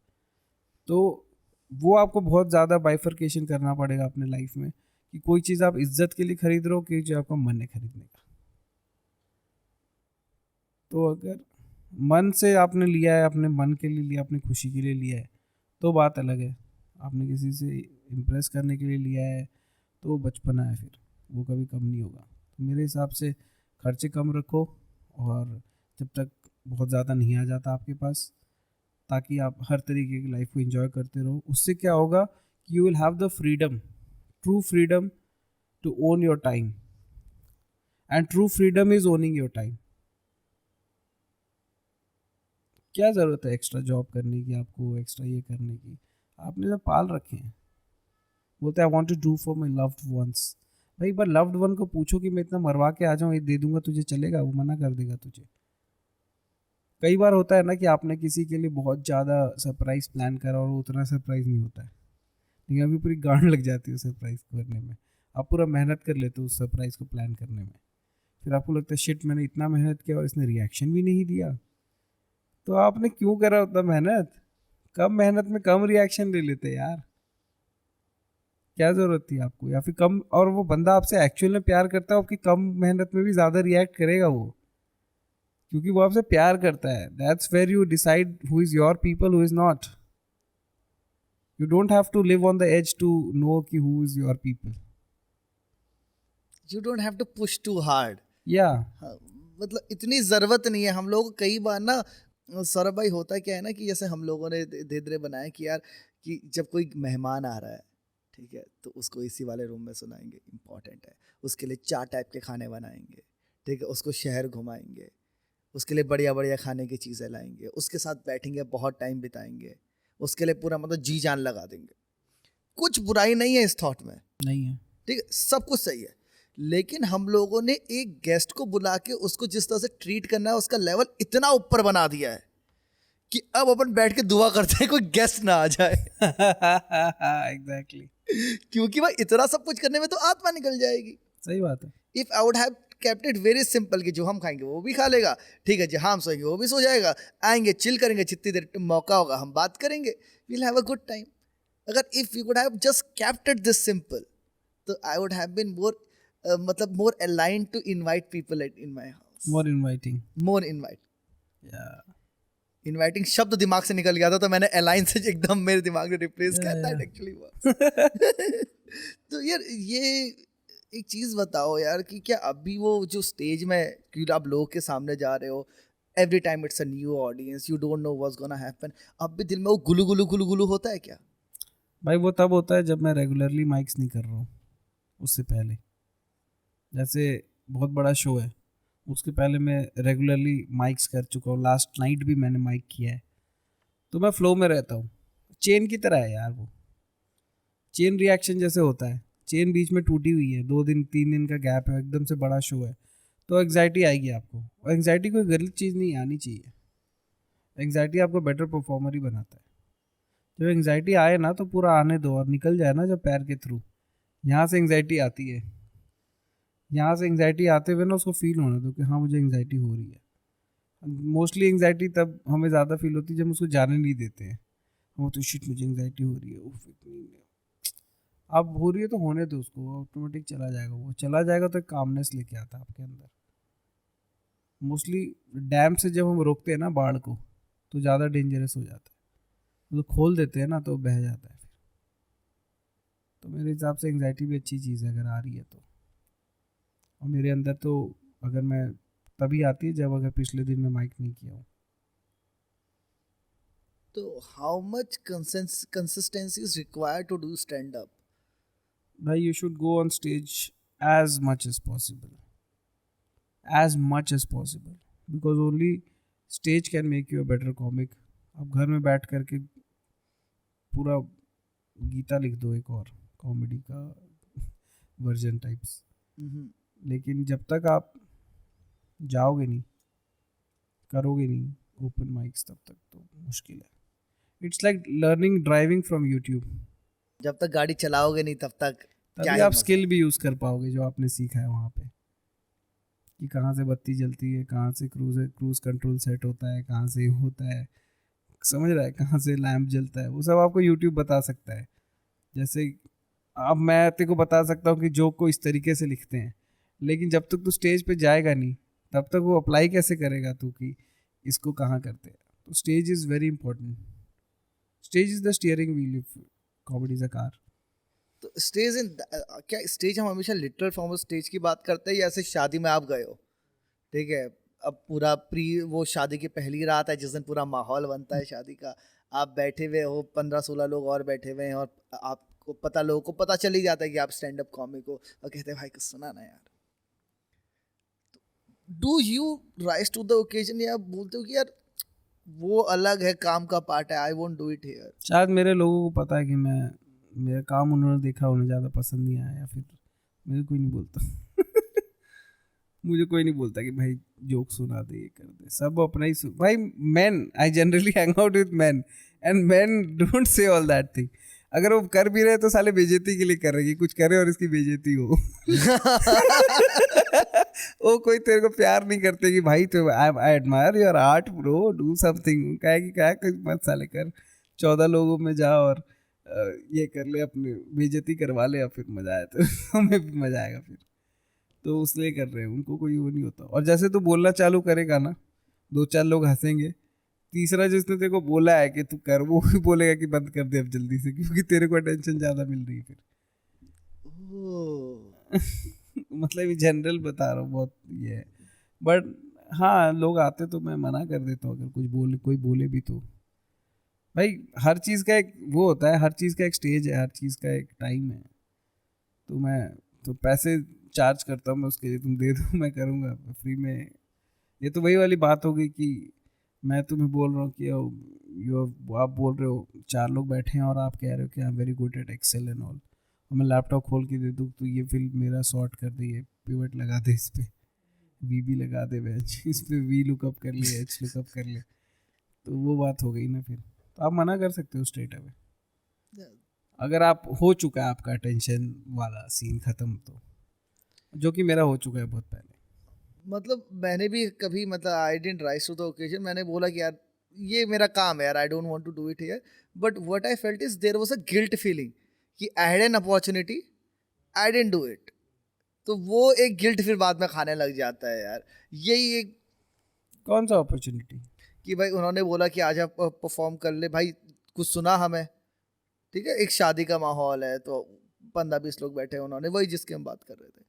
तो वो आपको बहुत ज़्यादा बाइफरकेशन करना पड़ेगा अपने लाइफ में, कि कोई चीज़ आप इज्जत के लिए खरीद रहे हो कि जो आपका मन है खरीदने का। तो अगर मन से आपने लिया है, अपने मन के लिए लिया, अपनी खुशी के लिए लिया है, तो बात अलग है। आपने किसी से इम्प्रेस करने के लिए लिया है तो वो बचपना है, फिर वो कभी कम नहीं होगा। तो मेरे हिसाब से खर्चे कम रखो, और जब तक बहुत ज़्यादा नहीं आ जाता आपके पास, ताकि आप हर तरीके की लाइफ को एंजॉय करते रहो। उससे क्या होगा कि you will have the freedom, true freedom to own your time, and true freedom is owning your time. क्या ज़रूरत है एक्स्ट्रा जॉब करने की, आपको एक्स्ट्रा ये करने की? आपने तो पाल रखे हैं। बोलते हैं I want to do for my loved ones. भाई एक बार लव्ड वन को पूछो कि मैं इतना मरवा के आ जाऊँ, ये दे दूंगा तुझे, चलेगा? वो मना कर देगा तुझे। कई बार होता है ना कि आपने किसी के लिए बहुत ज़्यादा सरप्राइज प्लान करा और वो उतना सरप्राइज नहीं होता है, लेकिन अभी पूरी गांड लग जाती है सरप्राइज करने में। आप पूरा मेहनत कर लेते हो उस सरप्राइज को प्लान करने में, फिर आपको लगता है शिट मैंने इतना मेहनत किया और इसने रिएक्शन भी नहीं दिया। तो आपने क्यों करा उतना मेहनत? कम मेहनत में कम रिएक्शन ले लेते यार, क्या ज़रूरत थी आपको? या फिर कम, और वो बंदा आपसे एक्चुअल में प्यार करता है, आपकी कम मेहनत में भी ज़्यादा रिएक्ट करेगा वो, क्योंकि वो आपसे प्यार करता है। That's where you decide who is your people, who is not. You don't have to live on the edge to know कि who is your people. You don't have to push too hard. Yeah. हाँ, मतलब इतनी ज़रूरत नहीं है। हम लोग कई बार ना सौरभ भाई होता क्या है ना कि जैसे हम लोगों ने धीरे धीरे बनाया कि यार कि जब कोई मेहमान आ रहा है, ठीक है, तो उसको एसी वाले रूम में सुनाएंगे, इम्पॉर्टेंट है। उसके लिए 4 टाइप के खाने बनाएंगे, ठीक है, उसको शहर घुमाएंगे, उसके लिए बढ़िया बढ़िया खाने की चीज़ें लाएंगे, उसके साथ बैठेंगे, बहुत टाइम बिताएंगे, उसके लिए पूरा मतलब जी जान लगा देंगे। कुछ बुराई नहीं है इस थॉट में, नहीं है। ठीक है, सब कुछ सही है। लेकिन हम लोगों ने एक गेस्ट को बुला के उसको जिस तरह से ट्रीट करना है उसका लेवल इतना ऊपर बना दिया है कि अब अपन बैठ के दुआ करते हैं कोई गेस्ट ना आ जाए। Exactly. क्योंकि भाई इतना सब कुछ करने में तो आत्मा निकल जाएगी। सही बात है। If I would have kept it very simple कि जो हम खाएंगे वो भी खा लेगा, ठीक है जी, हम सोएंगे वो भी सो जाएगा, आएंगे चिल करेंगे, जितनी देर मौका होगा हम बात करेंगे, we'll have a good time. अगर if we could have just kept it this simple, तो I would have been more मतलब more aligned to invite people in my house. More inviting. More invite, Yeah. Inviting शब्द दिमाग से निकल गया था तो मैंने अलाइन से एकदम मेरे दिमाग में रिप्लेस किया, दैट एक्चुअली वाज। तो यार ये एक चीज़ बताओ यार कि क्या अभी वो जो स्टेज में कि आप लोगों के सामने जा रहे हो, every time it's a new audience, you don't know what's gonna happen, अब भी दिल में वो गुलू गुलू गुलू गुलू होता है क्या? भाई वो तब होता है जब मैं रेगुलरली माइक्स नहीं कर रहा हूँ। उससे पहले जैसे बहुत बड़ा शो है, उसके पहले मैं रेगुलरली माइक्स कर चुका हूँ। लास्ट नाइट भी मैंने माइक किया है, तो मैं फ्लो में रहता हूँ। चेन की तरह है यार, वो चेन रिएक्शन जैसे होता है। चेन बीच में टूटी हुई है, 2 दिन 3 दिन का गैप है, एकदम से बड़ा शो है, तो एंग्जाइटी आएगी आपको। और एंग्जाइटी कोई गलत चीज़ नहीं आनी चाहिए। एंग्जाइटी आपको बेटर परफॉर्मर ही बनाता है। जब एंग्जाइटी आए ना तो पूरा आने दो और निकल जाए ना जब पैर के थ्रू, यहाँ से एंग्जाइटी आती है, यहाँ से एंग्जाइटी आते हुए ना उसको फील होने दो कि हाँ मुझे एंग्जाइटी हो रही है। मोस्टली एंग्जाइटी तब हमें ज़्यादा फील होती है जब हम उसको जाने नहीं देते हैं। हम तो शिट मुझे एंग्जाइटी हो रही है, उफ इतनी अब हो रही है तो होने दो उसको, ऑटोमेटिक चला जाएगा। वो चला जाएगा तो एक कामनेस लेके आता है आपके अंदर। मोस्टली डैम से जब हम रोकते हैं ना बाढ़ को तो ज़्यादा डेंजरस हो जाता है, तो खोल देते हैं ना तो बह जाता है फिर। तो मेरे हिसाब से एंग्जाइटी भी अच्छी चीज़ है अगर आ रही है तो। और मेरे अंदर तो अगर मैं तभी आती है जब अगर पिछले दिन में माइक नहीं किया हूँ। तो how much consistency is required to do stand up? भाई you should go on stage as much as possible, as much as possible, because only stage can make you a better comic. आप घर में बैठ करके पूरा गीता लिख दो एक और कॉमेडी का वर्जन टाइप्स, लेकिन जब तक आप जाओगे नहीं, करोगे नहीं ओपन माइक्स, तब तक तो मुश्किल है। It's like learning driving from YouTube. जब तक गाड़ी चलाओगे नहीं तब तक क्या तभी ही आप मजा। स्किल भी यूज़ कर पाओगे जो आपने सीखा है वहाँ पे, कि कहाँ से बत्ती जलती है, कहाँ से क्रूज कंट्रोल सेट होता है, कहाँ से होता है, समझ रहा है, कहाँ से लैंप जलता है, वो सब आपको यूट्यूब बता सकता है। जैसे अब मैं तेरे को बता सकता हूँ कि जोक को इस तरीके से लिखते हैं, लेकिन जब तक तू स्टेज पे जाएगा नहीं तब तक वो अप्लाई कैसे करेगा तू कि इसको कहाँ करते हैं। तो stage is very important. Stage is the steering wheel if comedy is a car. तो स्टेज इन क्या स्टेज हम हमेशा लिटरल फॉर्म ऑफ स्टेज की बात करते हैं या ऐसे शादी में आप गए हो, ठीक है, अब पूरा वो शादी की पहली रात है जिस दिन पूरा माहौल बनता है शादी का, आप बैठे हुए हो, 15-16 लोग और बैठे हुए हैं और आपको पता, लोगों को पता चल ही जाता है कि आप स्टैंड अप कॉमिक हो और कहते हैं भाई कुछ सुना ना यार। Do you rise to the occasion या बोलते हो कि यार वो अलग है, काम का पार्ट है, I won't do it here? शायद मेरे लोगों को पता है कि मैं मेरा काम उन्होंने देखा, उन्हें ज़्यादा पसंद नहीं आया, या फिर मेरे कोई नहीं बोलता मुझे कोई नहीं बोलता कि भाई जोक सुना दे, ये कर दे, सब अपना ही भाई man, I generally hang out with man and man don't say all that thing. अगर वो कर भी रहे तो साले बेइज्जती के लिए कर रहे हैं, कुछ करे और इसकी बेइज्जती हो वो कोई तेरे को प्यार नहीं करते कि भाई तो I admire your art bro, do something, क्या कि क्या कुछ मत साले कर, 14 लोगों में जा और ये कर ले, अपनी बेइज्जती करवा ले, और फिर मजा आया तो हमें भी मजा आएगा फिर, तो उसलिए कर रहे हैं। उनको कोई वो नहीं होता। और जैसे तू बोलना चालू करेगा ना, 2-4 लोग हंसेंगे, तीसरा जिसने तेरे को बोला है कि तू कर, वो भी बोलेगा कि बंद कर दे अब जल्दी से, क्योंकि तेरे को अटेंशन ज्यादा मिल रही है फिर। मतलब ये जनरल बता रहा हूँ, बहुत ये है। बट हाँ, लोग आते तो मैं मना कर देता हूँ, अगर कुछ बोले, कोई बोले भी तो। भाई हर चीज़ का एक वो होता है, हर चीज़ का एक स्टेज है, हर चीज़ का एक टाइम है। तो मैं तो पैसे चार्ज करता हूँ मैं उसके लिए, तुम दे दो मैं करूँगा फ्री में। ये तो वही वाली बात हो गई कि मैं तुम्हें बोल रहा हूँ कि आप बोल रहे हो 4 लोग बैठे हैं और आप कह रहे हो कि I am very good at Excel and all, और मैं लैपटॉप खोल के दे दूँ तो ये फिर मेरा सॉर्ट कर दे, ये पिवट लगा दे, इस पर वी लगा दे बेंच, इस पर वी लुकअप कर ले, एच लुकअप कर ले, तो वो बात हो गई ना। फिर तो आप मना कर सकते हो स्ट्रेट अवे, अगर आप हो चुका है आपका अटेंशन वाला सीन खत्म, तो जो कि मेरा हो चुका है बहुत पहले। मतलब मैंने भी कभी मतलब I didn't rise to the occasion, मैंने बोला कि यार ये मेरा काम है यार, I don't want to do it here, but what I felt is there was a guilt feeling कि I had an opportunity, I didn't do it. तो वो एक गिल्ट फिर बाद में खाने लग जाता है यार। यही एक कौन सा अपॉर्चुनिटी? कि भाई उन्होंने बोला कि आज आप परफॉर्म कर ले, भाई कुछ सुना हमें, ठीक है, एक शादी का माहौल है तो 15-20 लोग बैठे हैं, उन्होंने वही जिसकी हम बात कर रहे थे,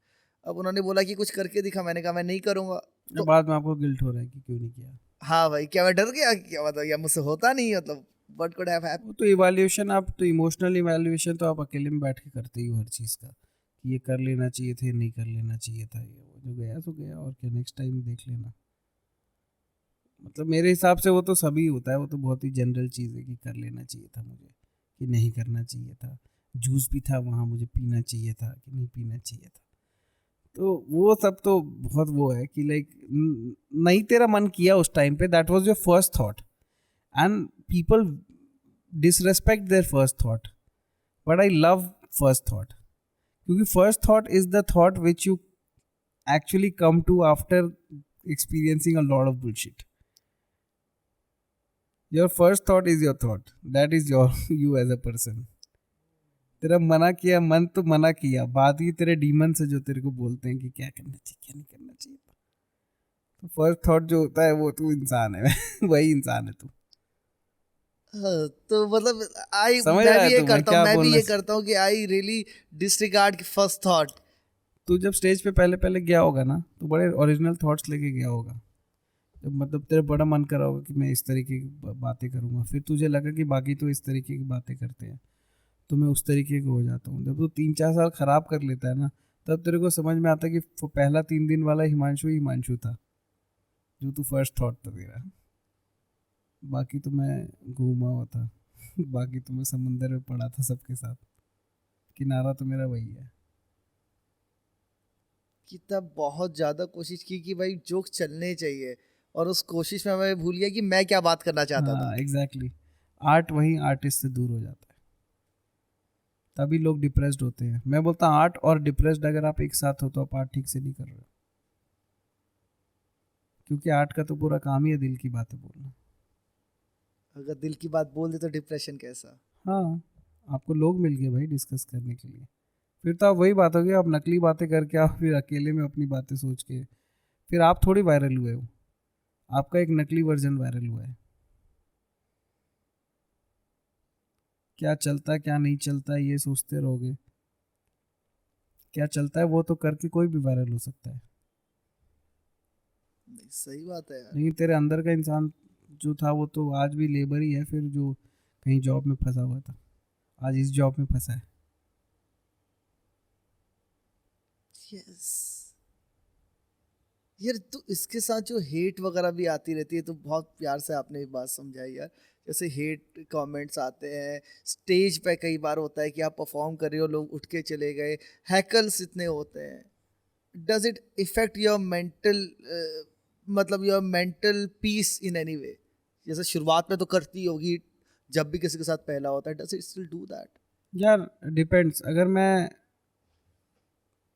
अब उन्होंने बोला कि कुछ करके दिखा, मैंने कहा मैं नहीं करूँगा। तो बाद में आपको गिल्ट हो रहा है कि क्यों नहीं किया? हाँ भाई, क्या मैं डर गया, क्या मतलब या मुझसे होता नहीं, मतलब व्हाट कुड हैव हैपेंड। वो तो इवैल्यूएशन, आप तो इमोशनल इवैल्यूएशन तो आप अकेले में बैठ के करते ही हो हर चीज़ का, कि ये कर लेना चाहिए थे, नहीं कर लेना चाहिए था, ये वो जो गया सो गया, और क्या नेक्स्ट टाइम देख लेना। मतलब मेरे हिसाब से वो तो सभी होता है, वो तो बहुत ही जनरल चीज़ है कि कर लेना चाहिए था मुझे, कि नहीं करना चाहिए था, जूस भी था वहाँ, मुझे पीना चाहिए था कि नहीं पीना चाहिए था। तो वो सब तो बहुत वो है कि लाइक नहीं तेरा मन किया उस टाइम पे, that was your first thought, and people disrespect their first thought, but I love first thought, क्योंकि first thought is the thought which you actually come to after experiencing a lot of bullshit. Your first thought is your thought, that is your you as a person. तेरा मना किया मन तो मना किया, बाद ही तेरे डीमंस है जो तेरे को बोलते हैं कि क्या करना चाहिए क्या नहीं करना चाहिए। तो फर्स्ट थॉट जो होता है वो तू इंसान है वही इंसान है तू। तो मतलब समझ मैं रहा है भी ये तू मैं करता हूँ, क्या मैं भी बोलना? ये करता हूँ कि I really disregard first thought. तू जब स्टेज पे पहले पहले गया होगा ना, तो बड़े ओरिजिनल थॉट्स लेके गया होगा, जब मतलब तेरा बड़ा मन करा होगा कि मैं इस तरीके की बातें करूँगा, फिर तुझे लगा कि बाकी तो इस तरीके की बातें करते हैं, तो मैं उस तरीके का हो जाता हूँ। जब तू 3-4 साल ख़राब कर लेता है ना, तब तेरे को समझ में आता है कि वो पहला 3 दिन वाला हिमांशु ही हिमांशु था, जो तू फर्स्ट थॉट था तेरा। बाकी तो मैं घूमा हुआ था बाकी तो मैं समुंदर में पड़ा था सबके साथ, किनारा तो मेरा वही है। कि तब बहुत ज़्यादा कोशिश की कि भाई जोक चलने चाहिए, और उस कोशिश में मैं भूल गया कि मैं क्या बात करना चाहता था। हाँ एग्जैक्टली, आर्ट वहीं आर्टिस्ट से दूर हो जाता है, तभी लोग डिप्रेस्ड होते हैं। मैं बोलता हूँ आर्ट और डिप्रेस्ड अगर आप एक साथ हो तो आप आर्ट ठीक से नहीं कर रहे हो, क्योंकि आर्ट का तो पूरा काम ही है दिल की बातें बोलना। अगर दिल की बात बोल दे तो डिप्रेशन कैसा। हाँ, आपको लोग मिल गए भाई डिस्कस करने के लिए, फिर तो आप वही बात होगी, आप नकली बातें करके आप फिर अकेले में अपनी बातें सोच के, फिर आप थोड़ी वायरल हुए हो, आपका एक नकली वर्जन वायरल हुआ है। क्या चलता है क्या नहीं चलता है ये सोचते रहोगे, क्या चलता है वो तो करके कोई भी वायरल हो सकता है। नहीं, सही बात है यार। लेकिन तेरे अंदर का इंसान जो था वो तो आज भी लेबर ही है, फिर जो कहीं जॉब में फंसा हुआ था, आज इस जॉब में फंसा है। यस यार, तो इसके साथ जो हेट वगैरह भी आती रहती है, तो बहुत प्यार से आपने ये बात समझाई यार। जैसे हेट कमेंट्स आते हैं, स्टेज पे कई बार होता है कि आप परफॉर्म कर रहे हो, लोग उठ के चले गए, हैकल्स इतने होते हैं। Does it affect your mental, मतलब your mental peace in any way? जैसे शुरुआत में तो करती होगी जब भी किसी के साथ पहला होता है, does it still do that? यार डिपेंड्स, अगर मैं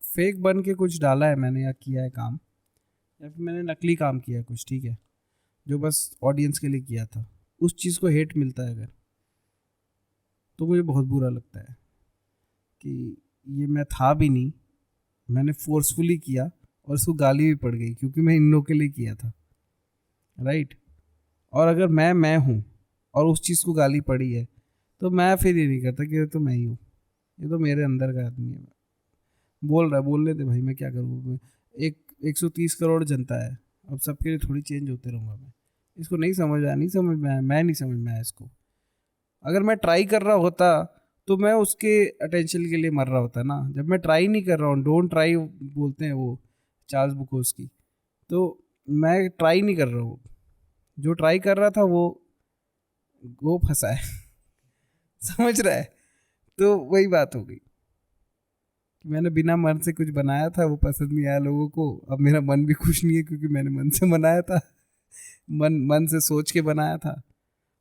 फेक बन के कुछ डाला है मैंने या किया है काम, या फिर मैंने नकली काम किया है कुछ, ठीक है, जो बस ऑडियंस के लिए किया था, उस चीज़ को हेट मिलता है अगर, तो मुझे बहुत बुरा लगता है कि ये मैं था भी नहीं, मैंने फोर्सफुली किया और उसको गाली भी पड़ गई क्योंकि मैं इन लोगों के लिए किया था, राइट। और अगर मैं हूँ और उस चीज़ को गाली पड़ी है तो मैं फिर ये नहीं करता कि ये तो मैं ही हूँ, ये तो मेरे अंदर का आदमी है, बोल रहा है बोलने दे भाई, मैं क्या करूँ। एक 130 करोड़ जनता है, अब सबके लिए थोड़ी चेंज होते रहूँगा मैं। इसको नहीं समझ आया, नहीं समझ में आया, मैं नहीं समझ में आया इसको। अगर मैं ट्राई कर रहा होता तो मैं उसके अटेंशन के लिए मर रहा होता ना। जब मैं ट्राई नहीं कर रहा हूँ, डोंट ट्राई बोलते हैं वो चार्ल्स बुकोस्की, तो मैं ट्राई नहीं कर रहा हूँ। जो ट्राई कर रहा था वो फंसा है समझ रहा है। तो वही बात हो गई, मैंने बिना मन से कुछ बनाया था, वो पसंद नहीं आया लोगों को। अब मेरा मन भी खुश नहीं है क्योंकि मैंने मन से बनाया था, मन से सोच के बनाया था।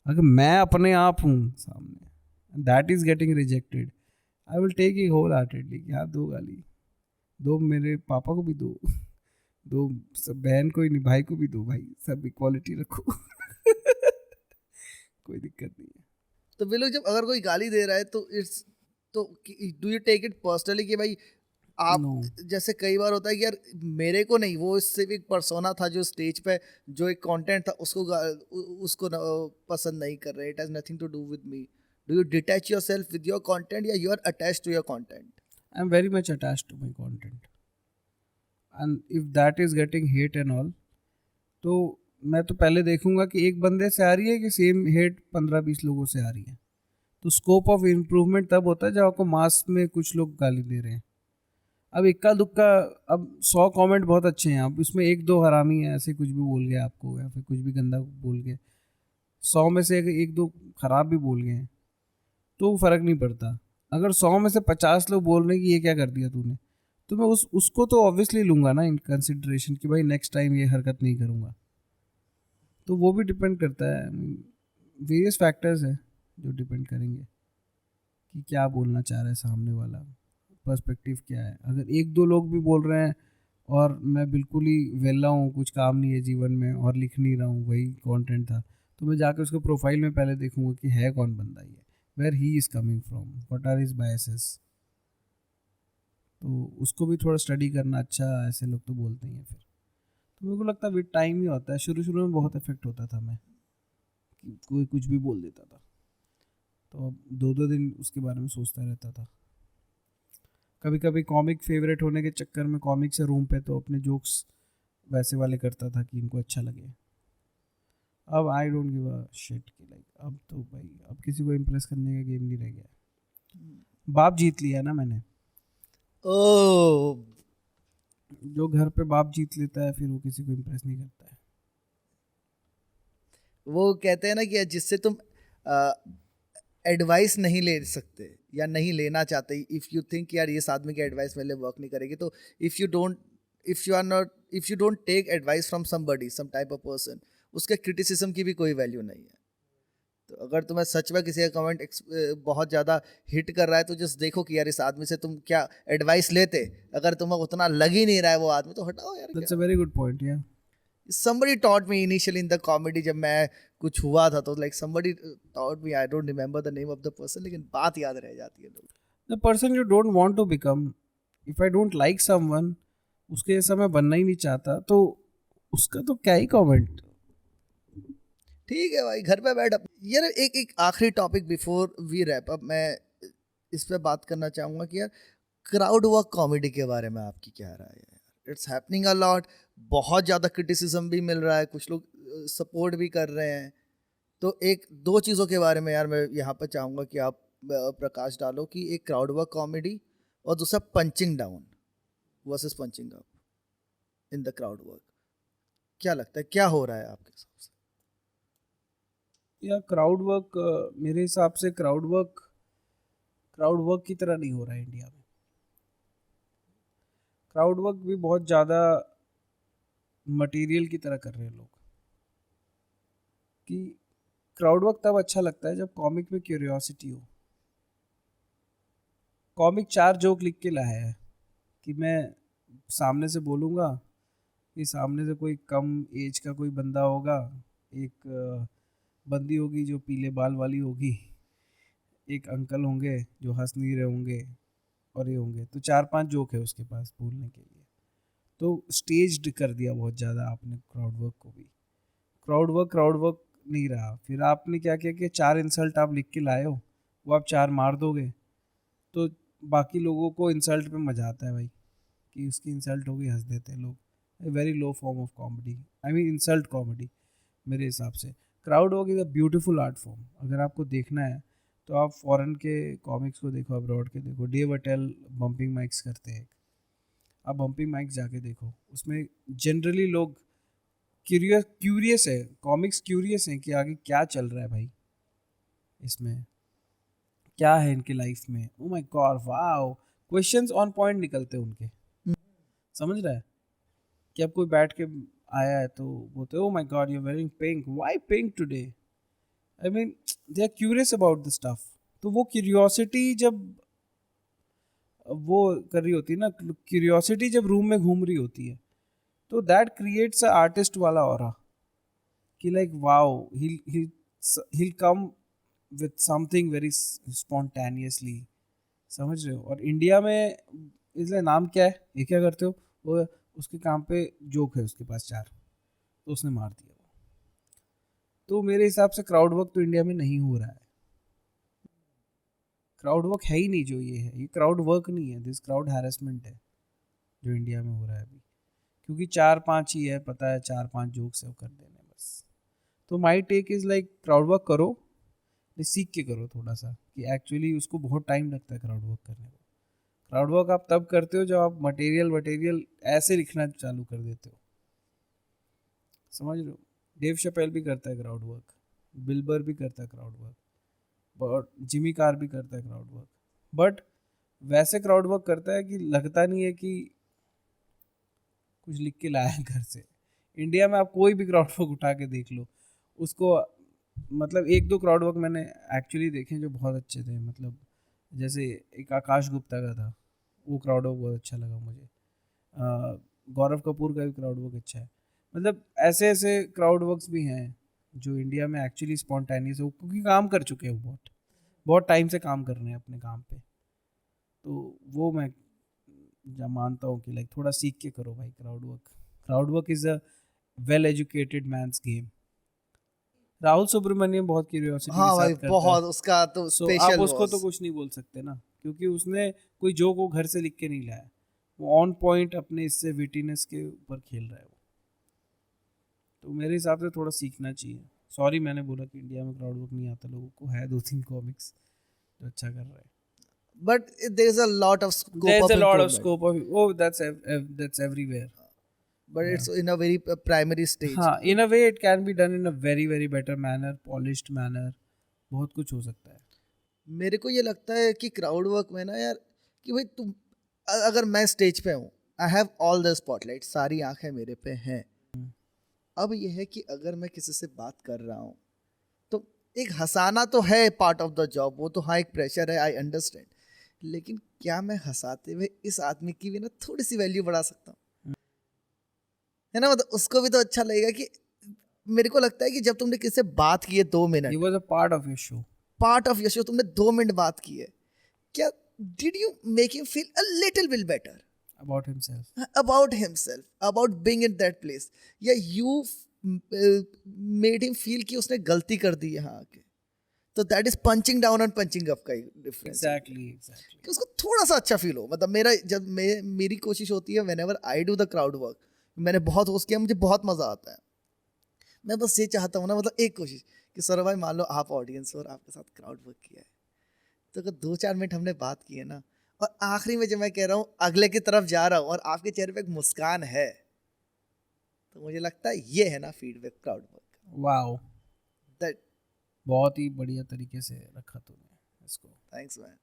अगर मैं अपने आप हूँ सामने, that is getting rejected, I will take it wholeheartedly. हाँ, दो गाली दो, मेरे पापा को भी दो, दो सब, बहन को ही नहीं, भाई को भी दो, भाई सब इक्वालिटी रखो कोई दिक्कत नहीं है। तो वे लोग जब अगर कोई गाली दे रहा है तो इट्स, तो do you take it personally कि भाई आप, नो, जैसे कई बार होता है कि यार मेरे को नहीं, वो सिर्फ पर्सोना था जो स्टेज पे जो एक कंटेंट था उसको उसको पसंद नहीं कर रहे, it has nothing to do with me. Do you detach yourself with your content या you are attached to your content? I am very much attached to my content and if that is getting hate and all, तो मैं तो पहले देखूंगा कि एक बंदे से आ रही है कि सेम हेट 15-20 लोगों से आ रही है। तो स्कोप ऑफ इम्प्रूवमेंट तब होता है जब आपको मास में कुछ लोग गाली दे रहे हैं। अब इक्का दुक्का, अब 100 कमेंट बहुत अच्छे हैं, अब उसमें एक दो हरामी है, ऐसे कुछ भी बोल गए आपको या फिर कुछ भी गंदा बोल गए, 100 में से अगर एक दो खराब भी बोल गए हैं तो फर्क नहीं पड़ता। अगर 100 में से 50 लोग बोल रहे हैं कि ये क्या कर दिया तूने, तो मैं उसको तो ऑब्वियसली लूंगा ना इन कंसिडरेशन कि भाई नेक्स्ट टाइम ये हरकत नहीं करूंगा। तो वो भी डिपेंड करता है, वेरियस फैक्टर्स है जो डिपेंड करेंगे कि क्या बोलना चाह रहा है सामने वाला, पर्सपेक्टिव क्या है। अगर एक दो लोग भी बोल रहे हैं और मैं बिल्कुल ही वेला हूँ, कुछ काम नहीं है जीवन में और लिख नहीं रहा हूँ, वही कंटेंट था, तो मैं जाकर उसके प्रोफाइल में पहले देखूंगा कि है कौन बंदा, ये where he is coming from, what are his biases. तो उसको भी थोड़ा स्टडी करना अच्छा, ऐसे लोग तो बोलते ही हैं फिर। तो मेरे को लगता है विद टाइम ही होता है, शुरू शुरू में बहुत इफेक्ट होता था मैं, कि कोई कुछ भी बोल देता था तो अब 2-2 दिन उसके बारे में सोचता रहता था। कभी कभी कॉमिक फेवरेट होने के चक्कर में कॉमिक से रूम पे तो अपने जोक्स वैसे वाले करता था कि इनको अच्छा लगे। अब I don't give a shit कि लाइक, अब तो भाई अब किसी को इम्प्रेस करने का गेम नहीं रह गया। बाप जीत लिया ना मैंने, ओ, जो घर पे बाप जीत लेता है फिर वो किसी को इम्प्रेस नहीं करता है। वो कहते हैं ना कि जिससे तुम एडवाइस नहीं ले सकते या नहीं लेना चाहते, इफ़ यू थिंक यार ये आदमी की एडवाइस मेरे लिए वर्क नहीं करेगी, तो if you don't take advice from somebody, some type of person, उसके क्रिटिसिज्म की भी कोई वैल्यू नहीं है। तो अगर तुम्हें सच में किसी का कमेंट बहुत ज़्यादा हिट कर रहा है तो जस्ट देखो कि यार इस आदमी से तुम क्या एडवाइस लेते, अगर तुम्हें उतना लग ही नहीं रहा है वो आदमी तो हटाओ यार। That's a very good point. या somebody taught me initially in the comedy, जब मैं कुछ हुआ था तो like somebody taught me, I don't remember the name of the person, लेकिन बात याद रह जाती है लोग। The person you don't want to become, if I don't like someone, उसके जैसा मैं बनना ही नहीं चाहता, तो उसका तो क्या ही कमेंट। ठीक है भाई, घर पे बैठ यार। एक एक आखिरी topic before we wrap up, मैं इस पे बात करना चाहूँगा कि यार क्राउड वर्क कॉमेडी के बारे में आपकी क्या राय है? इट्स हैपनिंग अ लॉट, बहुत ज़्यादा क्रिटिसिज्म भी मिल रहा है, कुछ लोग सपोर्ट भी कर रहे हैं। तो एक दो चीज़ों के बारे में यार मैं यहाँ पर चाहूँगा कि आप प्रकाश डालो, कि एक क्राउड वर्क कॉमेडी और दूसरा punching down versus punching up in the crowd work. क्या लगता है क्या हो रहा है आपके हिसाब से? या क्राउड वर्क, मेरे हिसाब से क्राउड वर्क की तरह नहीं हो रहा है इंडिया में। क्राउड वर्क भी बहुत ज़्यादा मटेरियल की तरह कर रहे हैं लोग, कि क्राउड वर्क तब अच्छा लगता है जब कॉमिक में क्यूरियोसिटी हो। कॉमिक 4 जोक लिख के लाया है कि मैं सामने से बोलूँगा कि सामने से कोई कम एज का कोई बंदा होगा, एक बंदी होगी जो पीले बाल वाली होगी, एक अंकल होंगे जो हंस नहीं रहे होंगे, और ये होंगे, तो 4-5 जोक है उसके पास बोलने के लिए। तो स्टेज्ड कर दिया बहुत ज़्यादा आपने क्राउड वर्क को भी। क्राउड वर्क नहीं रहा, फिर आपने क्या किया कि 4 इंसल्ट आप लिख के लाए हो, वो आप 4 मार दोगे, तो बाकी लोगों को इंसल्ट पे मजा आता है भाई, कि उसकी इंसल्ट होगी, हंस देते हैं लोग। Very low form of comedy, I mean insult comedy मेरे हिसाब से। Crowd work is a beautiful art form. अगर आपको देखना है तो आप फॉरेन के कॉमिक्स को देखो, अब्रॉड के देखो। डेव अटेल बम्पिंग माइक्स करते हैं, आप बम्पिंग माइक्स जाके देखो, उसमें जनरली लोग क्यूरियस है, कॉमिक्स क्यूरियस हैं कि आगे क्या चल रहा है भाई, इसमें क्या है इनके लाइफ में। ओ my God, wow, questions on point निकलते हैं उनके, समझ रहा है? कि अब कोई बैठ के आया है तो बोलते oh my god you are wearing pink, why pink today? I mean they are curious about the stuff. तो वो क्यूरियोसिटी जब वो कर रही होती है ना, क्यूरियोसिटी जब रूम में घूम रही होती है, तो दैट क्रिएट्स अ आर्टिस्ट वाला ऑरा, कि like wow, he'll come with something very spontaneously, समझ रहे हो? और इंडिया में इसलिए नाम क्या है, ये क्या करते हो, वो उसके काम पे जोक है उसके पास 4, तो उसने मार दिया वो। तो मेरे हिसाब से क्राउड वर्क तो इंडिया में नहीं हो रहा है, क्राउड वर्क है ही नहीं जो ये है, ये क्राउड वर्क नहीं है, दिस क्राउड हैरेसमेंट है जो इंडिया में हो रहा है अभी। क्योंकि 4-5 ही है, पता है 4-5 जोक्स है वो कर देने बस। तो my take is like crowd work करो, सीख के करो थोड़ा सा, कि एक्चुअली उसको बहुत टाइम लगता है क्राउड वर्क करने को। क्राउड वर्क आप तब करते हो जब आप मटेरियल ऐसे लिखना चालू कर देते हो, समझ रहे हो? डेव शपेल भी करता है क्राउड वर्क, बिल्बर भी करता है क्राउड वर्क, और जिमी कार भी करता है क्राउड वर्क, बट वैसे क्राउड वर्क करता है कि लगता नहीं है कि कुछ लिख के लाया है घर से। इंडिया में आप कोई भी क्राउड वर्क उठा के देख लो उसको, मतलब 1-2 क्राउड वर्क मैंने एक्चुअली देखे जो बहुत अच्छे थे, मतलब जैसे एक आकाश गुप्ता का था, वो क्राउड वर्क बहुत अच्छा लगा मुझे। गौरव कपूर का भी क्राउड वर्क अच्छा है। मतलब ऐसे ऐसे क्राउड वर्क्स भी हैं जो इंडिया में एक्चुअली स्पॉन्टेनियस है, क्योंकि काम कर चुके हैं, वो बहुत बहुत टाइम से काम कर रहे हैं अपने काम पे। तो वो मैं मानता हूँ कि लाइक थोड़ा सीख के करो भाई crowd work. Crowd work is a well educated man's game. Rahul Subramaniam बहुत क्यूरियोसिटी के हाँ साथ भाई, करता है, बहुत उसका तो सो आप स्पेशल उसको तो वाज। कुछ नहीं बोल सकते ना, क्योंकि उसने कोई जोक वो घर से लिख के नहीं लाया, वो ऑन पॉइंट अपने इससे विटीनेस के ऊपर खेल रहा है वो। तो मेरे हिसाब से थोड़ा सीखना चाहिए। सॉरी मैंने बोला कि इंडिया में क्राउड वर्क नहीं आता लोगों को, है 2-3 कॉमिक्स जो अच्छा कर रहा है। But there is a lot of scope There's of a lot of improvement, scope of, oh that's everywhere. but Yeah. it's in a very primary stage. हाँ, in a way it can be done in a very very better manner, polished manner, बहुत कुछ हो सकता है। मेरे को ये लगता है कि क्राउड वर्क में ना यार, कि भाई तुम अगर मैं स्टेज पे हूँ, I have all the spotlight, सारी आंखें मेरे पे हैं। अब ये है कि अगर मैं किसी से बात कर रहा हूँ तो एक हंसाना तो है पार्ट ऑफ द जॉब, वो तो हाँ एक प्रेशर है, आई अंडरस्टैंड। लेकिन क्या मैं हंसाते हुए इस आदमी की भी ना थोड़ी सी वैल्यू बढ़ा सकता हूँ, है ना? मतलब उसको भी तो अच्छा लगेगा कि मेरे को लगता है कि जब तुमने किसी से बात की है 2 minute, He was a part of your show. Part of your show, तुमने 2 मिनट बात की है, क्या did you make him feel a little bit better About himself. about himself, about being in that place, या you made him feel कि उसने गलती कर दी यहाँ आके, तो that is punching down and punching up का डिफरेंस। Exactly. कि उसको थोड़ा सा अच्छा फील हो। मतलब मेरी कोशिश होती है whenever I do the crowd work, मैंने बहुत होस्ट किया, मुझे बहुत मजा आता है। मैं बस ये चाहता हूँ ना, मतलब एक कोशिश कि सर भाई मान लो आप ऑडियंस और आपके साथ क्राउड वर्क किया है, तो अगर 2-4 मिनट हमने बात की है ना, और आखिरी में जब मैं कह रहा हूँ अगले की तरफ जा रहा हूँ और आपके चेहरे पे एक मुस्कान है, तो मुझे लगता है ये है ना feedback crowd work. Wow. That, बहुत ही बढ़िया तरीके से रखा तूने इसको। Thanks man.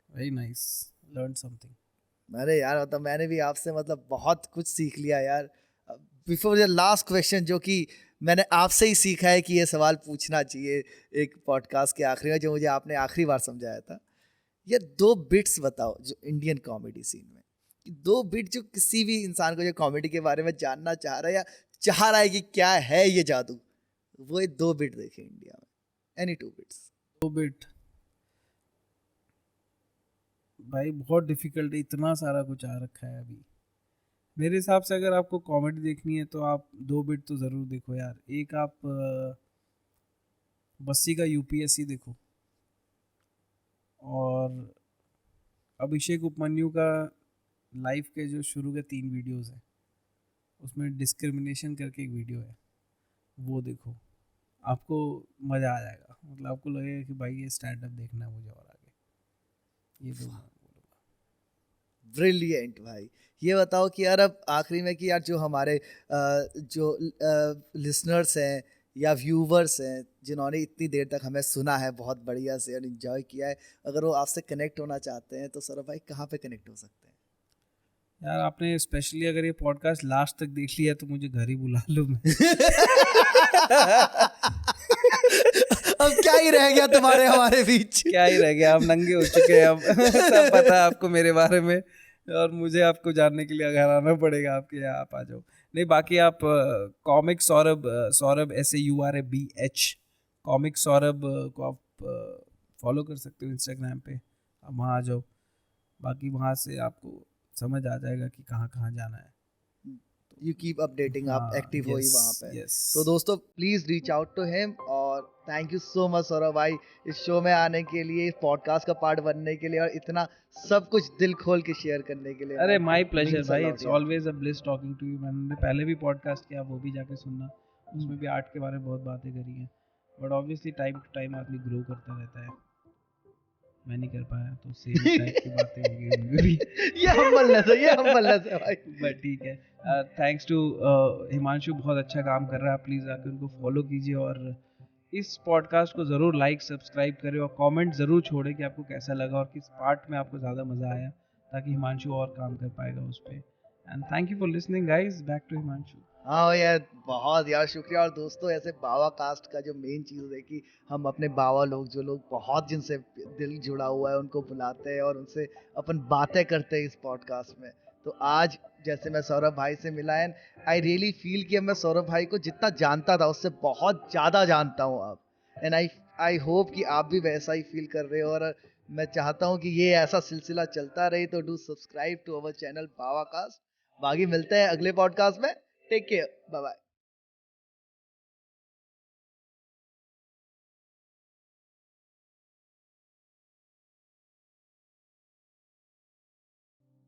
Very nice, learn something. अरे यार, मतलब मैंने भी आपसे मतलब बहुत कुछ सीख लिया यार। बिफोर द लास्ट क्वेश्चन, जो कि मैंने आपसे ही सीखा है कि ये सवाल पूछना चाहिए एक पॉडकास्ट के आखिरी में, जो मुझे आपने आखिरी बार समझाया था, ये 2 बिट्स बताओ जो इंडियन कॉमेडी सीन में, कि 2 बिट जो किसी भी इंसान को जो कॉमेडी के बारे में जानना चाह रहा है या चाह रहा है कि क्या है ये जादू, वो ये 2 बिट देखे इंडिया में, एनी 2 बिट्स। 2 बिट भाई बहुत डिफिकल्ट है, इतना सारा कुछ आ रखा है अभी। मेरे हिसाब से अगर आपको कॉमेडी देखनी है तो आप 2 बिट तो ज़रूर देखो यार। एक आप बस्सी का यूपीएससी देखो, और अभिषेक उपमन्यु का लाइफ के जो शुरू के 3 वीडियोस हैं उसमें डिस्क्रिमिनेशन करके एक वीडियो है, वो देखो, आपको मज़ा आ जाएगा। मतलब आपको लगेगा कि भाई ये स्टैंड अप देखना है मुझे और आगे। ये दो मैं बोलूँगा। ब्रिलियंट भाई। ये बताओ कि यार अब आखिरी में कि यार जो हमारे जो लिसनर्स हैं या व्यूवर्स हैं जिन्होंने इतनी देर तक हमें सुना है बहुत बढ़िया से और इन्जॉय किया है, अगर वो आपसे कनेक्ट होना चाहते हैं तो सौरभ भाई कहाँ पे कनेक्ट हो सकते हैं? यार आपने स्पेशली अगर ये पॉडकास्ट लास्ट तक देख लिया तो मुझे घर ही बुला लो। मैं अब क्या ही रह गया तुम्हारे हमारे बीच? क्या ही रह गया, आप नंगे हो चुके हैं अब। सब पता है आपको मेरे बारे में, और मुझे आपको जानने के लिए घर आना पड़ेगा आपके यहाँ, आप आ जाओ। नहीं बाकी आप comic Saurabh, Saurabh SAURABH comic Saurabh को आप फॉलो कर सकते हो इंस्टाग्राम पे, आप वहाँ आ जाओ। बाकी वहाँ से आपको समझ आ जाएगा कि कहाँ कहाँ जाना है। यू कीप अपडेटिंग, आप हाँ, एक्टिव हो ही yes, वहाँ पे। yes. तो दोस्तों please reach out to him, और thank you so much Saurabh भाई इस शो में आने के लिए, इस पॉडकास्ट का पार्ट बनने के लिए, और इतना सब कुछ दिल खोल के शेयर करने के लिए। अरे man. My pleasure Means a भाई, lot, इट्स यार। Always a bliss talking to you. मैंने पहले भी पॉडकास्ट किया, वो भी जाके सुनना, उसमें भी आर्ट के बारे में बहुत बातें करी हैं। But obviously time to time आदमी ग्रो करता रहता है, मैं नहीं कर पाया तो सेम टाइप की बातें होंगी उनमें भी। ये humbleness है भाई। बट ठीक है, थैंक्स टू हिमांशु, बहुत अच्छा काम कर रहा है। प्लीज़ आके उनको फॉलो कीजिए, और इस पॉडकास्ट को ज़रूर लाइक सब्सक्राइब करें, और कमेंट ज़रूर छोड़ें कि आपको कैसा लगा और किस पार्ट में आपको ज़्यादा मज़ा आया, ताकि हिमांशु और काम कर पाएगा उस पर। And thank you for listening guys, back to Himanshu. हाँ यार, बहुत यार शुक्रिया। और दोस्तों, ऐसे बावा कास्ट का जो मेन चीज़ है कि हम अपने बावा लोग, जो लोग बहुत जिनसे दिल जुड़ा हुआ है, उनको बुलाते हैं और उनसे अपन बातें करते हैं इस पॉडकास्ट में। तो आज जैसे मैं सौरभ भाई से मिला, एंड आई रियली फील कि अब मैं सौरभ भाई को जितना जानता था उससे बहुत ज़्यादा जानता हूँ अब। एंड आई होप कि आप भी वैसा ही फील कर रहे हो, और मैं चाहता हूँ कि ये ऐसा सिलसिला चलता रहे। तो do subscribe to our channel Bawa cast. बाकी मिलते हैं अगले पॉडकास्ट में। Take care, bye bye.